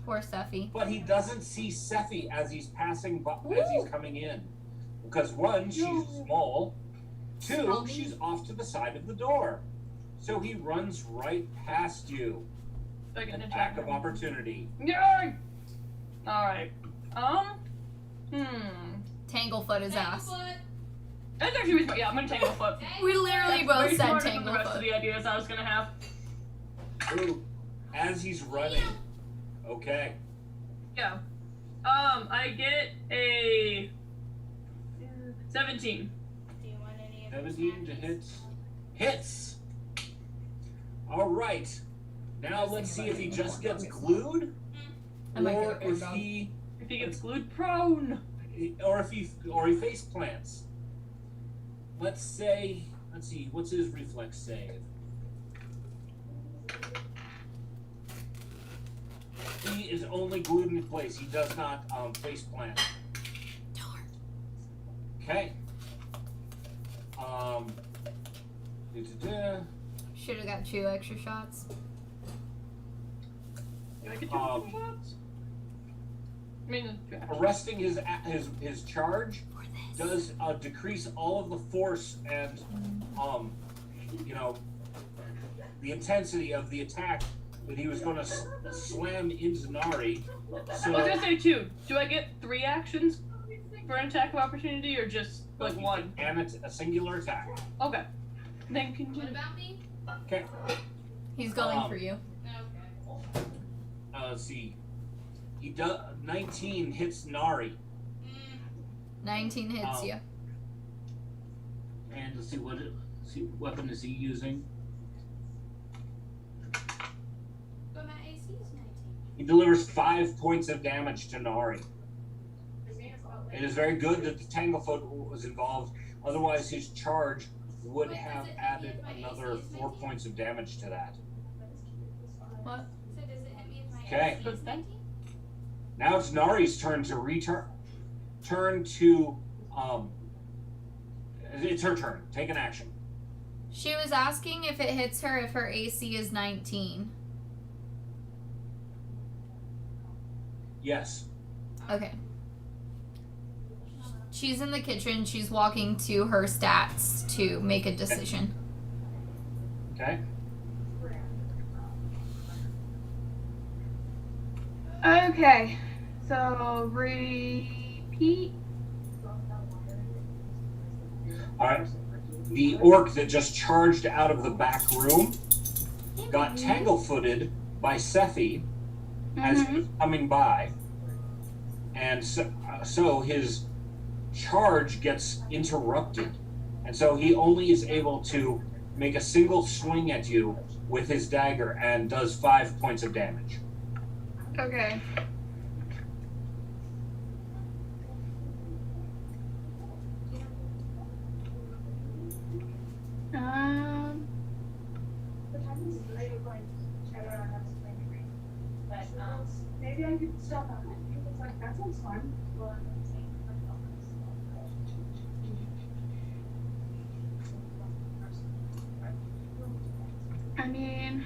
Poor Seffi. But he doesn't see Seffi as he's passing by, as he's coming in. Because one, she's small. Two, she's off to the side of the door. So he runs right past you. An Attack of opportunity. Yay! Alright. Tanglefoot his ass. That's actually yeah, I'm gonna Tanglefoot. We literally both Very said smarter than the rest of Tanglefoot. the ideas I was gonna have. Ooh, as he's running. Okay. Yeah. I get a 17. 17 to hit. Hits! Alright. Now let's see if he just gets glued. Or if he gets glued prone. Or if he face plants. Let's see, what's his reflex save? He is only glued in place. He does not face plant. Darn. Okay. Should have got 2 extra shots. Can I get 2 shots? I mean, Arresting his charge does decrease all of the force and the intensity of the attack that he was going to slam into Nari. So I was gonna say 2. Do I get 3 actions for an attack of opportunity, or just like 1? And a singular attack. Okay. Then continue. What about me? Okay. He's going for you. Okay. Let's see. He does 19 hits Nari. 19 hits you. And let's see what weapon is he using. But my AC is 19. He delivers 5 points of damage to Nari. It is very good that the Tanglefoot was involved. Otherwise, his charge would have added another 4 points of damage to that. What? So does it hit me if my Okay. AC is 19? Now it's Nari's turn to turn to it's her turn. Take an action. She was asking if it hits her if her AC is 19. Yes. Okay. She's in the kitchen. She's walking to her stats to make a decision. Okay. Okay, so repeat. Alright. The orc that just charged out of the back room got tangle-footed by Sephi as he was coming by. And so his charge gets interrupted. And so he only is able to make a single swing at you with his dagger and does 5 points of damage. Okay. Maybe I could stop on that. It's like, that sounds fun. I mean,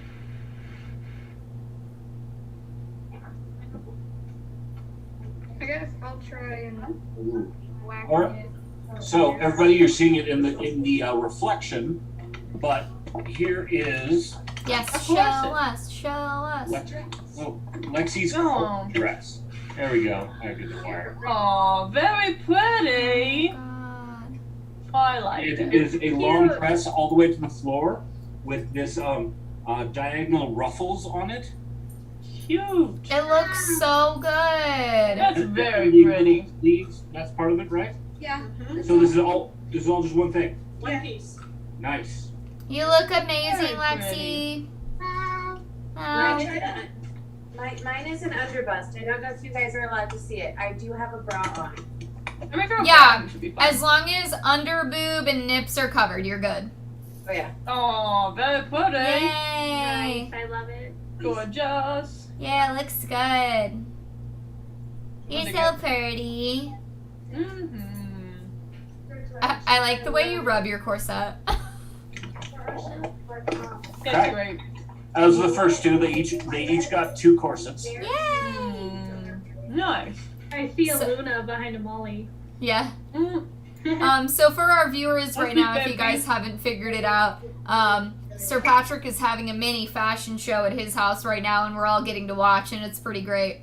I guess I'll try and whack Alright. it. So everybody, you're seeing it in the reflection, but here is Yes, show us. Lexi's court dress. There we go. I did the fire. Oh, very pretty. God. I like It it. is a long dress all the way to the floor with this diagonal ruffles on it. Cute. It looks so good. That's very The pretty. sleeves, that's part of it, right? Yeah. So this is all just one thing. One piece. Nice. You look amazing, Very Lexi. Can I Oh. try that? Mine is an underbust. I don't know if you guys are allowed to see it. I do have a bra on. I mean, girl, Yeah, should be fine. as long as under boob and nips are covered, you're good. Oh yeah. Oh, very pretty. Yay! Nice, I love it. Gorgeous. Yeah, it looks good. You're What'd so they pretty. Mm-hmm. I like the way you rub your corset. That's great. As the first two, they each got 2 corsets. Yay! Nice. I see a So- Luna behind a Molly. Yeah. Mm. So for our viewers right Let's be now, if you baby. guys haven't figured it out, Sir Patrick is having a mini fashion show at his house right now, and we're all getting to watch, and it's pretty great.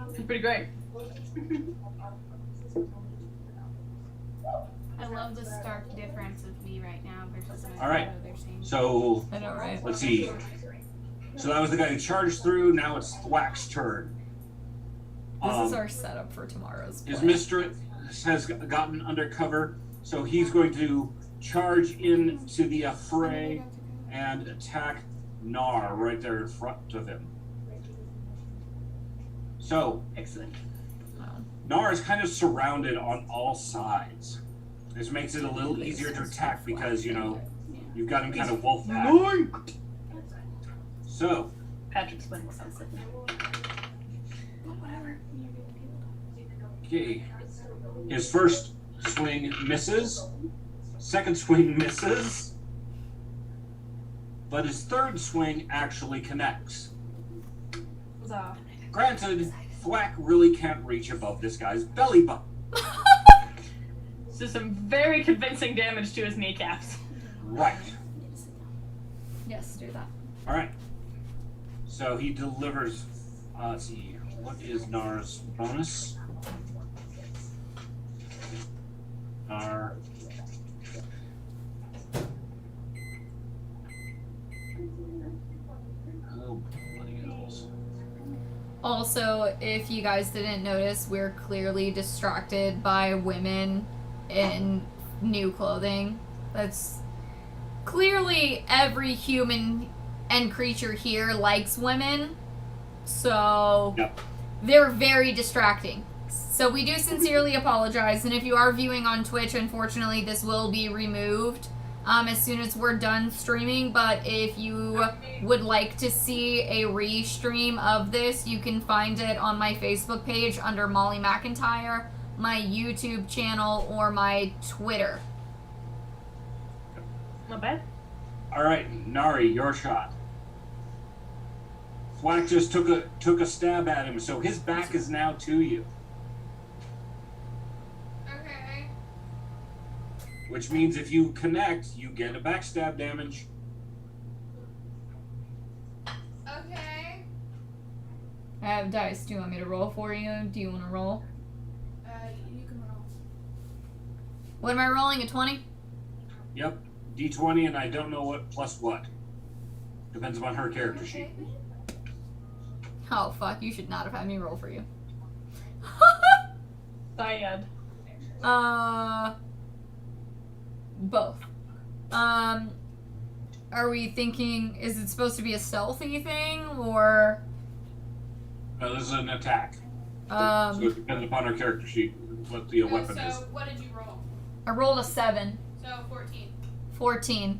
It's pretty great. I love the stark difference of me right now versus my All right. photo they're seeing. So I know, right? let's see. So that was the guy who charged through. Now it's Thwack's turn. This is our setup for tomorrow's play. His mistress has gotten undercover, so he's going to charge into the affray and attack Nar right there in front of him. So, Excellent. Nar is kind of surrounded on all sides. This makes it a little easier to attack because, you know, you've got him kind of wolf pack. So, Patrick's been something. okay. His first swing misses. Second swing misses. But his third swing actually connects. Huzzah. Granted, Thwack really can't reach above this guy's belly button. This is some very convincing damage to his kneecaps. Right. Yes, do that. Alright. So he delivers. Let's see. What is Nar's bonus? Nar. Oh, bloody hells. Also, if you guys didn't notice, we're clearly distracted by women in new clothing. That's clearly every human and creature here likes women. So Yep. they're very distracting. So we do sincerely apologize, and if you are viewing on Twitch, unfortunately this will be removed as soon as we're done streaming. But if you would like to see a restream of this, you can find it on my Facebook page under Molly McIntyre, my YouTube channel, or my Twitter. Not bad. Alright, Nari, your shot. Thwack just took a stab at him, so his back is now to you. Okay. Which means if you connect, you get a backstab damage. Okay. I have dice. Do you want me to roll for you? Do you want to roll? You can roll. What am I rolling? A 20? Yep, D20, and I don't know what plus what. Depends upon her character sheet. Oh, fuck. You should not have had me roll for you. Syed. Both. Are we thinking, is it supposed to be a stealthy thing, or, No, this is an attack. So it depends upon her character sheet what the weapon so is. what did you roll? I rolled a 7. So 14. 14.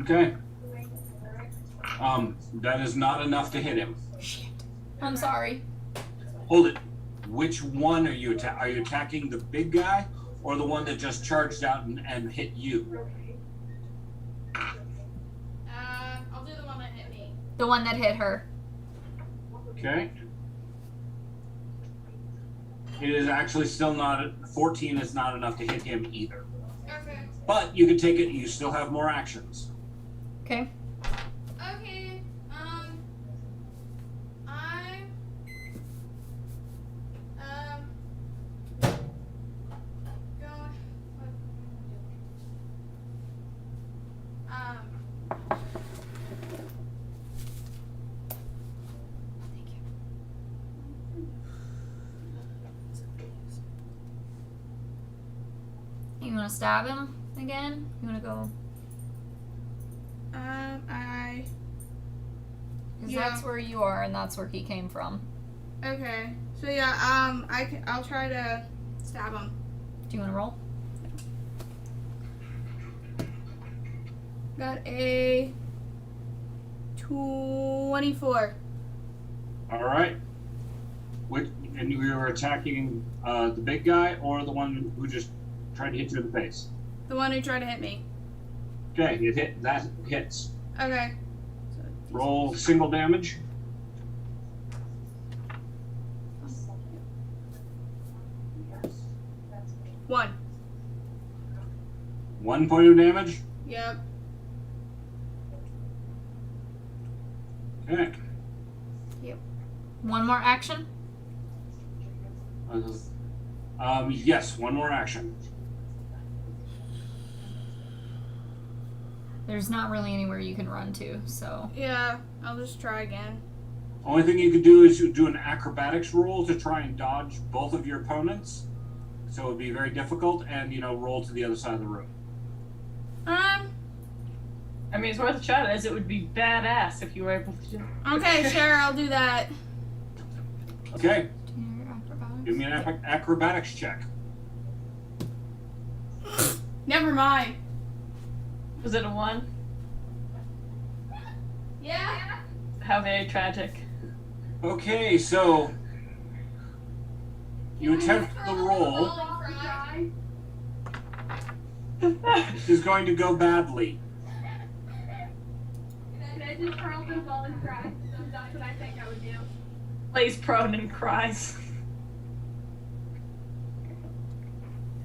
Okay. That is not enough to hit him. Shit. I'm sorry. Hold it. Which one are you Are you attacking the big guy or the one that just charged out and hit you? I'll do the one that hit me. The one that hit her. Okay. It is actually still not. 14 is not enough to hit him either. Okay. But you can take it. You still have more actions. Okay. Okay. I'm going. Thank you. You want to stab him again? You want to go? Because Yeah. that's where you are, and that's where he came from. Okay. So yeah, I'll try to stab him. Do you want to roll? Got a 24. All right. And you were attacking the big guy or the one who just tried to hit you in the face? The one who tried to hit me. Okay, that hits. Okay. So, Roll single damage. one. 1 point of damage. Yep. Okay. One more action? Yes, one more action. There's not really anywhere you can run to, so. Yeah, I'll just try again. Only thing you could do is you do an acrobatics roll to try and dodge both of your opponents. So it would be very difficult, and roll to the other side of the room. I mean, it's worth a shot, as it would be badass if you were able to do it. Okay, sure, I'll do that. Okay, Acrobatics? give me an acrobatics check. Never mind. Was it a 1? Yeah. How very tragic. Okay, so you attempt the roll. Is going to go badly. Can I just curl the ball and cry? That's what I think I would do. Lays prone and cries.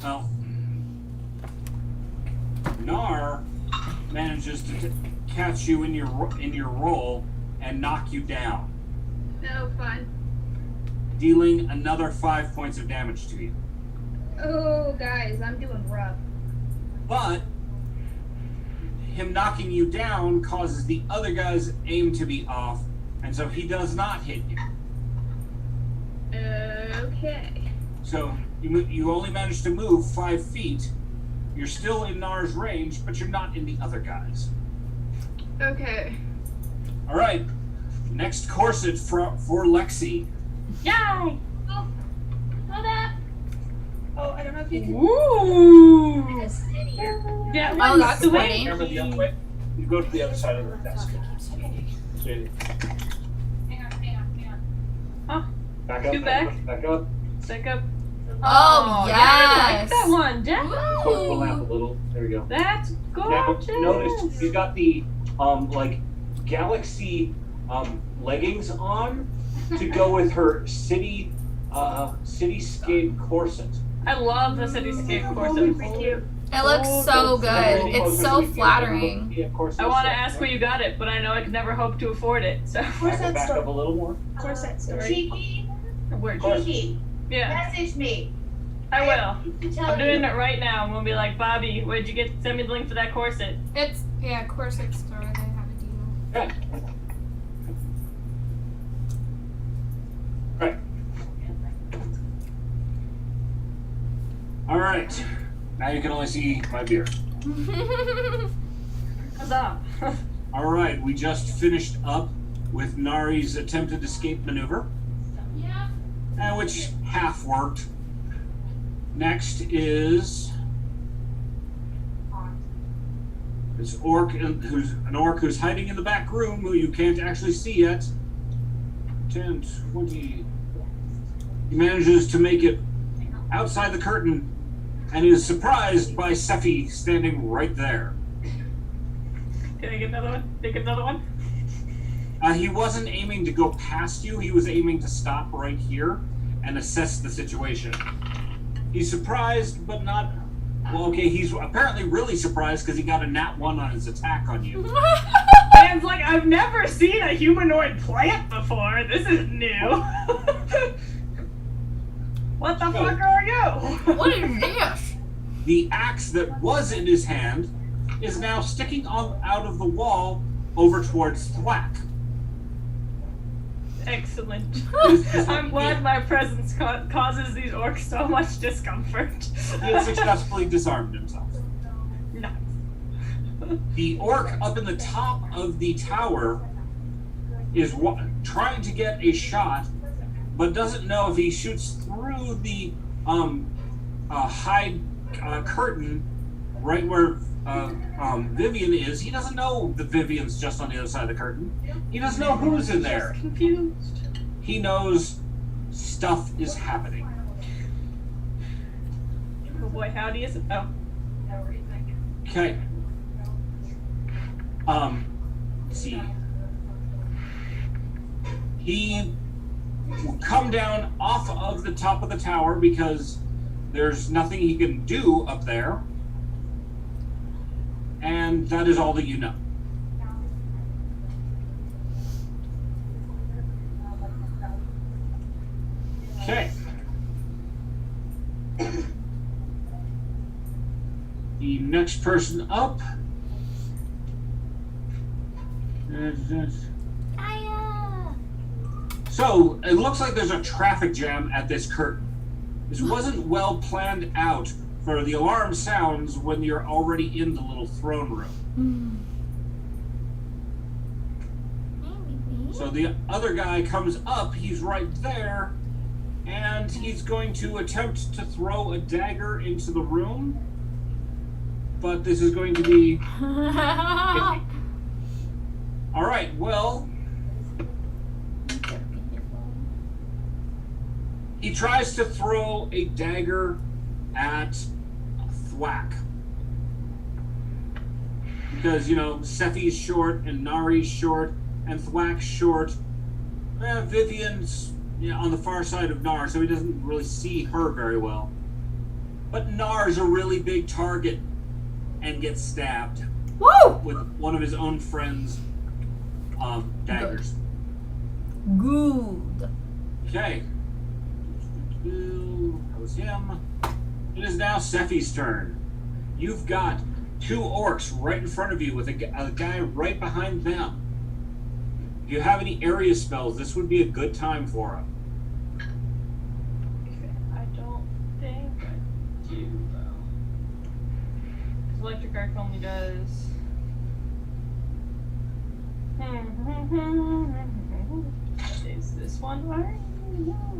Well, Nar manages to catch you in your roll and knock you down, No fun. dealing another 5 points of damage to you. Oh, guys, I'm doing rough. But him knocking you down causes the other guy's aim to be off, and so he does not hit you. Okay. So you only manage to move 5 feet. You're still in Nar's range, but you're not in the other guy's. Okay. All right, next corset for Lexi. Yay! Hold up. Oh, I don't know if you can. Ooh! Yeah, Oh, that's sweet. funny. Remember the other way? You go to the other side of the desk. Huh? Back up. Scoot back. Back up. Back up. Oh, yeah, I yes. like that one. Yeah. Pull up a little. There we go. That's Now, gorgeous. notice you got the galaxy leggings on to go with her cityscape corset. I love the cityscape corset. It looks so good. It's so flattering. I want to ask where you got it, but I know I could never hope to afford it. So Back up a little more. Corset story. Cheeky, where? Cheeky, Yeah, message me. I will. have to tell I'm doing you. it right now. I'm gonna be like, Bobby, where'd you get? Send me the link for that corset. It's, yeah, corset store. They have a deal. Okay. Right. All right. Now you can only see my beer. Huzzah! All right. We just finished up with Nari's attempted escape maneuver, which half worked. Next is this orc, who's an orc who's hiding in the back room, who you can't actually see yet. 10, 20. He manages to make it outside the curtain and is surprised by Sephi standing right there. Can I get another one? Take another one. He wasn't aiming to go past you. He was aiming to stop right here and assess the situation. He's surprised, but not... Well, okay, he's apparently really surprised because he got a nat 1 on his attack on you. Dan's like, I've never seen a humanoid plant before. This is new. What the fuck are you? What is this? The axe that was in his hand is now sticking out of the wall over towards Thwack. Excellent. I'm glad my presence causes these orcs so much discomfort. He has successfully disarmed himself. Nice. The orc up in the top of the tower is trying to get a shot, but doesn't know if he shoots through the hide curtain right where Vivian is. He doesn't know that Vivian's just on the other side of the curtain. He doesn't know who's in there. Confused. He knows stuff is happening. Oh boy, howdy is it? Oh. Okay. Let's see. He will come down off of the top of the tower because there's nothing he can do up there. And that is all that you know. Okay. The next person up. So it looks like there's a traffic jam at this curtain. This wasn't well planned out, for the alarm sounds when you're already in the little throne room. So the other guy comes up, he's right there, and he's going to attempt to throw a dagger into the room. But this is going to be... Alright, well... He tries to throw a dagger at Thwack. Because, you know, Sephi's short, and Nari's short, and Thwack's short. Vivian's on the far side of Nar, so he doesn't really see her very well. But Nar's a really big target and gets stabbed. Woo! With one of his own friends' daggers. Good. Okay. That was him. It is now Sephi's turn. You've got 2 orcs right in front of you with a guy right behind them. If you have any area spells, this would be a good time for him. Okay, I don't think I do, though. Because electric arc only does... Is this one right?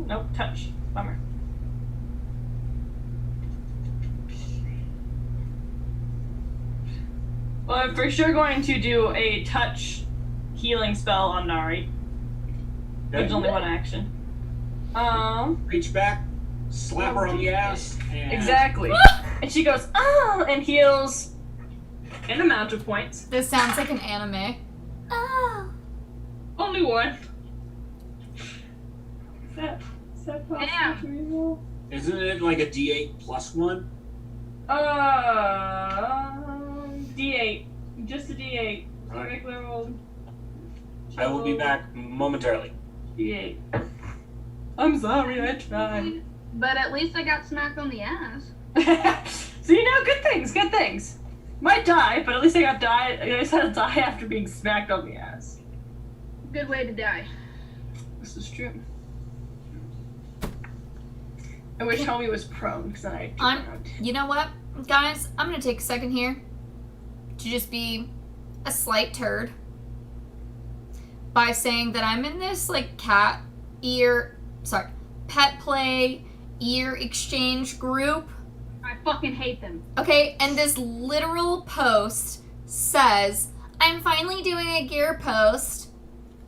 Nope, touch. Bummer. Well, I'm for sure going to do a touch healing spell on Nari. There's only one action. Reach back, slap her on the ass, and... Exactly. And she goes, oh, and heals an amount of points. This sounds like an anime. Oh. Only one. Is that possible Damn. to reroll? Isn't it like a D8 plus 1? D8. Just a D8. Alright. Regular old. I will be back momentarily. D8. I'm sorry, I tried. But at least I got smacked on the ass. So you know, good things. Might die, but at least I just had to die after being smacked on the ass. Good way to die. This is true. I wish Homie was prone, because then I... You know what, guys? I'm gonna take a second here to just be a slight turd by saying that I'm in this, like, pet play ear exchange group. I fucking hate them. Okay, and this literal post says, I'm finally doing a gear post.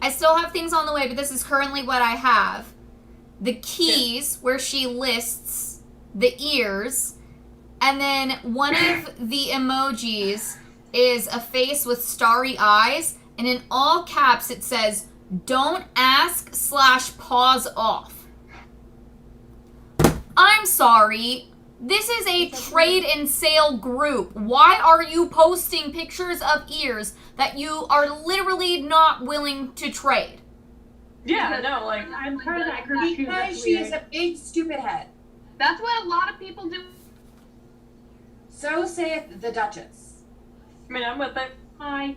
I still have things on the way, but this is currently what I have. The keys, where she lists the ears, and then one of the emojis is a face with starry eyes, and in all caps it says, don't ask / pause off. I'm sorry. This is a trade and sale group. Why are you posting pictures of ears that you are literally not willing to trade? Yeah, no, like... I'm part of that group too. Because That's she is weird. a big stupid head. That's what a lot of people do. So saith the Duchess. I mean, I'm with it. Hi.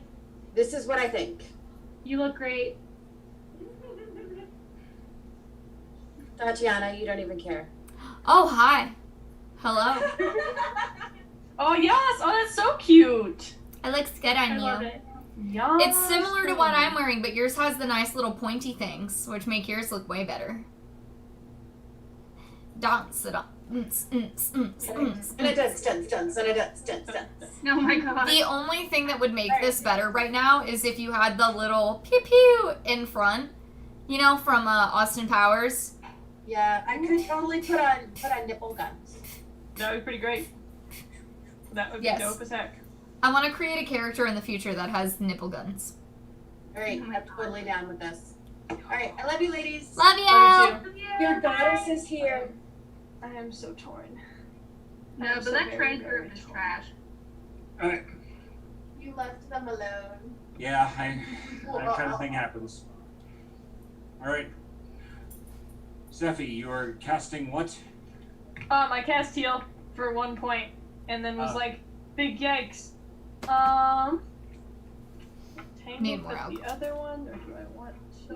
This is what I think. You look great. Tatiana, you don't even care. Oh, hi. Hello. Oh, yes! Oh, that's so cute! It looks good on I you. love it. Yes. It's similar to what I'm wearing, but yours has the nice little pointy things, which make yours look way better. Dance it up. And it does stunts, and it does stunts. Oh my god. The only thing that would make this better right now is if you had the little pew pew in front, you know, from Austin Powers. Yeah, I could totally put on nipple guns. That would be pretty great. That would be Yes. dope as heck. I want to create a character in the future that has nipple guns. Alright, I'm totally down with this. Alright, I love you, ladies. Love you! Love you too. Your goddess is here. I am so torn. No, I'm but so that very, trade very group is torn. trash. Alright. You left them alone. Yeah, that kind of thing happens. Alright. Steffi, you're casting what? I cast heal for 1 point, and then was like, big yikes. Need Tangled more with the alcohol. other one, or do I want to?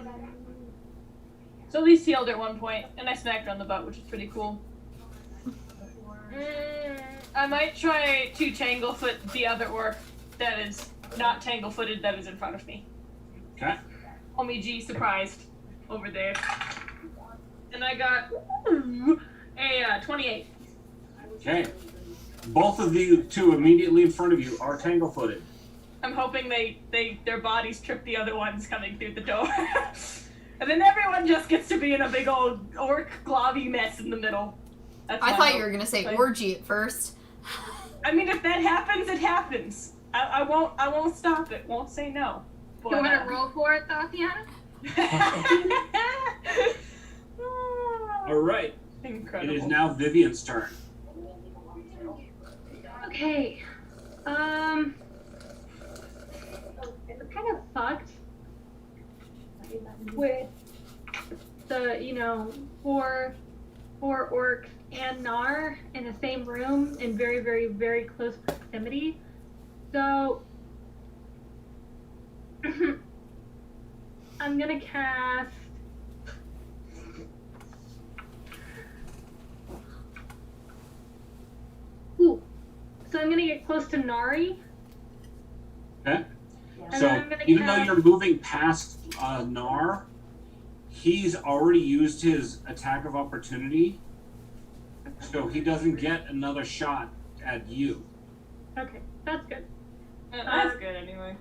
So at least healed at 1 point, and I smacked her on the butt, which is pretty cool. I might try to tanglefoot the other orc that is not tangle-footed that is in front of me. Okay. Homie G surprised over there. And I got a 28. Okay. Both of the two immediately in front of you are tangle-footed. I'm hoping their bodies trip the other ones coming through the door. And then everyone just gets to be in a big old orc globby mess in the middle. That's I my thought hope. you were gonna say Like- orgy at first. I mean, if that happens, it happens. I won't stop it. Won't say no. But, You want to roll for it, Tatiana? Alright. It Incredible. is now Vivian's turn. Okay. It's kind of fucked with the, you know, four orcs and Nar in the same room in very, very, very close proximity. So I'm gonna cast so I'm gonna get close to Nari. Okay. And So, then I'm gonna even though cast- you're moving past Nar, he's already used his attack of opportunity, so he doesn't get another shot at you. Okay, that's good. That's good anyway.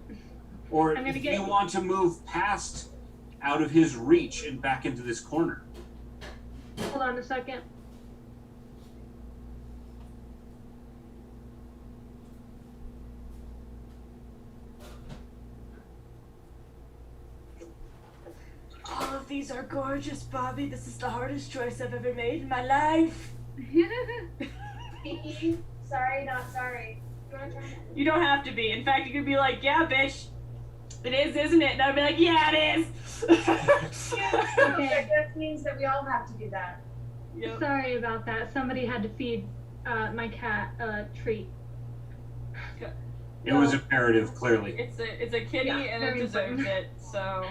Or I'm gonna if get- you want to move past out of his reach and back into this corner. Hold on a second. All of these are gorgeous, Bobby. This is the hardest choice I've ever made in my life. Sorry, not sorry. You wanna try it? You don't have to be. In fact, you could be like, yeah, bitch. It is, isn't it? And I'd be like, yeah, it is. Okay. That means that we all have to do that. Yep. Sorry about that. Somebody had to feed my cat a treat. It was imperative, clearly. It's a kitty Yeah, and it very deserves important. it. So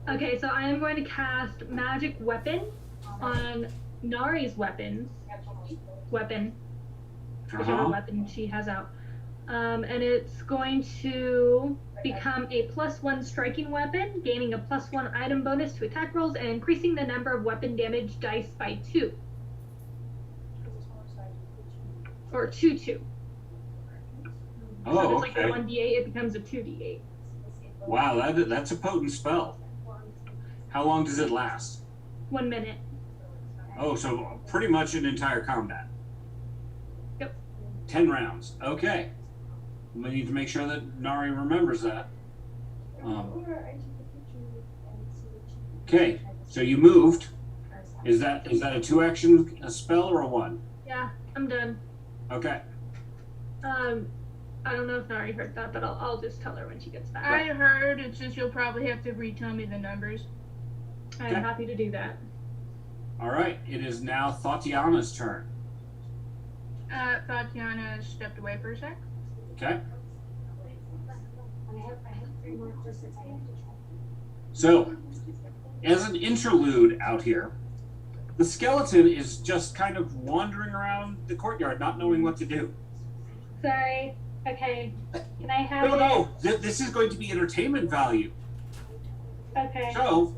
Okay, so I am going to cast Magic Weapon on Nari's weapon, whichever Uh-huh. weapon she has out. And it's going to become a +1 striking weapon, gaining a +1 item bonus to attack rolls, and increasing the number of weapon damage dice by 2. Or 2. So if Oh, it's like a okay. 1d8, it becomes a 2d8. Wow, that's a potent spell. How long does it last? 1 minute. Oh, so pretty much an entire combat. Yep. 10 rounds. Okay. We need to make sure that Nari remembers that. Okay, so you moved. Is that a 2-action spell or a 1? Yeah, I'm done. Okay. I don't know if Nari heard that, but I'll just tell her when she gets back. I heard. It's just you'll probably have to retell me the numbers. I'm Okay. happy to do that. All right. It is now Tatiana's turn. Tatiana stepped away for a sec. Okay. So, as an interlude out here, the skeleton is just kind of wandering around the courtyard, not knowing what to do. Sorry. Okay. Can I have No. This is going to be entertainment value. Okay. So,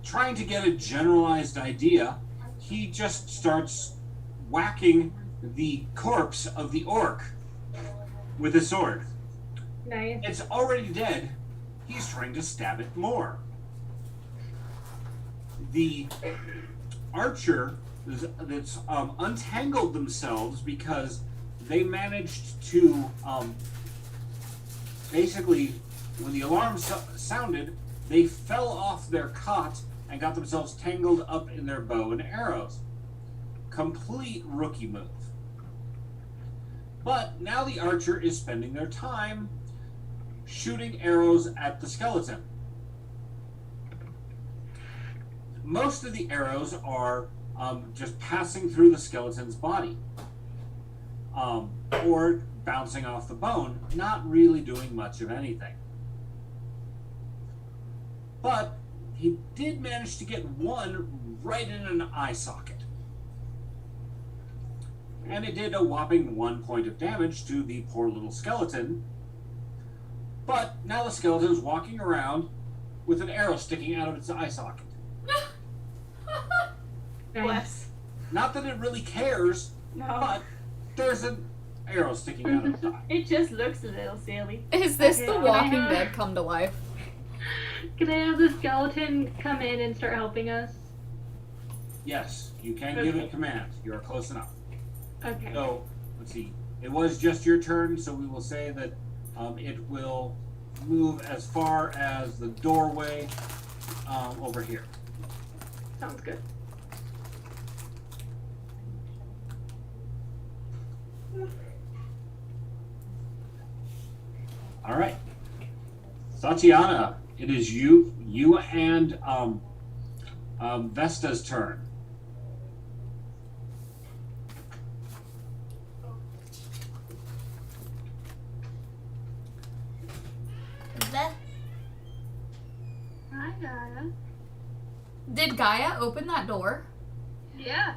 trying to get a generalized idea, he just starts whacking the corpse of the orc with a sword. Nice. It's already dead. He's trying to stab it more. The archer that's untangled themselves because they managed to basically, when the alarm sounded, they fell off their cot and got themselves tangled up in their bow and arrows. Complete rookie move. But now the archer is spending their time shooting arrows at the skeleton. Most of the arrows are just passing through the skeleton's body, or bouncing off the bone, not really doing much of anything. But he did manage to get one right in an eye socket. And it did a whopping 1 point of damage to the poor little skeleton. But now the skeleton is walking around with an arrow sticking out of its eye socket. Bless. Not that it really cares, No. but there's an arrow sticking out of its eye. It just looks a little silly. Is this Okay, The can I Walking have- Dead come to life? Can I have the skeleton come in and start helping us? Yes, you can give it command. You're close enough. Okay. So, let's see. It was just your turn, so we will say that it will move as far as the doorway over here. Sounds good. All right. Tatiana, it is you and Vesta's turn. Hi, Gaia. Did Gaia open that door? Yeah.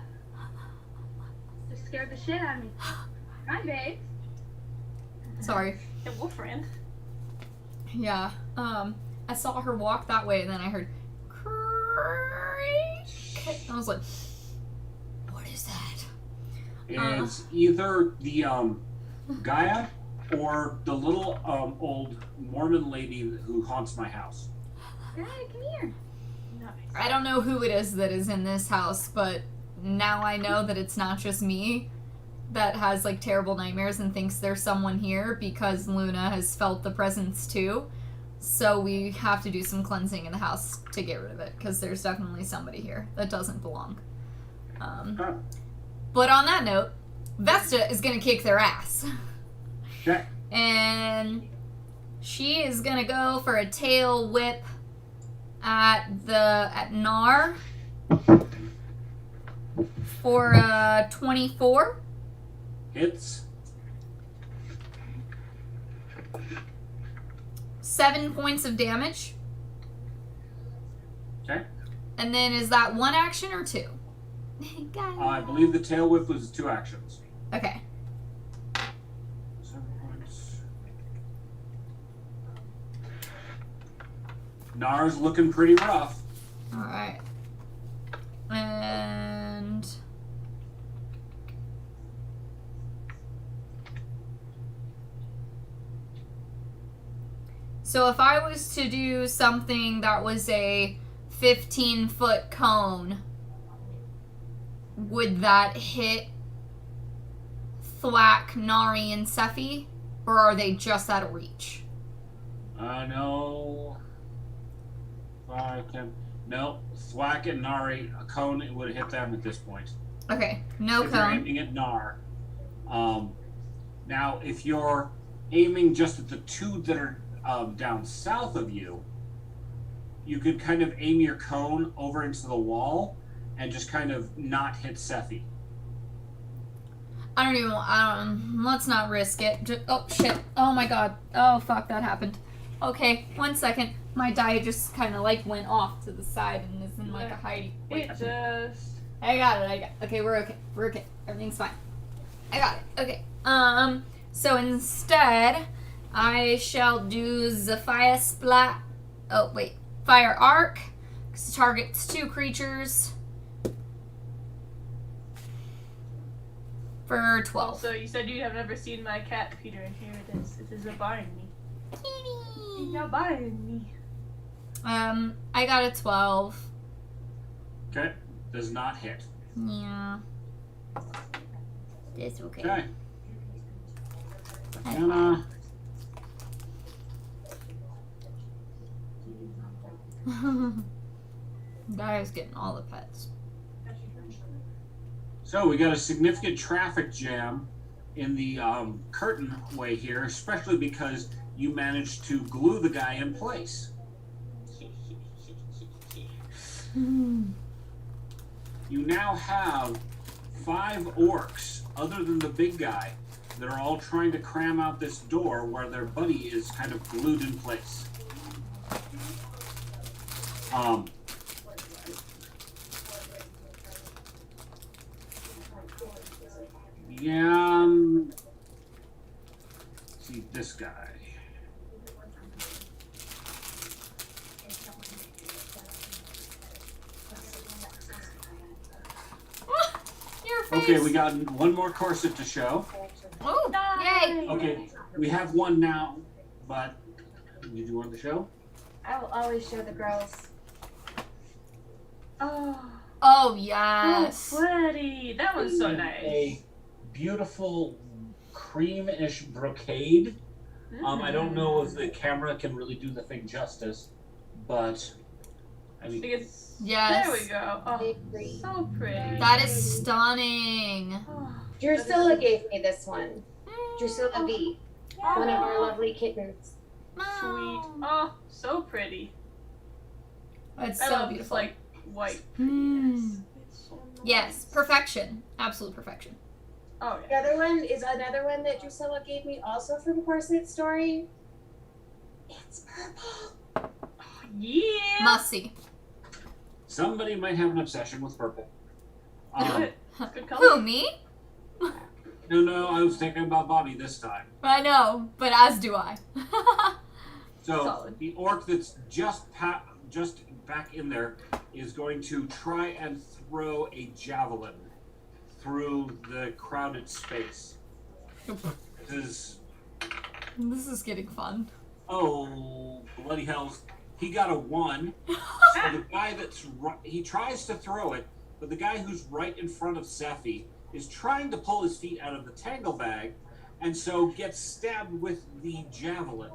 Just scared the shit out of me. Hi, babe. Sorry. A wolf friend. Yeah. I saw her walk that way and then I heard creak. I was like, what is that? It's either the Gaia or the little old Mormon lady who haunts my house. Hey, come here. Nice. I don't know who it is that is in this house, but now I know that it's not just me that has like terrible nightmares and thinks there's someone here because Luna has felt the presence too. So we have to do some cleansing in the house to get rid of it because there's definitely somebody here that doesn't belong. But on that note, Vesta is gonna kick their ass. Okay. And she is gonna go for a tail whip at Nar for 24. Hits. 7 points of damage. Okay. And then is that one action or two? I believe the tail whip was 2 actions. Okay. 7 points. Nar's looking pretty rough. Alright. And so if I was to do something that was a 15-foot cone, would that hit Thwack, Nari, and Sephi? Or are they just out of reach? No. I can. No. Thwack and Nari, a cone would hit them at this point. Okay, no If you're cone. aiming at Nar. Now, if you're aiming just at the 2 that are down south of you, you could kind of aim your cone over into the wall and just kind of not hit Sephi. Let's not risk it. Oh, shit. Oh my god. Oh, fuck, that happened. Okay, 1 second. My die just kind of like went off to the side and is in like a hidey. It just. I got it. Okay, we're okay. We're okay. Everything's fine. I got it. Okay. So instead, I shall do Zephyr Splat. Oh, wait. Fire Arc. Because it targets 2 creatures. For 12. Also, you said you have never seen my cat, Peter, and here it is. It is a Barney. It's a Barney. I got a 12. Okay. Does not hit. Yeah. That's okay. Okay. Anna. Guy's getting all the pets. So we got a significant traffic jam in the curtain way here, especially because you managed to glue the guy in place. You now have 5 orcs, other than the big guy, that are all trying to cram out this door where their buddy is kind of glued in place. Yeah. See this guy. Your face. Okay, we got one more corset to show. Oh, yay. Okay, we have one now, but did you want the show? I will always show the girls. Oh, Oh, yes. pretty. That one's so nice. A beautiful cream-ish brocade. I don't know if the camera can really do the thing justice, but I mean, Because, Yes. there we go. Oh, so pretty. That is stunning. Oh, Drusilla gave me this one. Drusilla V. One of our lovely kittens. sweet. Oh, so pretty. It's I so love beautiful. this, like, white. Mm. It's so nice. Yes, perfection. Absolute perfection. Oh, The yeah. other one is another one that Drusilla gave me, also from Corset Story. It's purple. Yeah. Must see. somebody might have an obsession with purple. Good. Good color. Who, me? No, I was thinking about Bobby this time. I know, but as do I. So Solid. the orc that's just back in there is going to try and throw a javelin through the crowded space. This This is getting fun. oh bloody hells! He got a 1. So the guy he tries to throw it, but the guy who's right in front of Sephi is trying to pull his feet out of the tangle bag, and so gets stabbed with the javelin.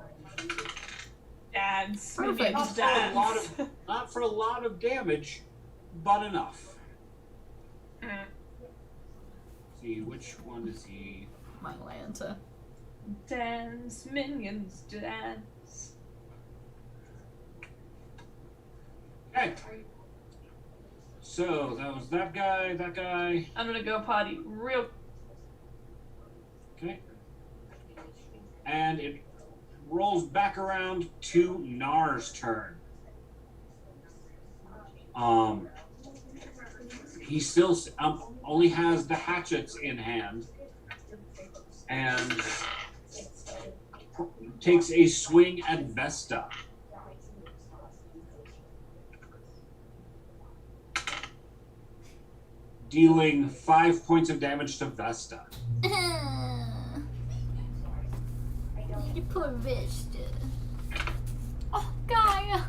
Dance. Perfect. We need Not to for a lot dance. of, not for a lot of damage, but enough. Mm. See, which one is he? My Lanta. Dance, minions, dance. Okay. So that was that guy. I'm gonna go potty real. Okay. And it rolls back around to Nar's turn. He still only has the hatchets in hand, and takes a swing at Vesta. Dealing 5 points of damage to Vesta. You poor Vista. Oh, Gaia.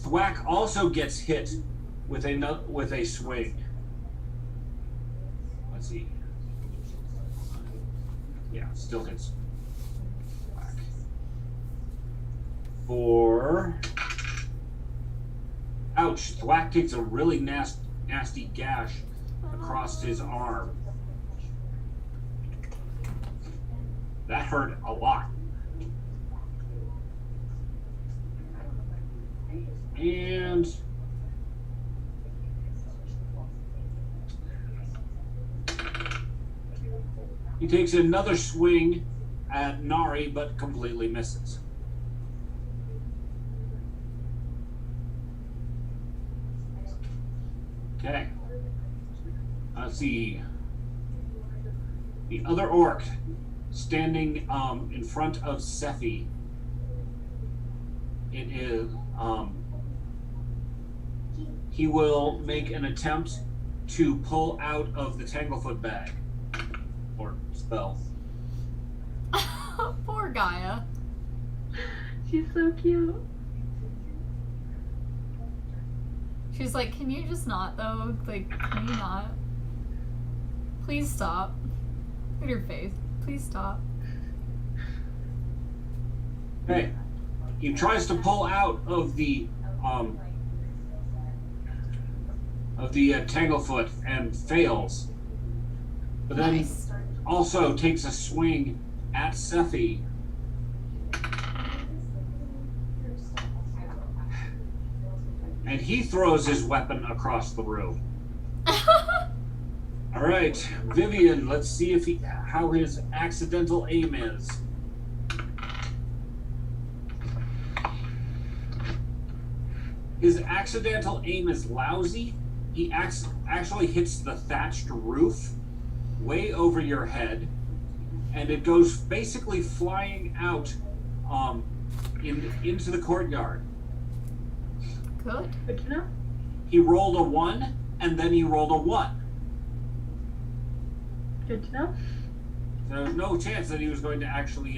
Thwack also gets hit with a swing. Let's see. Yeah, still hits. Thwack. For ouch! Thwack takes a really nasty gash across his arm. That hurt a lot. And he takes another swing at Nari, but completely misses. Okay. Let's see. The other orc standing in front of Sephi. It is he will make an attempt to pull out of the Tanglefoot bag or spell. Poor Gaia. She's so cute. She's like, can you just not though? Like, can you not? Please stop. Look at your face. Please stop. Okay. He tries to pull out of the Tanglefoot and fails. But then Nice. also takes a swing at Sephi. And he throws his weapon across the room. All right, Vivian, let's see if how his accidental aim is. His accidental aim is lousy. He actually hits the thatched roof way over your head, and it goes basically flying out into the courtyard. Good. Good to know. He rolled a 1, and then he rolled a 1. Good to know. There's no chance that he was going to actually,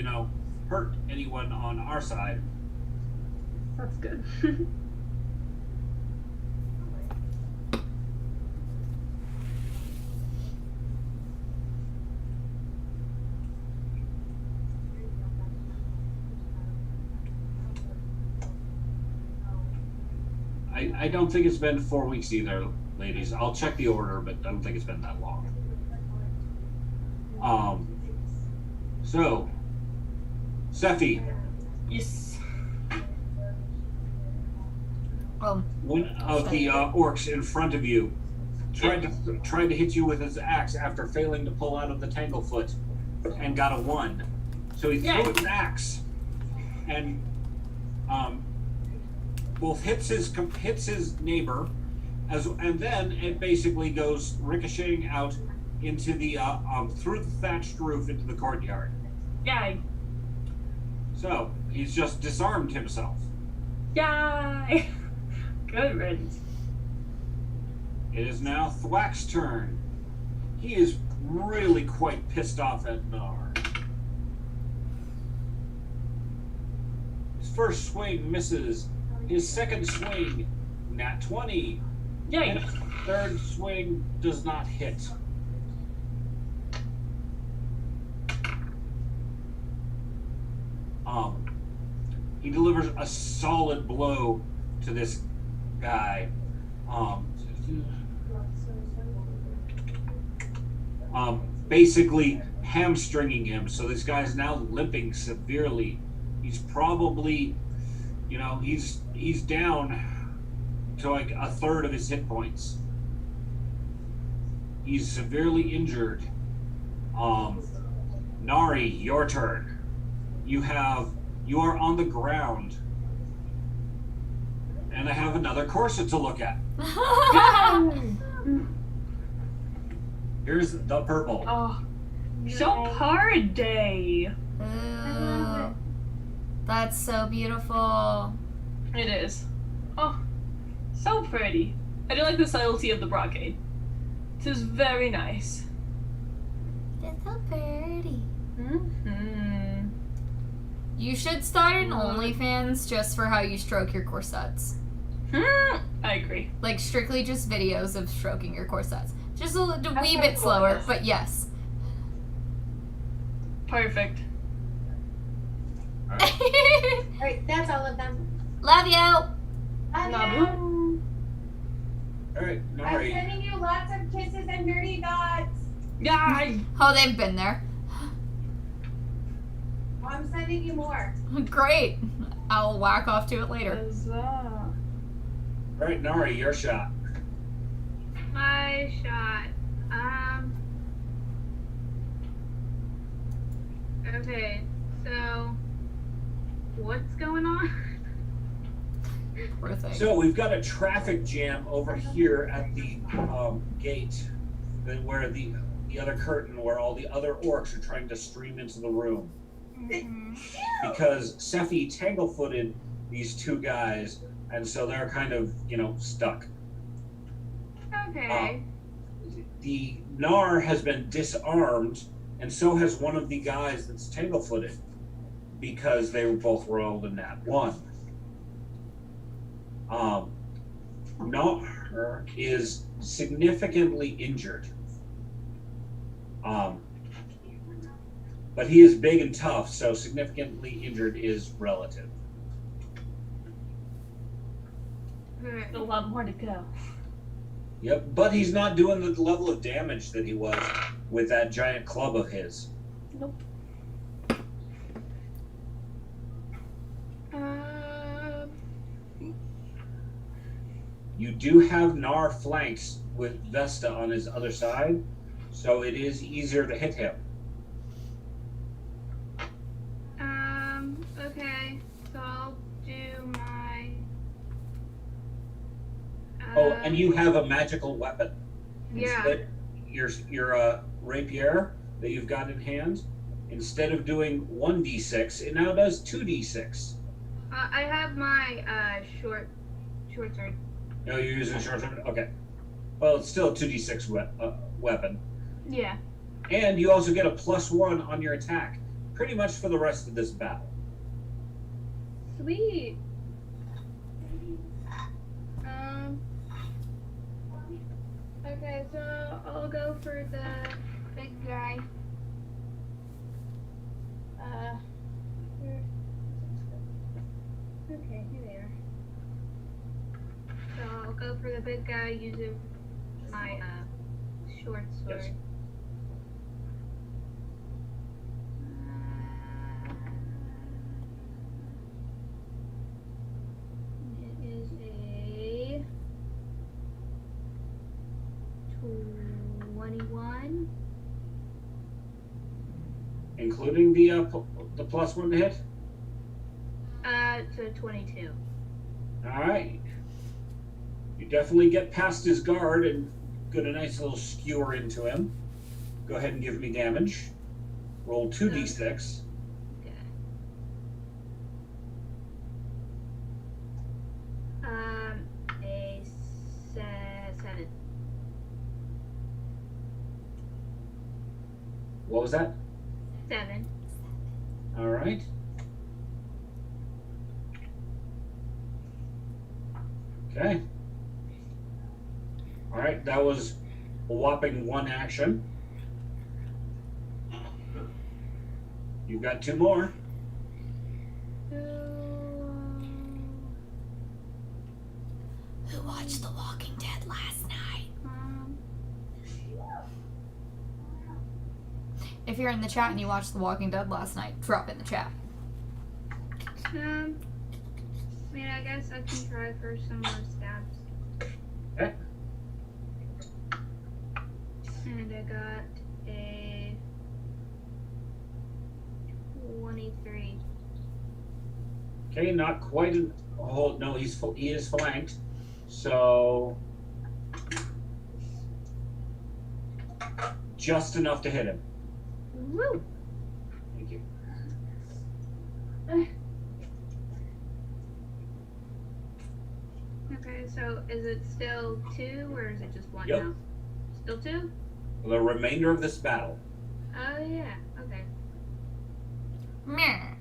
hurt anyone on our side. That's good. I don't think it's been 4 weeks either, ladies. I'll check the order, but I don't think it's been that long. So, Sephi, Yes. one of the orcs in front of you tried to hit you with his axe after failing to pull out of the Tanglefoot and got a 1. So he threw his axe and both hits his neighbor, and then it basically goes ricocheting out into the through the thatched roof into the courtyard. Yay. So he's just disarmed himself. Yay. Good riddance. It is now Thwack's turn. He is really quite pissed off at Nar. His first swing misses. His second swing, nat 20. Yay. And his third swing does not hit. He delivers a solid blow to this guy. Basically hamstringing him. So this guy's now limping severely. He's probably, he's down to like a third of his hit points. He's severely injured. Nari, your turn. You are on the ground. And I have another corset to look at. Here's the purple. Oh, so party. Ooh, that's so beautiful. It is. Oh, so pretty. I do like the subtlety of the brocade. This is very nice. It's so pretty. Mm-hmm. You should start an OnlyFans just for how you stroke your corsets. I agree. Like, strictly just videos of stroking your corsets. Just a wee bit slower, but yes. Perfect. Alright, that's all of them. Love you! Love Love you. Alright, I'm Nari. sending you lots of kisses and dirty dots. Yay! Oh, they've been there. I'm sending you more. Great. I'll whack off to it later. Huzzah. Alright, Nari, your shot. My shot. Okay, so what's going on? Poor thing. So we've got a traffic jam over here at the gate, where the the other curtain where all the other orcs are trying to stream into the room. Because Sephi tangle-footed these two guys, and so they're kind of, stuck. Okay. The Gnar has been disarmed, and so has one of the guys that's tangle-footed, because they were both rolled in that one. Gnar is significantly injured. But he is big and tough, so significantly injured is relative. There's a lot more to go. Yep, but he's not doing the level of damage that he was with that giant club of his. Nope. You do have Gnar flanks with Vesta on his other side, so it is easier to hit him. Okay, so I'll do my. Oh, and you have a magical weapon. Yeah. Instead, your rapier that you've got in hand, instead of doing 1d6, it now does 2d6. I have my short sword. No, you're using a short sword? Okay. Well, it's still a 2d6 weapon. Yeah. And you also get a +1 on your attack, pretty much for the rest of this battle. Sweet. Okay, so I'll go for the big guy. Okay, here they are. So I'll go for the big guy using my short sword. Yes. It is a 21. Including the +1 to hit? It's a 22. Alright. You definitely get past his guard and get a nice little skewer into him. Go ahead and give me damage. Roll 2d6. Okay. A 7. What was that? 7. Alright. Okay. Alright, that was a whopping 1 action. You've got 2 more. Who watched The Walking Dead last night? If you're in the chat and you watched The Walking Dead last night, drop in the chat. I mean, I guess I can try for some more stabs. Okay. And I got a 23. Okay, not quite an... Oh, no, he is flanked. So... just enough to hit him. Woo! Thank you. Okay, so is it still 2 or is it just 1 Yep. now? Still 2? The remainder of this battle. Oh, yeah. Okay. Meh.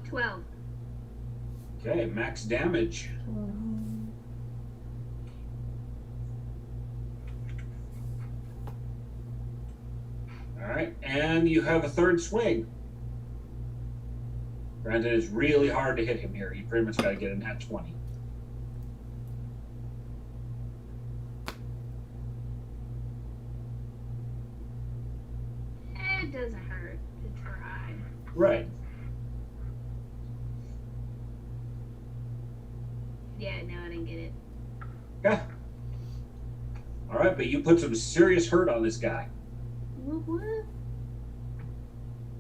12. Okay, max damage. Alright, and you have a third swing. Granted, it's really hard to hit him here. You pretty much got to get in at 20. It doesn't hurt to try. Right. Yeah, no, I didn't get it. Okay. Alright, but you put some serious hurt on this guy. Whoop whoop.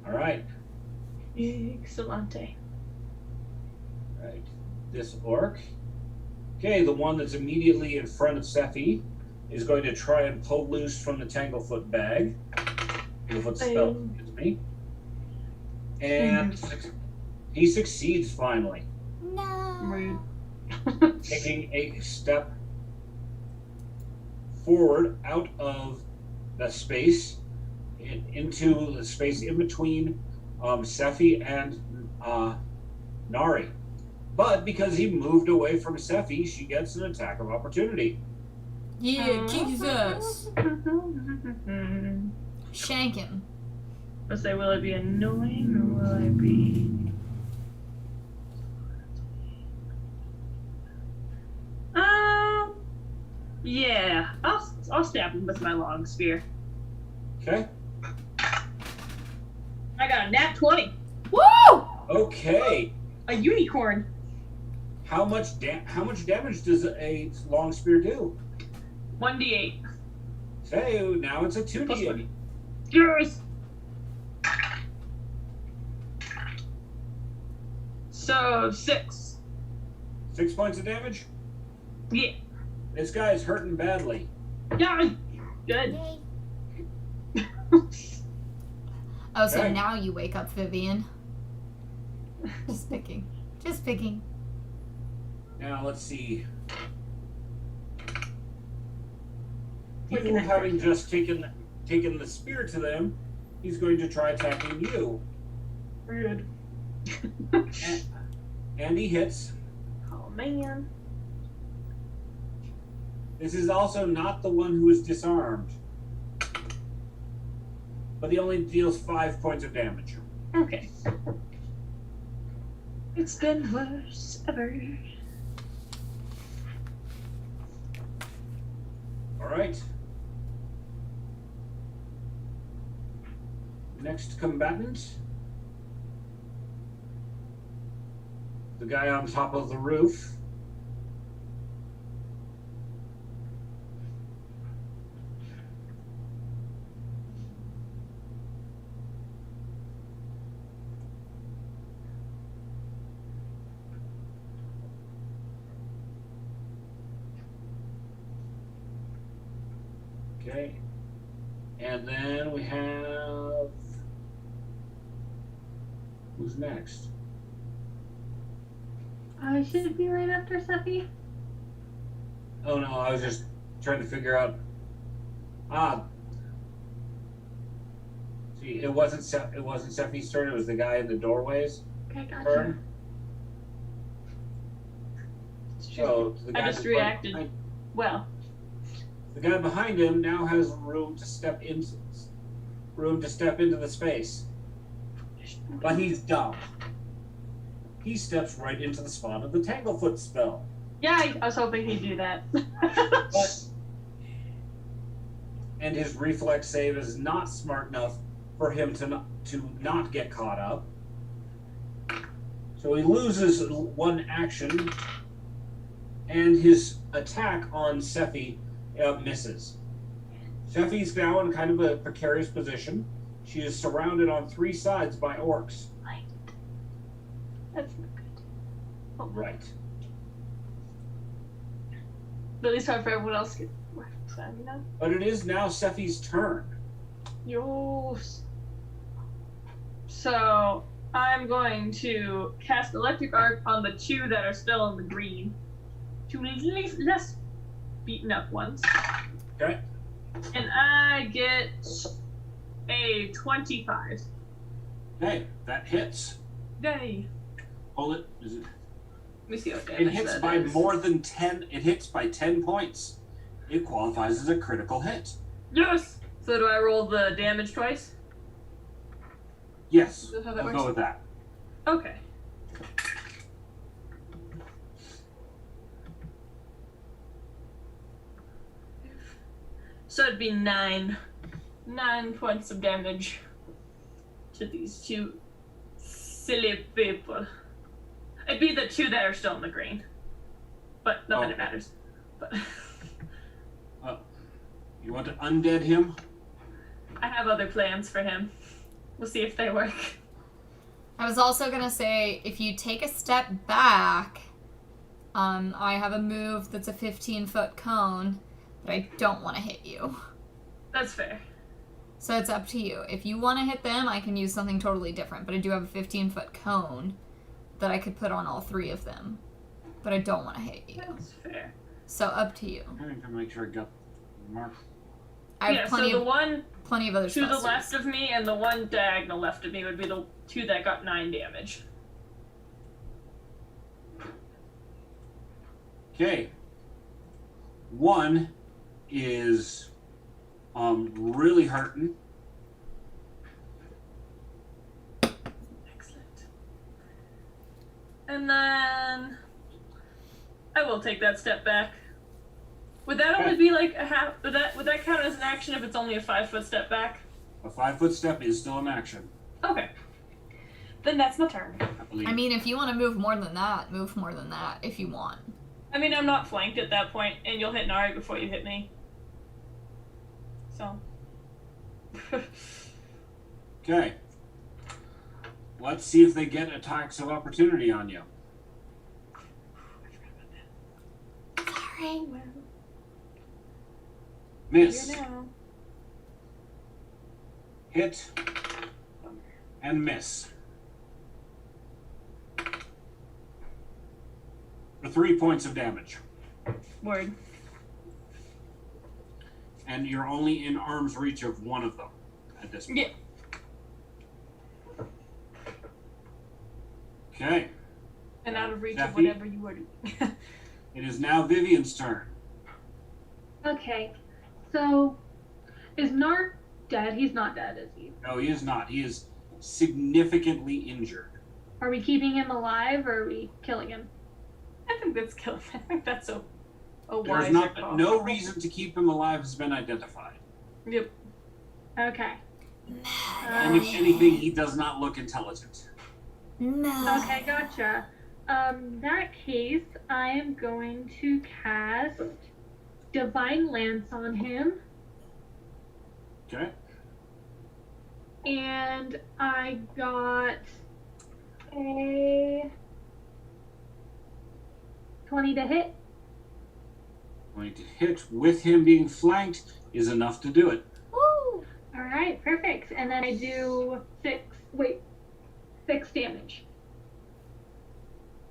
Alright. Excellente. Right. This orc Okay, the one that's immediately in front of Sephi is going to try and pull loose from the Tanglefoot bag. Tanglefoot spell, excuse me. And he succeeds finally. No. Rude. Taking a step forward out of the space into the space in between Sephi and Nari. But because he moved away from Sephi, she gets an attack of opportunity. Yeah, kick his ass. Shank him. Let's say, will it be annoying or will I be? Yeah, I'll stab him with my long spear. Okay. I got a nat 20. Woo! Okay. A unicorn. How much damage does a long spear do? 1d8. So now it's a 2d8. Yes. So 6. 6 points of damage? Yeah. This guy is hurting badly. Yeah. Good. Oh, so Okay. now you wake up, Vivian. Just picking. Just picking. Now let's see. Looking You at having just taken the spear to them, he's going to try attacking you. Rude. And he hits. Oh man. This is also not the one who is disarmed. But he only deals 5 points of damage. Okay. It's been worse ever. Alright. Next combatant. The guy on top of the roof. Okay. And then we have... Who's next? I should be right after Sephi. Oh no, I was just trying to figure out... See, it wasn't Sephi's turn, it was the guy in the doorways Okay, gotcha. turn. So, the guy I just reacted. Well. The guy behind him now has room to step into the space. But he's dumb. He steps right into the spot of the Tanglefoot spell. Yeah, I was hoping he'd do that. And his reflex save is not smart enough for him to not get caught up. So he loses one action, and his attack on Sephi misses. Sephi's now in kind of a precarious position. She is surrounded on 3 sides by orcs. That's not good. Oh, Right. But at least hard for everyone else to get sad, you know? But it is now Sephi's turn. Yoos. So I'm going to cast Electric Arc on the 2 that are still in the green. 2 less beaten up ones. Okay. And I get a 25. Okay, that hits. Yay. Hold it. Is it? Let me see what It damage hits that by is. more than 10. It hits by 10 points. It qualifies as a critical hit. Yes! So do I roll the damage twice? Yes. Is that how that I'll works? go with that. Okay. So it'd be 9 points of damage to these 2 silly people. It'd be the 2 that are still in the green. But not that it matters. But You want to undead him? I have other plans for him. We'll see if they work. I was also gonna say, if you take a step back, I have a move that's a 15-foot cone, but I don't want to hit you. That's fair. So it's up to you. If you want to hit them, I can use something totally different, but I do have a 15-foot cone that I could put on all 3 of them. But I don't want to hit you. That's fair. So up to you. I'm trying to make sure I got the mark. I have plenty so the one of other to the spells left of me and the one diagonal left of me would be the 2 that got 9 damage. Okay. One is really hurting. Excellent. And then I will take that step back. Would that only be like a half? Would that count as an action if it's only a 5-foot step back? A 5-foot step is still an action, Okay. Then that's my turn. I believe. I mean, if you want to move more than that, move more than that if you want. I mean, I'm not flanked at that point, and you'll hit Nari before you hit me. So. Okay. Let's see if they get attacks of opportunity on you. Sorry. Miss. Here now. Hit. And miss. For 3 points of damage. Word. And you're only in arm's reach of one of them at this point. Yeah. Okay. And out of reach Zephy? of whatever you were doing. It is now Vivian's turn. Okay, so is Nart dead? He's not dead, is he? No, he is not. He is significantly injured. Are we keeping him alive or are we killing him? I think that's killing. I think that's a There's wise call. no reason to keep him alive has been identified. Yep. Okay. And if anything, he does not look intelligent. No. Okay, gotcha. That case, I am going to cast Divine Lance on him, Okay. and I got a 20 to hit. Going to hit with him being flanked is enough to do it. Woo! All right, perfect. And then I do 6 damage.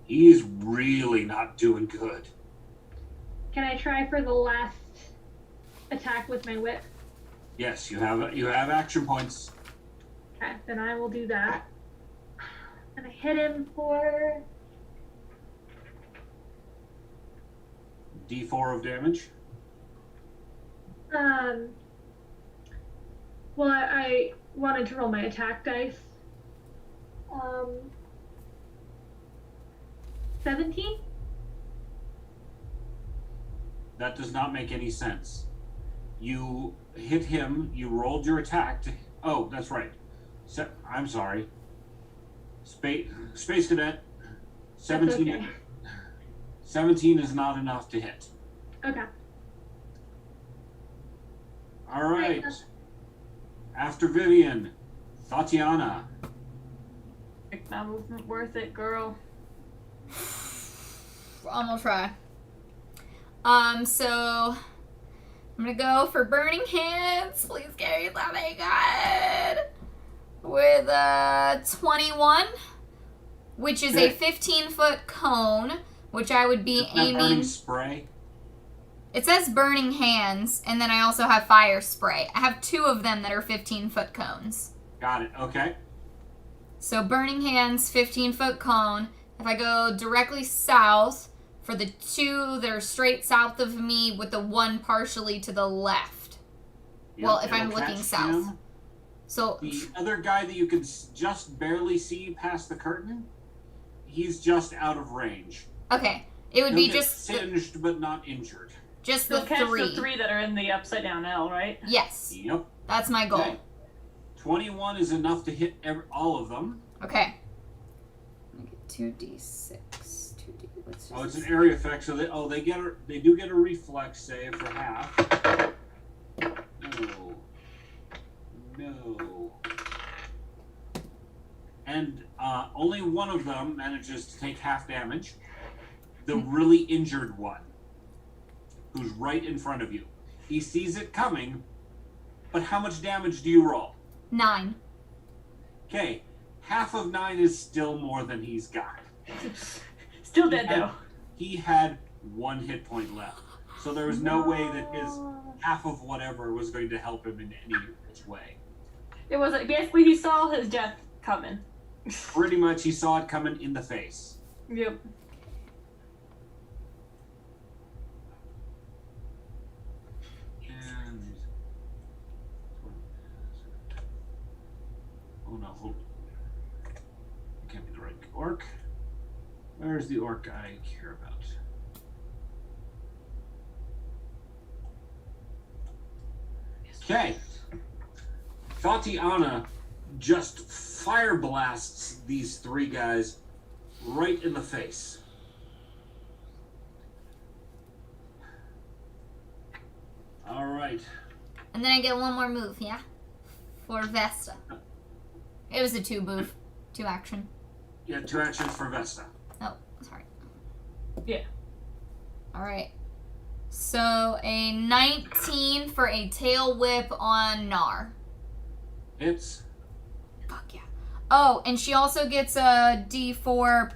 He's really not doing good. Can I try for the last attack with my whip? Yes, you have action points. Okay, then I will do that. And I hit him for D4 of damage. well, I wanted to roll my attack dice. 17? That does not make any sense. You hit him, you rolled your attack to... Oh, that's right. I'm sorry. Space Cadet, 17. That's okay. 17 is not enough to hit. Okay. All right. After Vivian, Tatiana. Make my movement worth it, girl. I'm gonna try. So I'm gonna go for Burning Hands. Please give me something good. With 21, which is a 15-foot cone, which I would be Isn't that aiming. burning spray. It says Burning Hands, and then I also have Fire Spray. I have 2 of them that are 15-foot cones. Got it. Okay. So Burning Hands, 15-foot cone. If I go directly south, for the 2 that are straight south of me with the 1 partially to the left. Well, if I'm it'll looking catch south. him. So, The other guy that you can just barely see past the curtain, he's just out of range. okay. It would He'll be get just singed, but not injured. the They'll catch 3. the 3 that are in the upside down L, right? Yes. Yep. That's my goal. Okay. 21 is enough to hit all of them. Okay. Let me get 2d6. 2d. What's Oh, it's an area effect, so they do get a reflex save for half. No. And only one of them manages to take half damage. the really injured one, who's right in front of you. He sees it coming, but how much damage do you roll? 9. Okay, half of 9 is still more than he's got. Still dead though. He had 1 hit point left, so there was no way that his half of whatever was going to help him in any which way. It was like, basically he saw his death coming. Pretty much, he saw it coming in the face. Yep. And oh no, hold. It can't be the right orc. Where's the orc I care about? Okay. Tatiana just fire blasts these 3 guys right in the face. All right. And then I get one more move, yeah? For Vesta. It was a 2 move. 2 action. Yeah, 2 actions for Vesta. Oh, sorry. Yeah. Alright. So a 19 for a tail whip on Nar. Hits. Fuck yeah. Oh, and she also gets a D4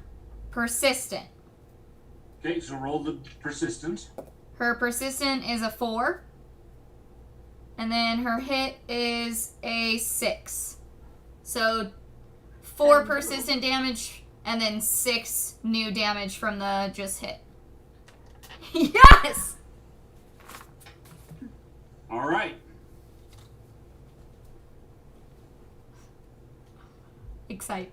persistent. Okay, so roll the persistent. Her persistent is a 4. And then her hit is a 6. So 4 persistent damage and then 6 new damage from the just hit. Yes! All right. Excite.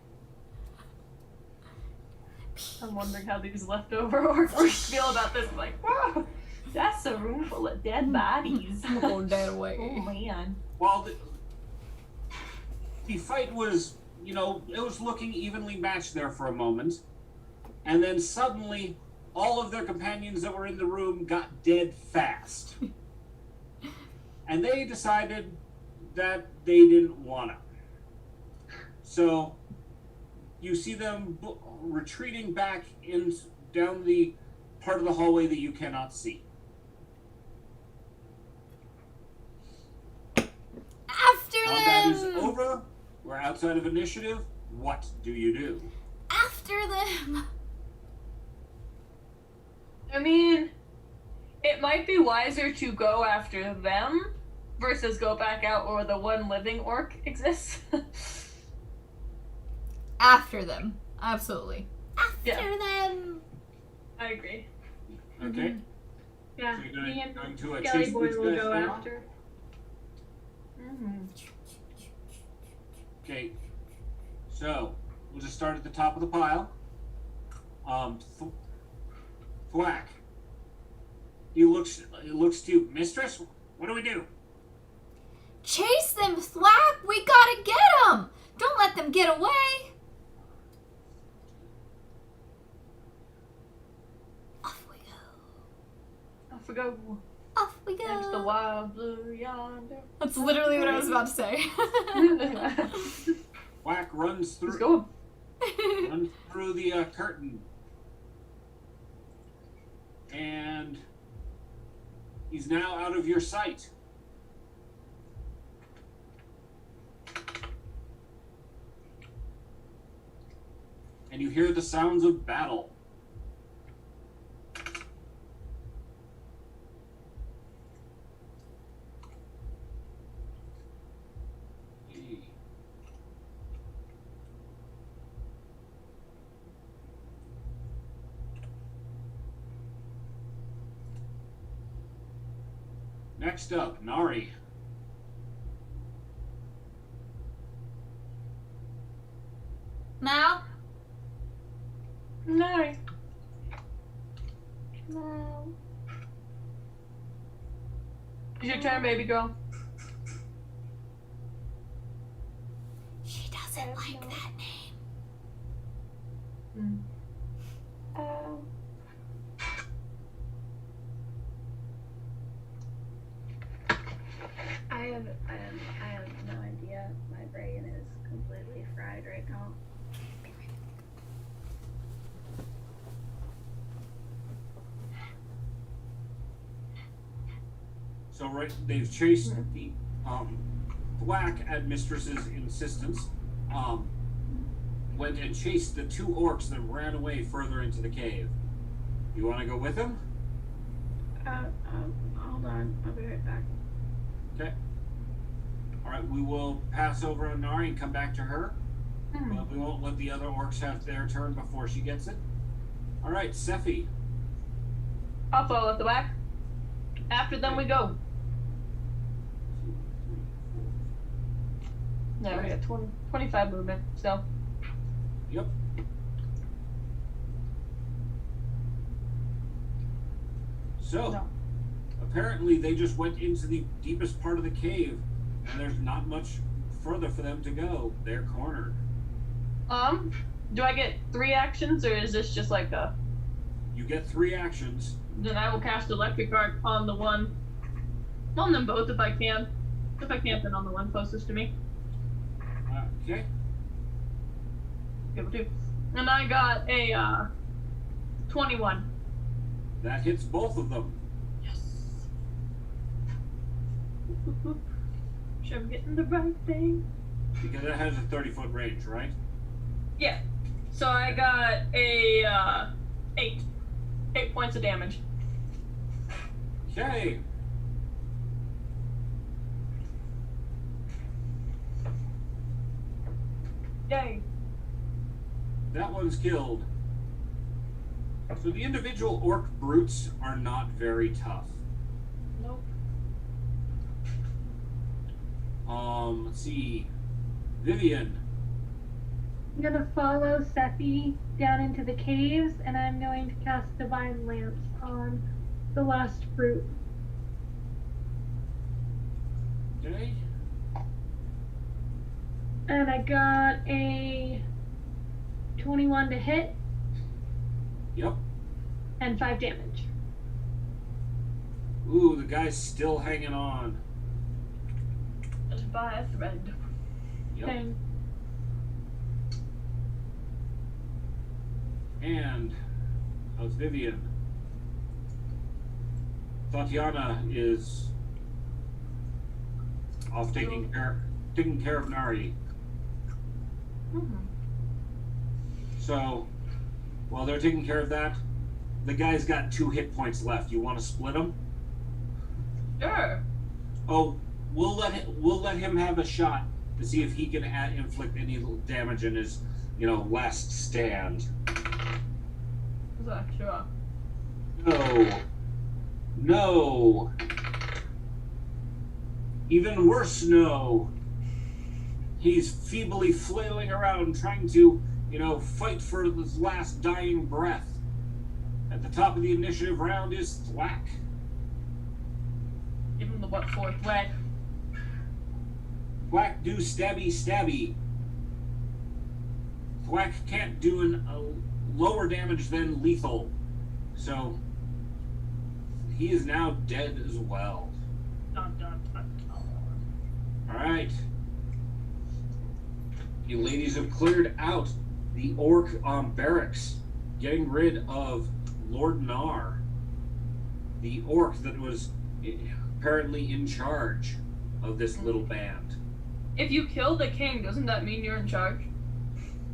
I'm wondering how these leftover orcs feel about this. Like, whoa, that's a room full of dead bodies. I'm going that way. Oh man. Well, the fight was, it was looking evenly matched there for a moment. And then suddenly, all of their companions that were in the room got dead fast. And they decided that they didn't want to. So, you see them retreating back down the part of the hallway that you cannot see. After Combat them! is over. We're outside of initiative. What do you do? After them! I mean, it might be wiser to go after them versus go back out where the one living orc exists. After them. Absolutely. After Yeah. them! I agree. Okay. Yeah, So you're me and going to Skelly chase Boy these will guys go down? after. Mm-hmm. Okay. So, we'll just start at the top of the pile. Thwack. He looks to you. Mistress, what do we do? Chase them, Thwack! We gotta get them! Don't let them get away! Off we go. Off we go. Off we Into the go. wild blue yonder. That's literally what I was about to say. Thwack runs Let's through go. the curtain. And he's now out of your sight. And you hear the sounds of battle. Next up, Nari. Mal? No. No. It's your turn, baby girl. She doesn't like that name. Mm. I have no idea. My brain is completely fried right now. So they've chased the Thwack at Mistress's insistence. Went and chased the 2 orcs that ran away further into the cave. You want to go with them? Hold on. I'll be right back. Okay. All right, we will pass over on Nari and come back to her. But we won't let the other orcs have their turn before she gets it. All right, Sephi. I'll follow at the back. After them we go. No, we got 25 movement, so. Yep. So, No. apparently they just went into the deepest part of the cave, and there's not much further for them to go. They're cornered. Do I get 3 actions, or is this just like a... You get 3 actions. Then I will cast Electric Arc on the one... On them both if I can. If I can't, then on the one closest to me. Okay. Able to. And I got a, 21. That hits both of them. Yes. Sure I'm getting the right thing. Because it has a 30-foot range, right? Yeah. So I got a, 8. 8 points of damage. Okay. Yay. That one's killed. So the individual orc brutes are not very tough. Nope. Let's see. Vivian. I'm gonna follow Sephi down into the caves, and I'm going to cast Divine Lance on the last brute. Okay. And I got a 21 to hit Yep. and 5 damage. Ooh, the guy's still hanging on. Just by a thread. Yep. Okay. And how's Vivian? Tatiana is off taking care of Nari. So while they're taking care of that, the guy's got 2 hit points left. You want to split them? Sure. Oh, we'll let him have a shot to see if he can inflict any damage in his, last stand. Sure. No. Even worse, no. He's feebly flailing around trying to, fight for his last dying breath. At the top of the initiative round is Thwack. Give him the what for thwack. Thwack do stabby. Thwack can't do a lower damage than lethal. So he is now dead as well. Dun, dun, dun, dun. Alright. You ladies have cleared out the orc barracks, getting rid of Lord Nar, the orc that was apparently in charge of this little band. If you kill the king, doesn't that mean you're in charge?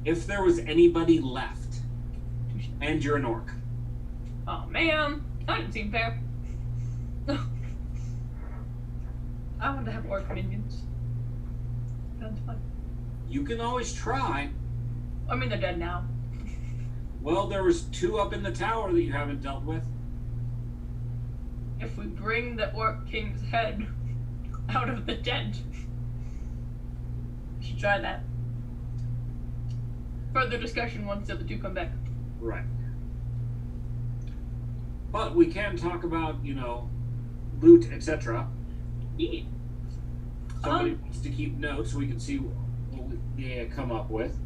If there was anybody left, and you're an orc. Oh man, that didn't seem fair. I want to have orc minions. Sounds fun. You can always try. I mean, they're dead now. Well, there was 2 up in the tower that you haven't dealt with. If we bring the orc king's head out of the tent, we should try that. Further discussion once the other 2 come back. Right. But we can talk about, loot, etc. Yeah. Somebody wants to keep notes so we can see what they come up with.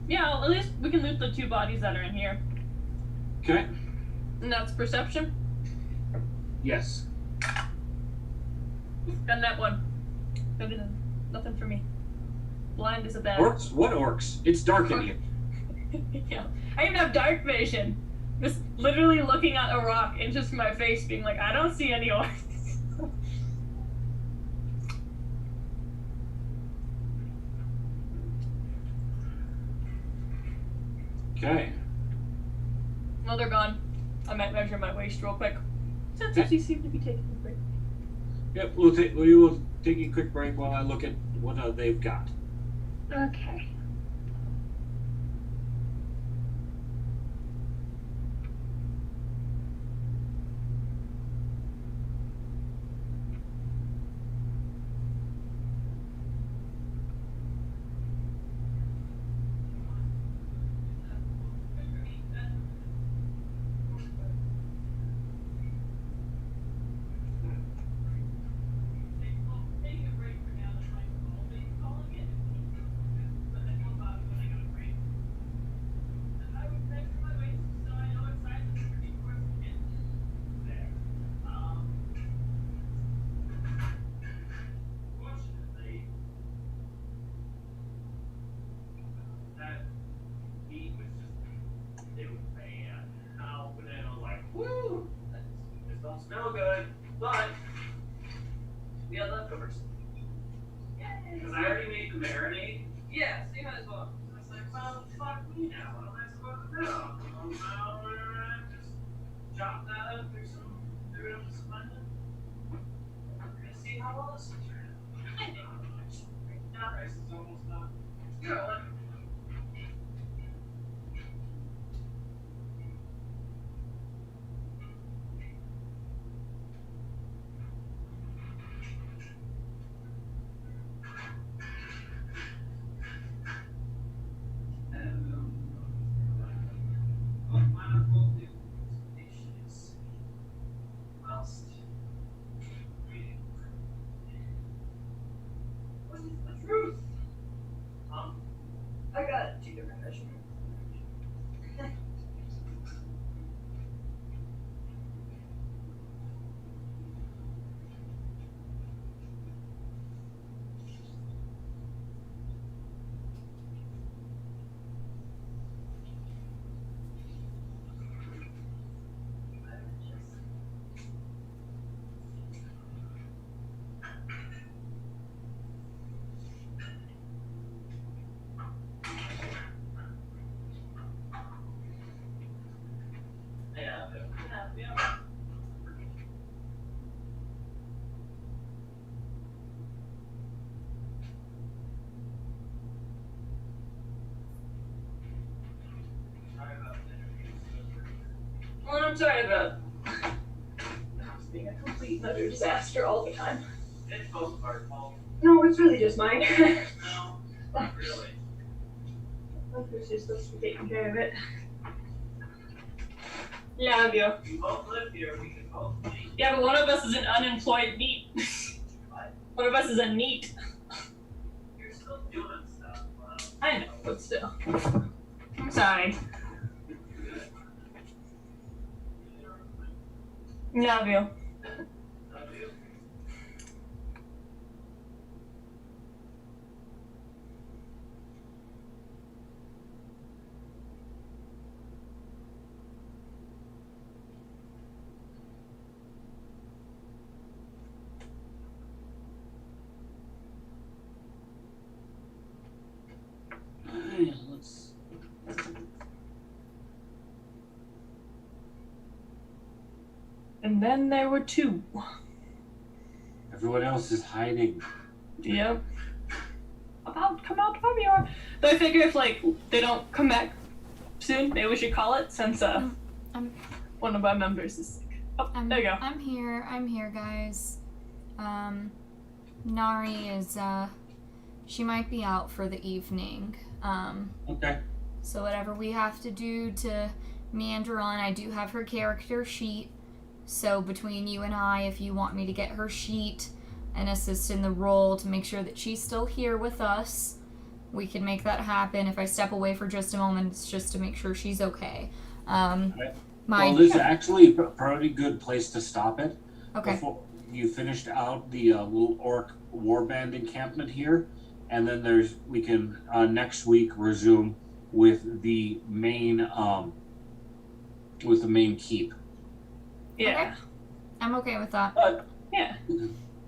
Yeah, at least we can loot the 2 bodies that are in here. Okay. And that's perception. Yes. Got that one. Nothing for me. Blind is a bad. Orcs? What orcs? It's dark in here. Yeah. I even have dark vision. Just literally looking at a rock into my face being like, I don't see any orcs. Okay. Well, they're gone. I might measure my waist real quick. Since you seem to be taking a break. Yep, we will take a quick break while I look at what they've got. Okay. Don't smell good, but we had leftovers. Because I already made the marinade. Yeah, so you might as well. I was like, well, fuck me now. What am I supposed to do? Well, just chop that up, throw it up to some onion. We're gonna see how well this will turn out. Now rice is almost done. Good one. I got 2 different measurements. Yeah. Well, I'm sorry about being a complete and utter disaster all the time. It's both of our fault. No, it's really just mine. No, not really. Others are supposed to be taking care of it. Yeah, I do. We both live here. We can both leave. Yeah, but one of us is an unemployed NEET. What? One of us is a NEET. You're still doing stuff. Wow. I know, but still. I'm sorry. Love you. Love you. Let's. And then there were 2. Everyone else is hiding. Yep. Come out from your. Though I figure if they don't come back soon, maybe we should call it since one of our members is sick. Oh, there you go. I'm here, guys. Nari is she might be out for the evening. Okay. So whatever we have to do to meander on, I do have her character sheet. So between you and I, if you want me to get her sheet and assist in the role to make sure that she's still here with us, we can make that happen. If I step away for just a moment, it's just to make sure she's okay. Well, this is actually a pretty good place to stop it. Okay. Before you finished out the little orc warband encampment here, and then we can next week resume with the main keep. Yeah. Okay. I'm okay with that. Yeah.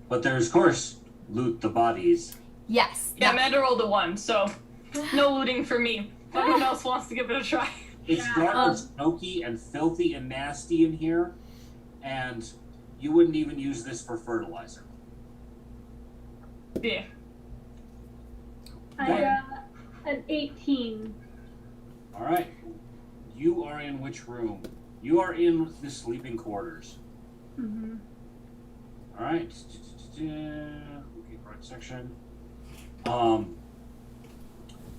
But there's, of course, loot the bodies. Yes. Yeah, Amanda rolled a 1, so no looting for me. Everyone else wants to give it a try. It's dark and smoky and filthy and nasty in here, and you wouldn't even use this for fertilizer. Yeah. I got an 18. All right. You are in which room? You are in the sleeping quarters. Mm-hmm. All right. Okay, right section.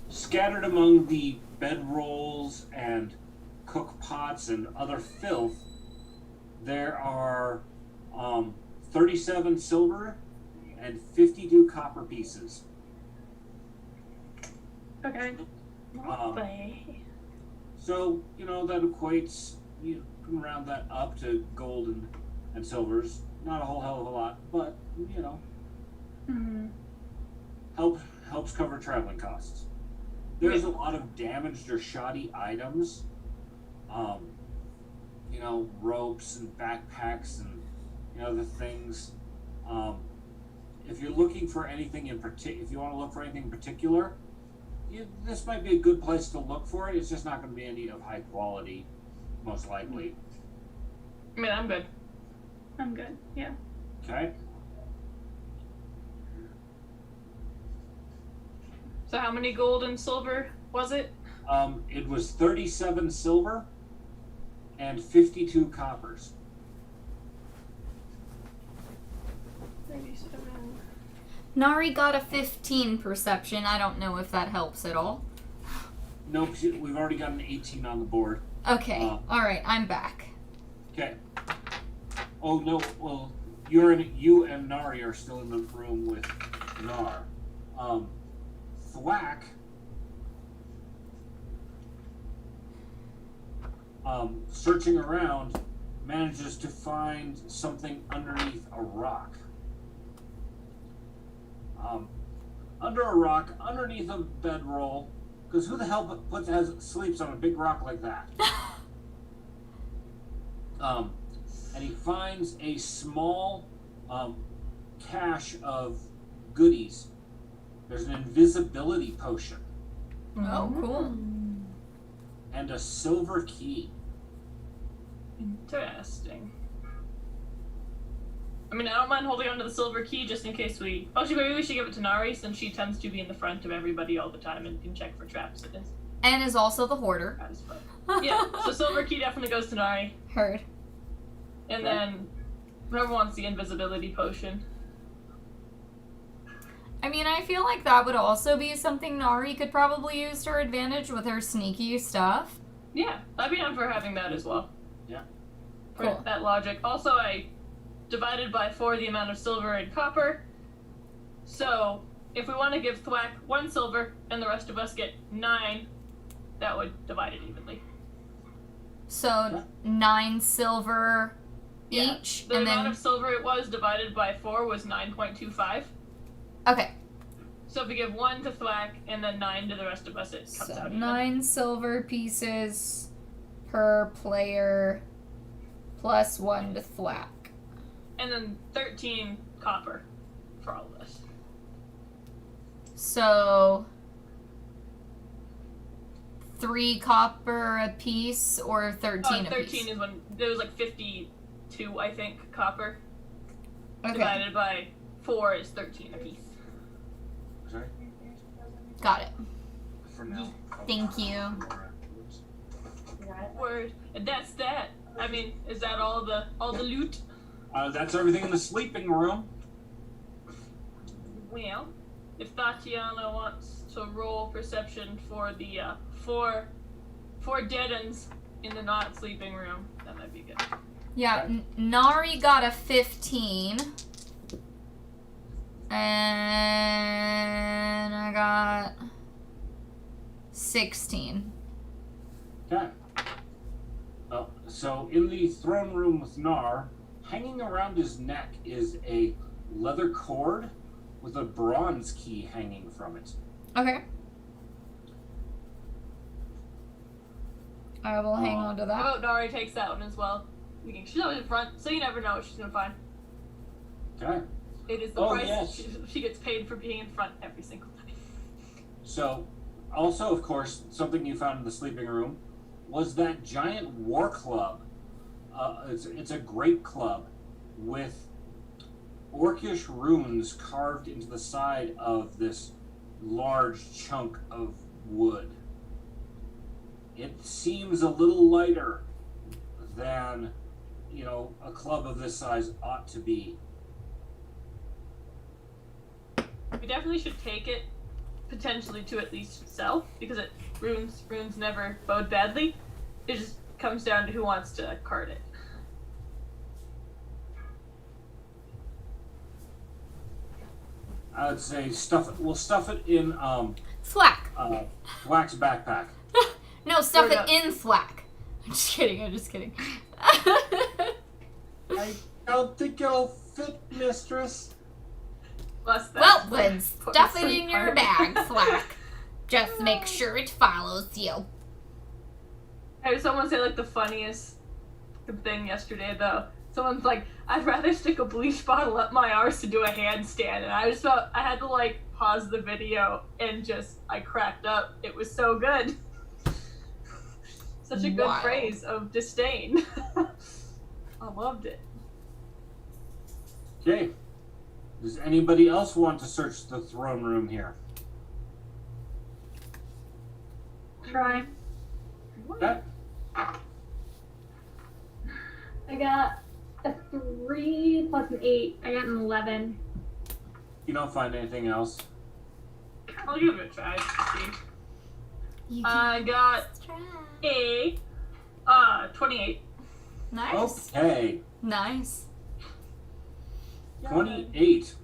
Scattered among the bedrolls and cook pots and other filth, there are 37 silver and 52 copper pieces. Okay. So, that equates, you can round that up to gold and silvers. Not a whole hell of a lot, but, Mm-hmm. helps cover traveling costs. There's a lot of damaged or shoddy items. Ropes and backpacks and other things. If you're looking for anything if you want to look for anything in particular, this might be a good place to look for it. It's just not going to be any of high quality, most likely. I mean, I'm good. I'm good, yeah. Okay. So how many gold and silver was it? It was 37 silver and 52 coppers. 37. Nari got a 15 perception. I don't know if that helps at all. No, we've already got an 18 on the board. Okay. All right. I'm back. Okay. Oh no. Well, you and Nari are still in the room with Nar. Thwack. Searching around, manages to find something underneath a rock. Under a rock, underneath a bedroll, because who the hell sleeps on a big rock like that? And he finds a small cache of goodies. There's an invisibility potion. Oh, cool. And a silver key. Interesting. I mean, I don't mind holding onto the silver key just in case we... Actually, maybe we should give it to Nari since she tends to be in the front of everybody all the time and can check for traps. And is also the hoarder. That is fun. Yeah, so silver key definitely goes to Nari. Heard. And then whoever wants the invisibility potion. I mean, I feel like that would also be something Nari could probably use to her advantage with her sneaky stuff. Yeah, I'd be down for having that as well. Yeah. For Cool. that logic. Also, I divided by 4 the amount of silver and copper. So, if we want to give Thwack 1 silver and the rest of us get 9, that would divide it evenly. So 9 silver each, The and amount then of silver it was divided by 4 was 9.25. okay. So if we give 1 to Thwack and then 9 to the rest of us, it comes So out even. 9 silver pieces per player, plus 1 to Thwack. And then 13 copper for all of us. So 3 copper a piece, or 13 a 13 piece? is when there was like 52, I think, copper. Okay, Divided by 4 is 13 a piece. Sorry? got it. For now. Thank you. Word. And that's that. I mean, is that all the loot? That's everything in the sleeping room. Well, if Tatiana wants to roll perception for the four dead ends in the not sleeping room, that might be good. Yeah, Nari got a 15. And I got 16. Okay. So in the throne room with Nar, hanging around his neck is a leather cord with a bronze key hanging from it. Okay. I will hang on to that. How about Nari takes that one as well? She's always in front, so you never know what she's gonna find. Okay. It is the Oh, price yes. she gets paid for being in front every single time. So, Also, of course, something you found in the sleeping room was that giant war club. It's a great club with orcish runes carved into the side of this large chunk of wood. It seems a little lighter than, a club of this size ought to be. We definitely should take it, potentially to at least sell, because runes never bode badly. It just comes down to who wants to cart it. I would say stuff it. We'll stuff it in Thwack. Thwack's backpack. No, stuff Word it up. in Thwack. I'm just kidding. I don't think it'll fit, mistress. Plus that. Well, then stuff it Put in some your art. bag, Thwack. Just make sure it follows you. I heard someone say like the funniest thing yesterday though. Someone's like, I'd rather stick a bleach bottle up my arse to do a handstand, and I just felt I had to like pause the video and I cracked up. It was so good. Such a good Wow. phrase of disdain. I loved it. Okay. Does anybody else want to search the throne room here? Try. Okay. I got a 3 plus an 8. I got an 11. You don't find anything else? I'll give it a try to see. You I got try. a 28. Nice. Okay. Nice. 28.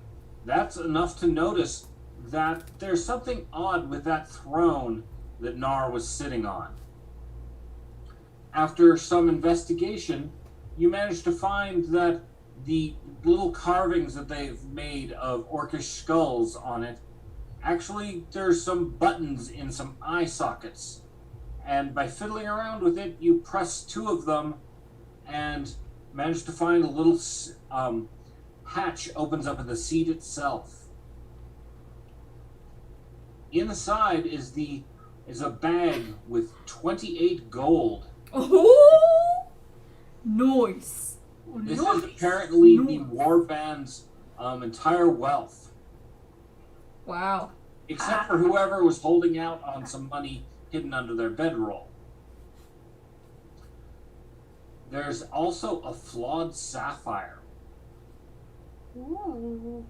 That's enough to notice that there's something odd with that throne that Nar was sitting on. After some investigation, you managed to find that the little carvings that they've made of orcish skulls on it, actually there's some buttons in some eye sockets. And by fiddling around with it, you press 2 of them and manage to find a little hatch opens up in the seat itself. Inside is a bag with 28 gold. Oh, nice. This is apparently the warband's entire wealth, Wow. except for whoever was holding out on some money hidden under their bedroll. There's also a flawed sapphire. Ooh.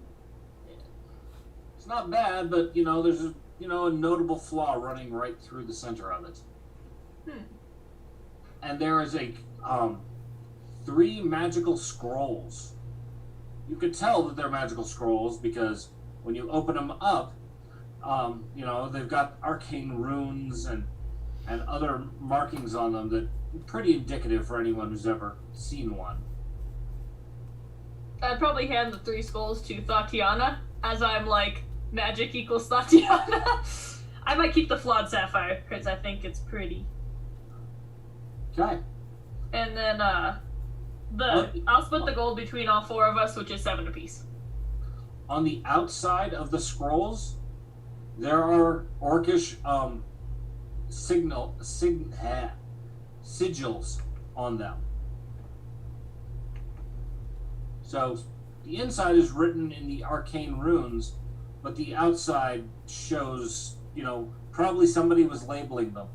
It's not bad, but there's a notable flaw running right through the center of it. And there is a 3 magical scrolls. You could tell that they're magical scrolls because when you open them up, they've got arcane runes and other markings on them that are pretty indicative for anyone who's ever seen one. I'd probably hand the 3 skulls to Tatiana, as I'm like, magic equals Tatiana. I might keep the flawed sapphire, because I think it's pretty. Okay. And then, I'll split the gold between all 4 of us, which is 7 apiece. On the outside of the scrolls, there are orcish sigils on them. So the inside is written in the arcane runes, but the outside shows, probably somebody was labeling them.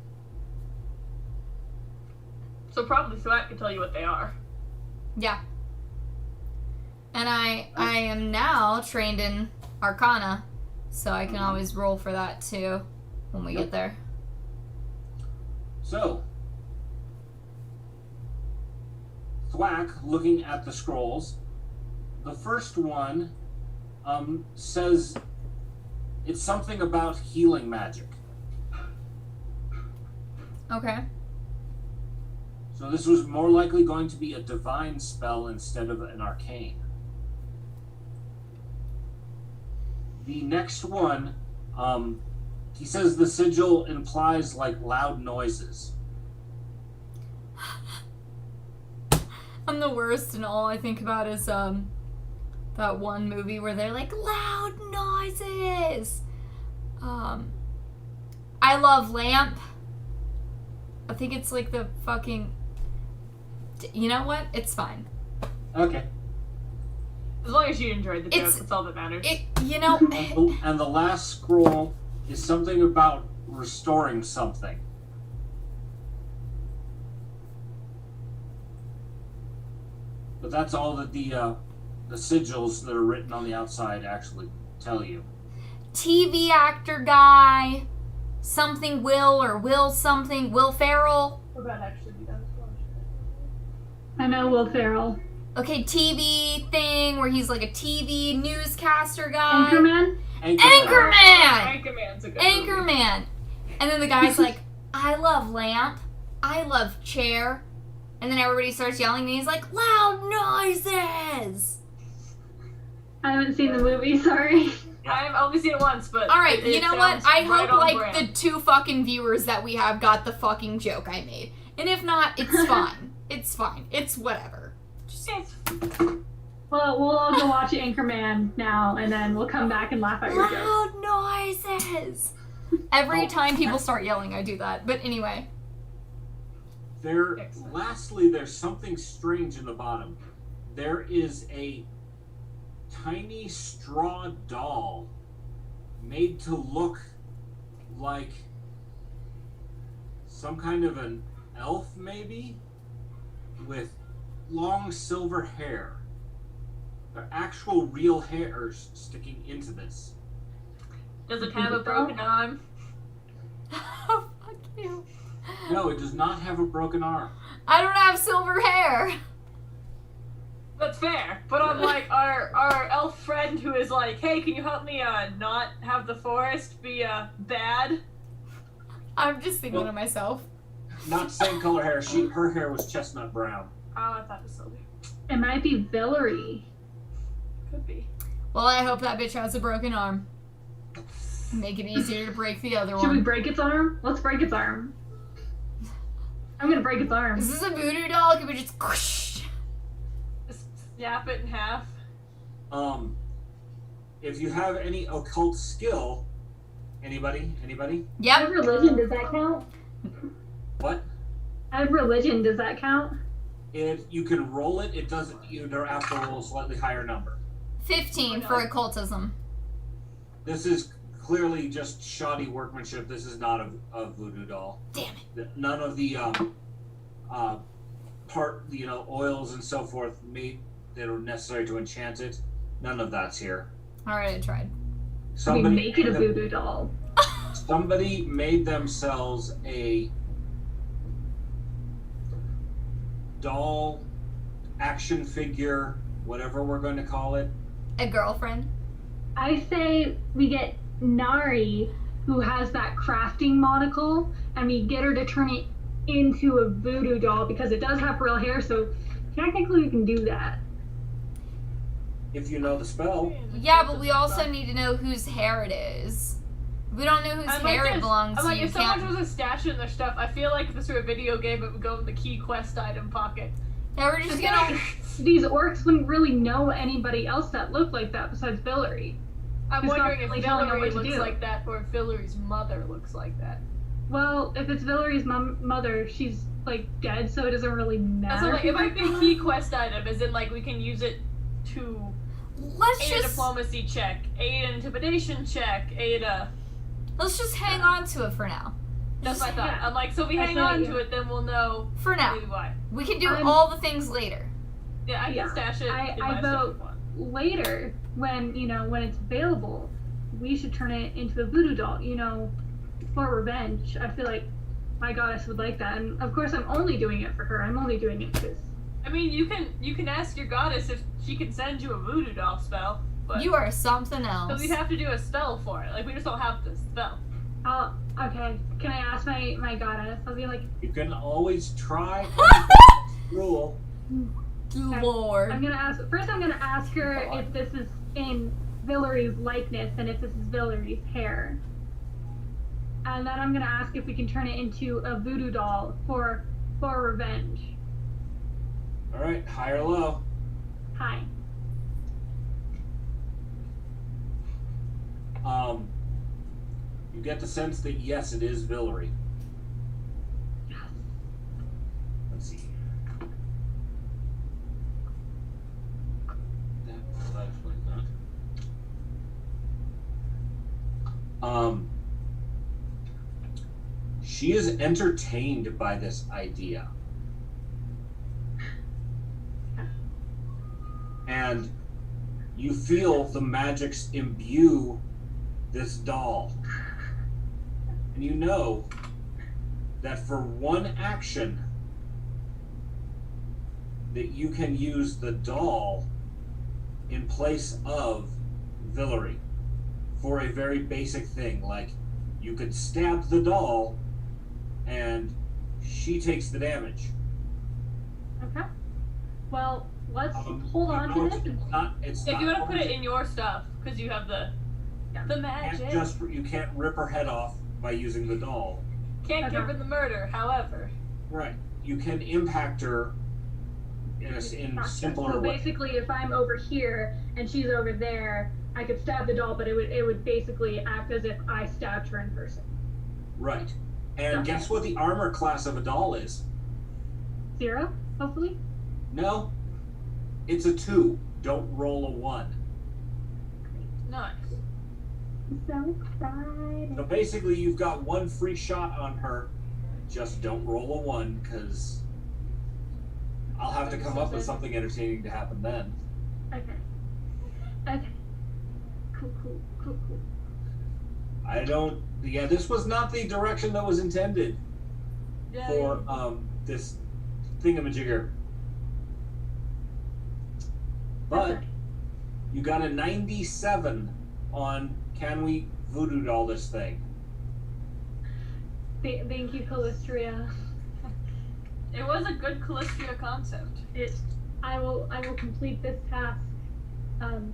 So probably Thwack can tell you what they are. Yeah. And I am now trained in Arcana, so I can always roll for that too when we get there. So, Thwack, looking at the scrolls, the first one says it's something about healing magic. Okay. So this was more likely going to be a divine spell instead of an arcane. The next one, he says the sigil implies like loud noises. I'm the worst, and all I think about is that one movie where they're like loud noises. I love lamp. I think it's like the fucking... You know what? It's fine. Okay. As long as you enjoyed the joke, that's all that matters. You know... And the last scroll is something about restoring something. But that's all that the sigils that are written on the outside actually tell you. TV actor guy, something Will or Will something, Will Ferrell. What about actually be done as well? I know Will Ferrell. Okay, TV thing where he's like a TV newscaster guy. Anchorman? Anchorman's a good movie. Anchorman. And then the guy's like, I love lamp. I love chair. And then everybody starts yelling and he's like, loud noises. I haven't seen the movie, sorry. I've only seen it once, but... Alright, you know what? I hope, like, brand. the 2 fucking viewers that we have got the fucking joke I made. And if not, it's fine. It's fine. It's whatever. Just... Well, we'll all go watch Anchorman now, and then we'll come back and laugh at your joke. Loud noises! Every time people start yelling, I do that. But anyway. Lastly, there's something strange in the bottom. There is a tiny straw doll made to look like some kind of an elf, maybe, with long silver hair. There are actual real hairs sticking into this. Does it have a broken arm? Oh, fuck you. No, it does not have a broken arm. I don't have silver hair. That's fair. But I'm like, our elf friend who is like, hey, can you help me not have the forest be bad? I'm just thinking to myself. Not same color hair. Her hair was chestnut brown. Oh, I thought it was silver. It might be Villery. Could be. Well, I hope that bitch has a broken arm. Make it easier to break the other Should we one. break its arm? Let's break its arm. I'm gonna break its arm. Is this a voodoo doll? Can we just... Just snap it in half. If you have any occult skill, anybody? I Yep. have religion, does that count? What? I have religion, does that count? If you can roll it, it doesn't. You don't have to roll a slightly higher number. 15 for occultism. This is clearly just shoddy workmanship. This is not a voodoo doll. Damn it. None of the oils and so forth made that are necessary to enchant it. None of that's here. Alright, I tried. We make it a voodoo doll. Somebody made themselves a doll, action figure, whatever we're going to call it. A girlfriend. I say we get Nari, who has that crafting monocle, and we get her to turn it into a voodoo doll because it does have real hair, so technically we can do that. If you know the spell. Yeah, but we also need to know whose hair it is. We don't know whose hair it belongs to. If someone was a stash in their stuff, I feel like if this were a video game, it would go in the key quest item pocket. Yeah, we're just gonna... These orcs wouldn't really know anybody else that looked like that besides Villery. I'm wondering if Villery looks do. like that or if Villery's mother looks like that. Well, if it's Villery's mother, she's like dead, so it doesn't really matter. So like, it might be a key quest item, as in like we can use it to aid a diplomacy check, aid an intimidation check, aid a... Let's just hang on to it for now. That's what I thought. I'm like, so if we hang on to it, then we'll know for now. Maybe why. We can do all the things later. Yeah, I can stash it. I vote later when it's available. We should turn it into a voodoo doll, for revenge. I feel like my goddess would like that, and of course I'm only doing it for her. I'm only doing it because. I mean, you can ask your goddess if she can send you a voodoo doll spell. But you are something else. So we'd have to do a spell for it. Like we just don't have the spell. Oh, okay. Can I ask my goddess? I'll be like. You can always try. Rule. Lord. I'm gonna ask her if this is in Villery's likeness and if this is Villery's hair. And then I'm gonna ask if we can turn it into a voodoo doll for revenge. All right, high or low? Hi. You get the sense that yes, it is Villery. Let's see. That was actually not. She is entertained by this idea. And you feel the magics imbue this doll. And you know that for one action that you can use the doll in place of Villery for a very basic thing. Like, you could stab the doll and she takes the damage. Okay. Well, let's hold on to this. If you want to put it in your stuff, because you have the magic. You can't rip her head off by using the doll. Can't give her the murder, however. Right. You can impact her in simpler So way. basically, if I'm over here and she's over there, I could stab the doll, but it would basically act as if I stabbed her in person. Right. And guess what the armor class of a doll is? 0, hopefully? No. It's a 2. Don't roll a 1. Nice. So excited. So basically, you've got one free shot on her. Just don't roll a 1, because I'll have to come up with something entertaining to happen then. Okay. Cool. Yeah, this was not the direction that was intended for this thingamajigger. But you got a 97 on can we voodoo doll this thing? Thank you, Callistria. It was a good Callistria concept. I will complete this task, and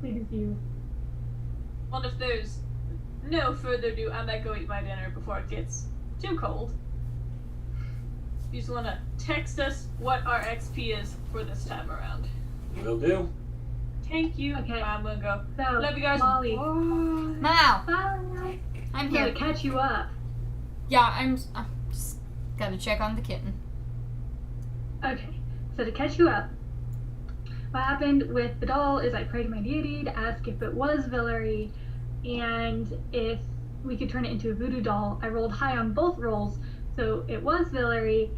please you. Well, if there's no further ado, I might go eat my dinner before it gets too cold. You just want to text us what our XP is for this time around. Will do. Thank you. Okay. I'm gonna go. So, Love you guys. Molly. Now, Bye. I'm Gotta here. catch you up. Yeah, I'm just gotta check on the kitten. Okay, so to catch you up, what happened with the doll is I prayed to my deity to ask if it was Villery, and if we could turn it into a voodoo doll. I rolled high on both rolls, so it was Villery,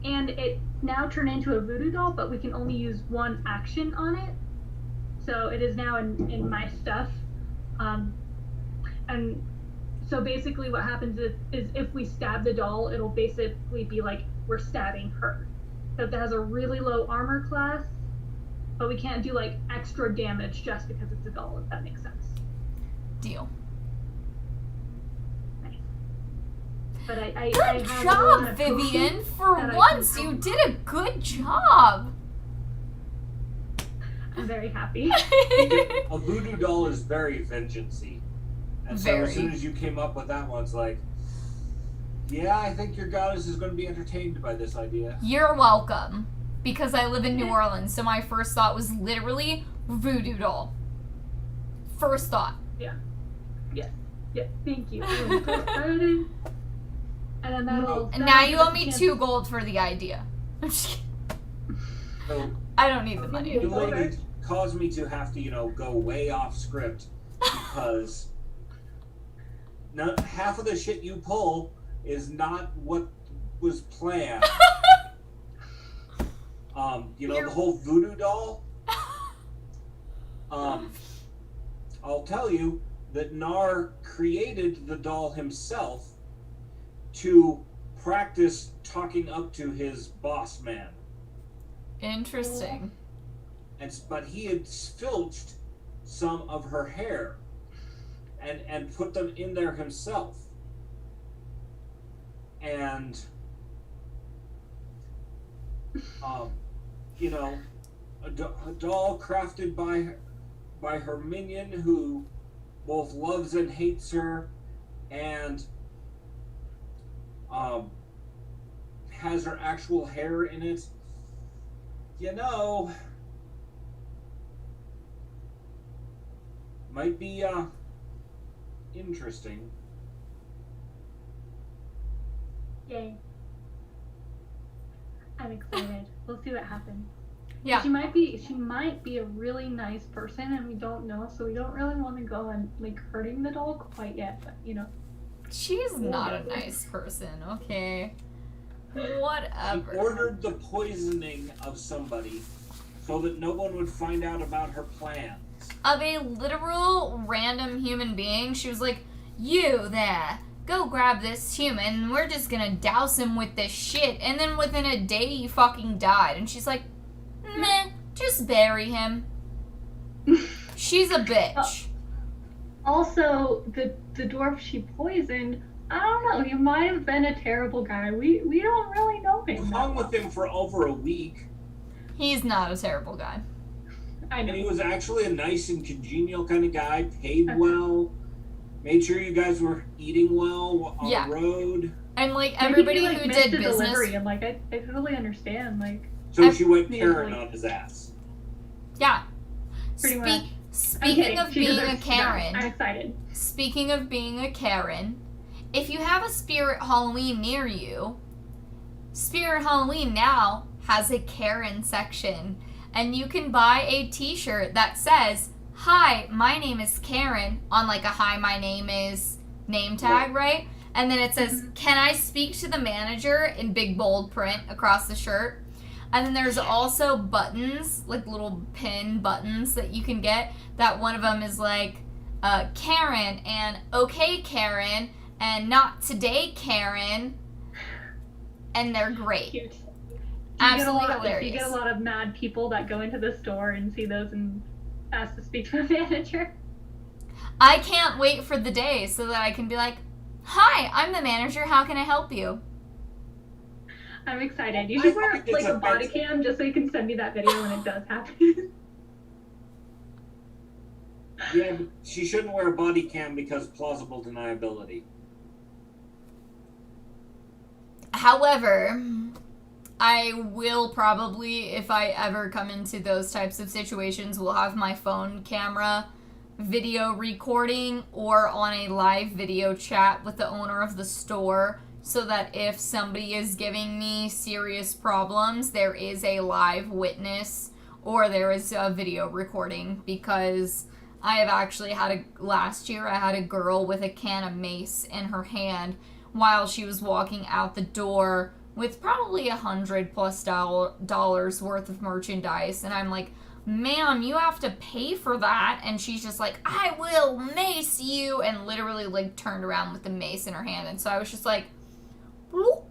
and it now turned into a voodoo doll, but we can only use one action on it. So it is now in my stuff. And so basically what happens is if we stab the doll, it'll basically be like we're stabbing her. So it has a really low armor class, but we can't do like extra damage just because it's a doll, if that makes sense. Deal. Nice. But I Good have a lot job, of Vivian. potions For that I once, can- you did a good job. I'm very happy. A voodoo doll is very vengeance-y. And so Very. as soon as you came up with that one, it's like, yeah, I think your goddess is going to be entertained by this idea. You're welcome. Because I live in New Orleans, so my first thought was literally voodoo doll. First thought. Yeah, thank you. I'm so excited. And then that'll. And now you owe me 2 gold for the idea. I'm just kidding. So I don't need the money. you lady caused me to have to, go way off script because half of the shit you pull is not what was planned. The whole voodoo doll. I'll tell you that Nar created the doll himself to practice talking up to his boss man. Interesting. But he had filched some of her hair and put them in there himself. And a doll crafted by her minion who both loves and hates her, and has her actual hair in it. Might be Interesting. Yay. I'm excited. We'll see what happens. Yeah. She might be a really nice person and we don't know, so we don't really want to go on like hurting the dog quite yet, but you know. She's not a nice person, okay? Whatever. She ordered the poisoning of somebody so that no one would find out about her plans. Of a literal random human being, she was like, you there, go grab this human, we're just gonna douse him with this shit, and then within a day he fucking died. And she's like, meh, just bury him. She's a bitch. Also, the dwarf she poisoned, I don't know, he might have been a terrible guy. We don't really know him. I hung with him for over a week. He's not a terrible guy. I And know. he was actually a nice and congenial kind of guy, paid well, made sure you guys were eating well on Yeah. the road. And like Maybe everybody he, like, who missed did the business. delivery, and like I totally understand, like So she went Maybe. Karen on his ass. Yeah. Pretty much. Speaking okay, of she being a deserves to die. Karen. I'm excited. Speaking of being a Karen, if you have a Spirit Halloween near you, Spirit Halloween now has a Karen section. And you can buy a t-shirt that says, hi, my name is Karen, on like a hi, my name is name tag, right? And then it says, can I speak to the manager in big bold print across the shirt? And then there's also buttons, like little pin buttons that you can get. That one of them is like, Karen, and okay, Karen, and not today, Karen. And they're great. Cute. Absolutely Do hilarious. you get a lot of mad people that go into the store and see those and ask to speak to the manager? I can't wait for the day so that I can be like, hi, I'm the manager, how can I help you? I'm excited. You should wear like a body cam just so you can send me that video when it does happen. Yeah, but she shouldn't wear a body cam because plausible deniability. However, I will probably, if I ever come into those types of situations, will have my phone camera video recording or on a live video chat with the owner of the store so that if somebody is giving me serious problems, there is a live witness or there is a video recording, because I have actually had last year I had a girl with a can of mace in her hand while she was walking out the door with probably $100+ worth of merchandise, and I'm like, ma'am, you have to pay for that. And she's just like, I will mace you, and literally like turned around with the mace in her hand. And so I was just like, whoop.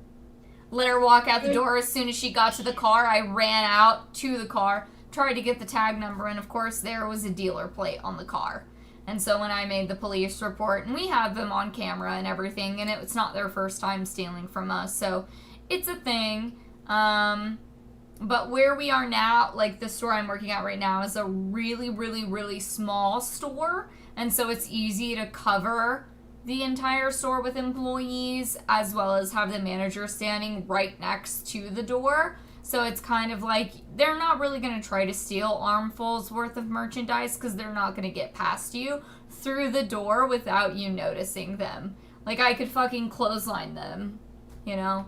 Let her walk out the door. As soon as she got to the car, I ran out to the car, tried to get the tag number, and of course there was a dealer plate on the car. And so when I made the police report, and we have them on camera and everything, and it's not their first time stealing from us, so it's a thing. But where we are now, like the store I'm working at right now, is a really, really, really small store. And so it's easy to cover the entire store with employees, as well as have the manager standing right next to the door. So it's kind of like, they're not really going to try to steal armfuls worth of merchandise, because they're not going to get past you through the door without you noticing them. Like, I could fucking clothesline them, you know?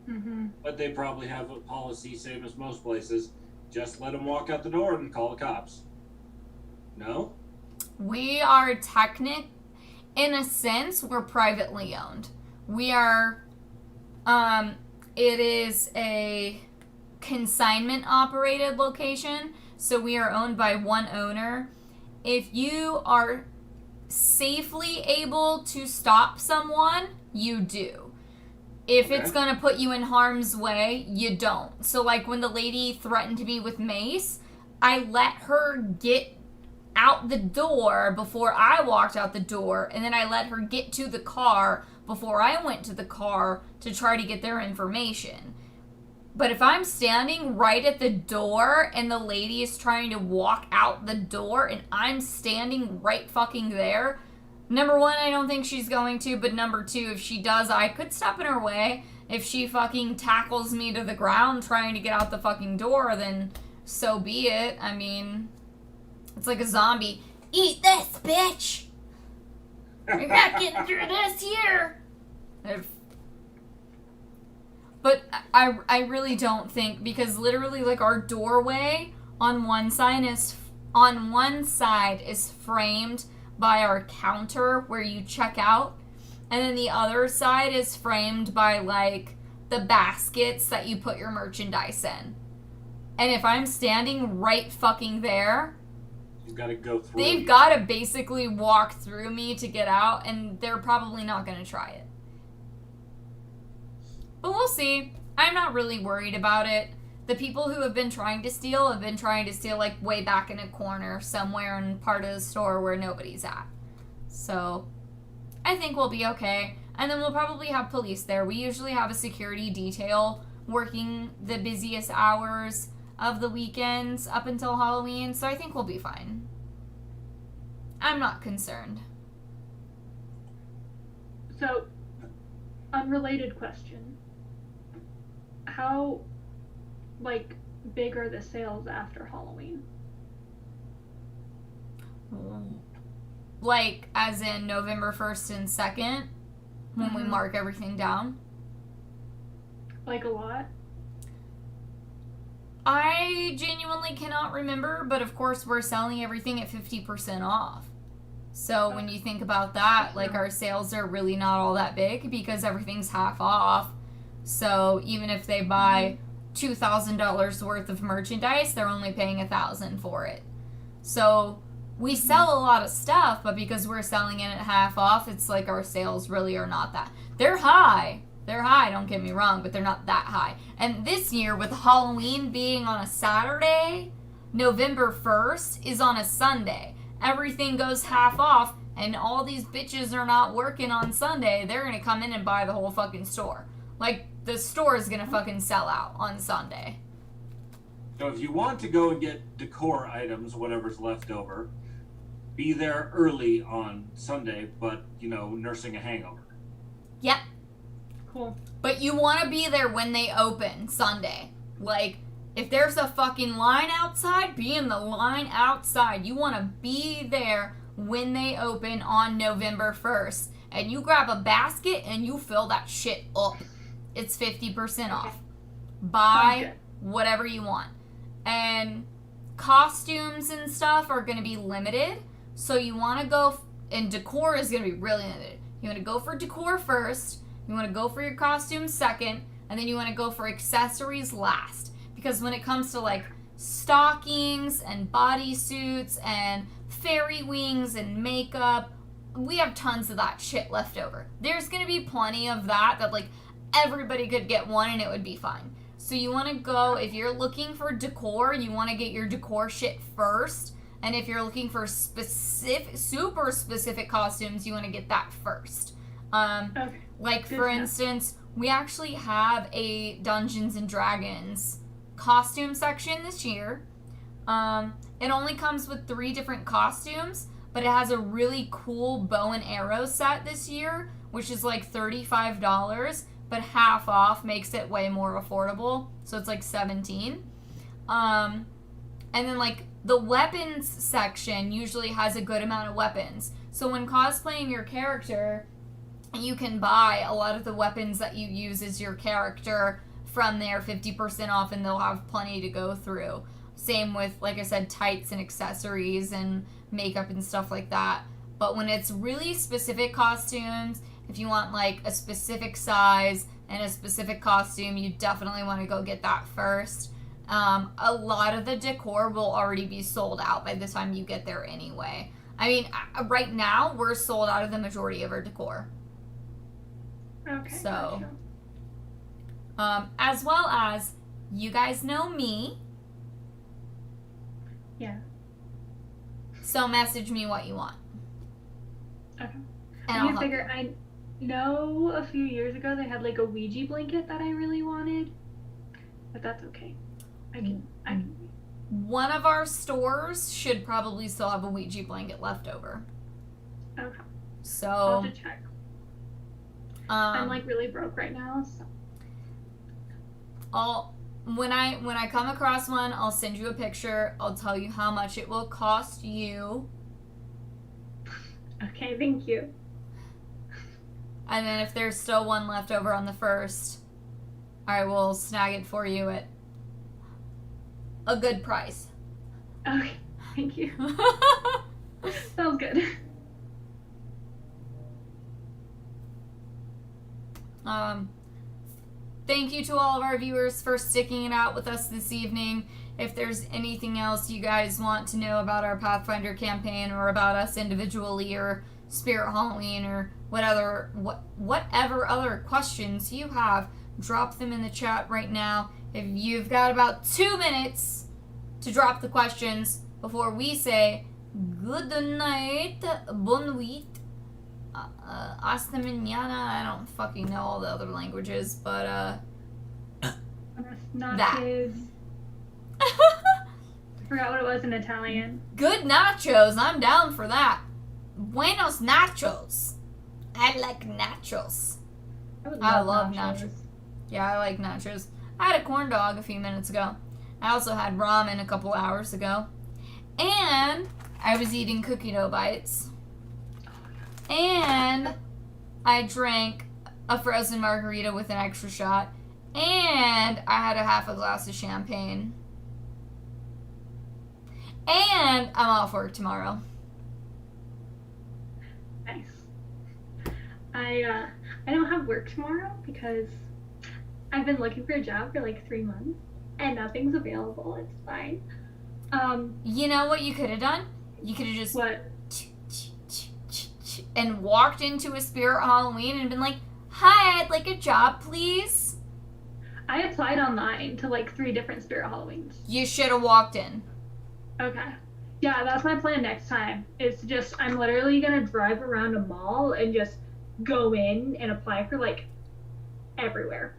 Mm-hmm. But they probably have a policy, same as most places. Just let them walk out the door and call the cops. No? We are in a sense, we're privately owned. We are, it is a consignment operated location, so we are owned by one owner. If you are safely able to stop someone, you do. If it's going to put you in harm's way, you don't. So, like, when the lady threatened me with mace, I let her get out the door before I walked out the door, and then I let her get to the car before I went to the car to try to get their information. But if I'm standing right at the door and the lady is trying to walk out the door and I'm standing right fucking there, number one, I don't think she's going to, but number two, if she does, I could step in her way. If she fucking tackles me to the ground trying to get out the fucking door, then so be it. I mean, it's like a zombie. Eat this, bitch! You're not getting through this here. But I really don't think, because literally, like, our doorway on one side is framed by our counter where you check out, and then the other side is framed by, like, the baskets that you put your merchandise in. And if I'm standing right fucking there, you've got to go through. They've got to basically walk through me to get out, and they're probably not going to try it. But we'll see. I'm not really worried about it. The people who have been trying to steal like way back in a corner somewhere in part of the store where nobody's at. So I think we'll be okay. And then we'll probably have police there. We usually have a security detail working the busiest hours of the weekends up until Halloween. So I think we'll be fine. I'm not concerned. So, unrelated question. How, like, big are the sales after Halloween? Like, as in November 1st and 2nd, when we mark everything down? Like a lot? I genuinely cannot remember, but of course we're selling everything at 50% off. So when you think about that, like, our sales are really not all that big because everything's half off. So even if they buy $2,000 worth of merchandise, they're only paying $1,000 for it. So we sell a lot of stuff, but because we're selling it at half off, it's like our sales really are not that. They're high. They're high, don't get me wrong, but they're not that high. And this year, with Halloween being on a Saturday, November 1st is on a Sunday. Everything goes half off, and all these bitches are not working on Sunday. They're going to come in and buy the whole fucking store. Like, the store is going to fucking sell out on Sunday. So if you want to go and get decor items, whatever's left over, be there early on Sunday, but, nursing a hangover. Yep. Cool. But you want to be there when they open Sunday. Like, if there's a fucking line outside, be in the line outside. You want to be there when they open on November 1st. And you grab a basket and you fill that shit up. It's 50% off. Buy whatever you want. And costumes and stuff are going to be limited. So you want to go, and decor is going to be really limited. You want to go for decor first. You want to go for your costumes second. And then you want to go for accessories last. Because when it comes to, like, stockings and bodysuits and fairy wings and makeup, we have tons of that shit left over. There's going to be plenty of that, like, everybody could get one and it would be fine. So you want to go, if you're looking for decor, you want to get your decor shit first. And if you're looking for super specific costumes, you want to get that first. Like, for instance, we actually have a Dungeons and Dragons costume section this year. It only comes with 3 different costumes, but it has a really cool bow and arrow set this year, which is like $35, but half off makes it way more affordable. So it's like $17. And then, like, the weapons section usually has a good amount of weapons. So when cosplaying your character, you can buy a lot of the weapons that you use as your character from there 50% off, and they'll have plenty to go through. Same with, like I said, tights and accessories and makeup and stuff like that. But when it's really specific costumes, if you want, like, a specific size and a specific costume, you definitely want to go get that first. A lot of the decor will already be sold out by the time you get there anyway. I mean, right now, we're sold out of the majority of our decor. Okay. So, gotcha. As well as, you guys know me. Yeah. So message me what you want. Okay. And I figure, I know a few years ago they had, like, a Ouija blanket that I really wanted, but that's okay. I can. One of our stores should probably still have a Ouija blanket left over. Okay. So I'll have to check. I'm, like, really broke right now, so. When I come across one, I'll send you a picture. I'll tell you how much it will cost you. Okay, thank you. And then if there's still one left over on the 1st, I will snag it for you at a good price. Okay, thank you. Sounds good. Thank you to all of our viewers for sticking it out with us this evening. If there's anything else you guys want to know about our Pathfinder campaign or about us individually or Spirit Halloween or whatever other questions you have, drop them in the chat right now. If you've got about 2 minutes to drop the questions before we say good night, bonne nuit, hasta mañana. I don't fucking know all the other languages, but Nachos. I forgot what it was in Italian. Good nachos. I'm down for that. Buenos nachos. I like nachos. I love nachos. Yeah, I like nachos. I had a corn dog a few minutes ago. I also had ramen a couple hours ago. And I was eating cookie dough bites. And I drank a frozen margarita with an extra shot. And I had a half a glass of champagne. And I'm off work tomorrow. Nice. I don't have work tomorrow because I've been looking for a job for like 3 months and nothing's available. It's fine. You know what you could have done? You could have just What? and walked into a Spirit Halloween and been like, "Hi, I'd like a job, please." I applied online to like 3 different Spirit Halloweens. You should have walked in. Okay. Yeah, that's my plan next time. Is to just, I'm literally gonna drive around a mall and just go in and apply for like everywhere.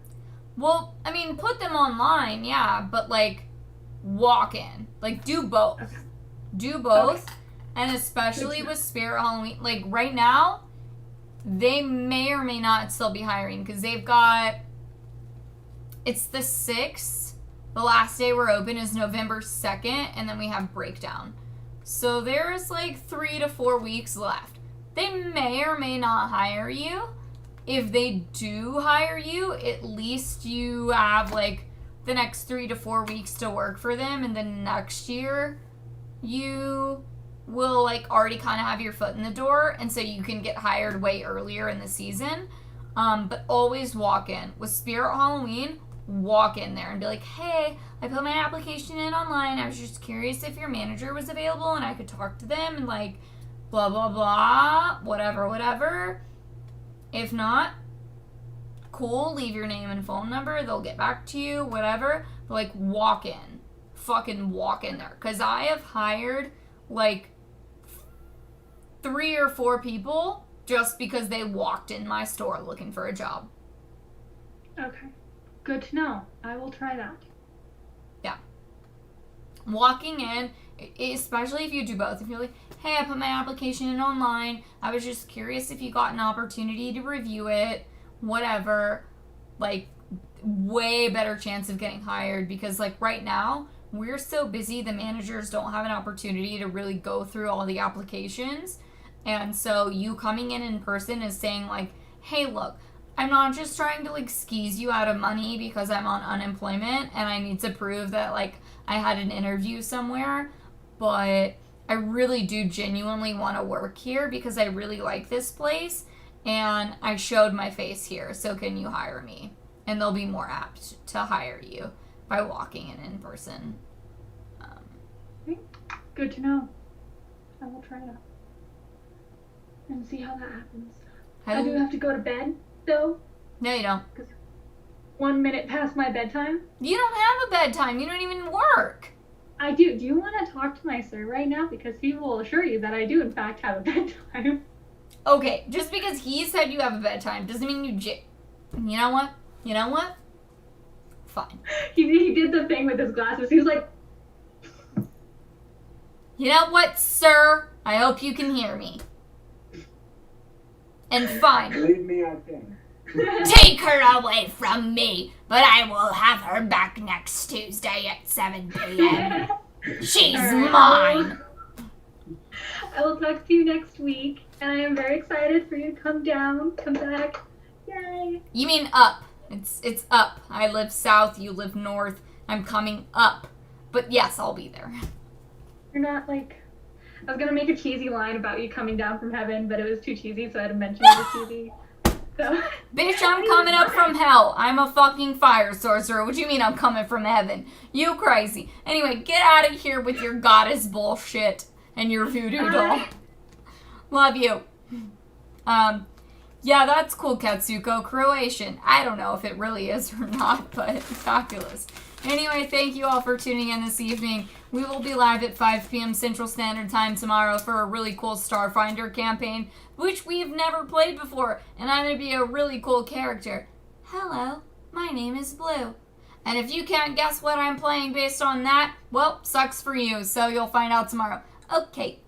Well, I mean, put them online, yeah, but like walk in. Like do both. Okay. Do both. Okay. And especially with Spirit Halloween, like right now, they may or may not still be hiring because they've got, it's the 6th. The last day we're open is November 2nd, and then we have breakdown. So there's like 3 to 4 weeks left. They may or may not hire you. If they do hire you, at least you have like the next 3 to 4 weeks to work for them, and then next year you will like already kind of have your foot in the door, and so you can get hired way earlier in the season. But always walk in. With Spirit Halloween, walk in there and be like, "Hey, I put my application in online. I was just curious if your manager was available and I could talk to them and like blah blah blah, whatever. If not, cool, leave your name and phone number. They'll get back to you, whatever. But like walk in. Fucking walk in there. Cause I have hired like 3 or 4 people just because they walked in my store looking for a job. Okay. Good to know. I will try that. Yeah. Walking in, especially if you do both. If you're like, "Hey, I put my application in online. I was just curious if you got an opportunity to review it," whatever. Like, way better chance of getting hired because, like, right now, we're so busy, the managers don't have an opportunity to really go through all the applications. And so you coming in person is saying, like, "Hey, look, I'm not just trying to, like, squeeze you out of money because I'm on unemployment and I need to prove that, like, I had an interview somewhere, but I really do genuinely want to work here because I really like this place and I showed my face here, so can you hire me?" And they'll be more apt to hire you by walking in person. Good to know. I will try that. And see how that happens. I do have to go to bed, though. No, you don't. 1 minute past my bedtime. You don't have a bedtime. You don't even work. I do. Do you want to talk to my sir right now? Because he will assure you that I do, in fact, have a bedtime. Okay, just because he said you have a bedtime doesn't mean you You know what? You know what? Fine. He did the thing with his glasses. He was like... You know what, sir? I hope you can hear me. And fine. Leave me out there. Take her away from me, but I will have her back next Tuesday at 7 p.m. She's mine. I will talk to you next week, and I am very excited for you to come back. Yay! You mean up. It's up. I live south, you live north. I'm coming up. But yes, I'll be there. You're not like... I was gonna make a cheesy line about you coming down from heaven, but it was too cheesy, so I had to mention it was cheesy. So... Bitch, I'm coming up from hell. I'm a fucking fire sorcerer. What do you mean I'm coming from heaven? You crazy. Anyway, get out of here with your goddess bullshit and your voodoo doll. Love you. Yeah, that's cool, Katsuko. Croatian. I don't know if it really is or not, but fabulous. Anyway, thank you all for tuning in this evening. We will be live at 5 p.m. Central Standard Time tomorrow for a really cool Starfinder campaign, which we've never played before, and I'm going to be a really cool character. Hello, my name is Blue. And if you can't guess what I'm playing based on that, well, sucks for you, so you'll find out tomorrow. Okay,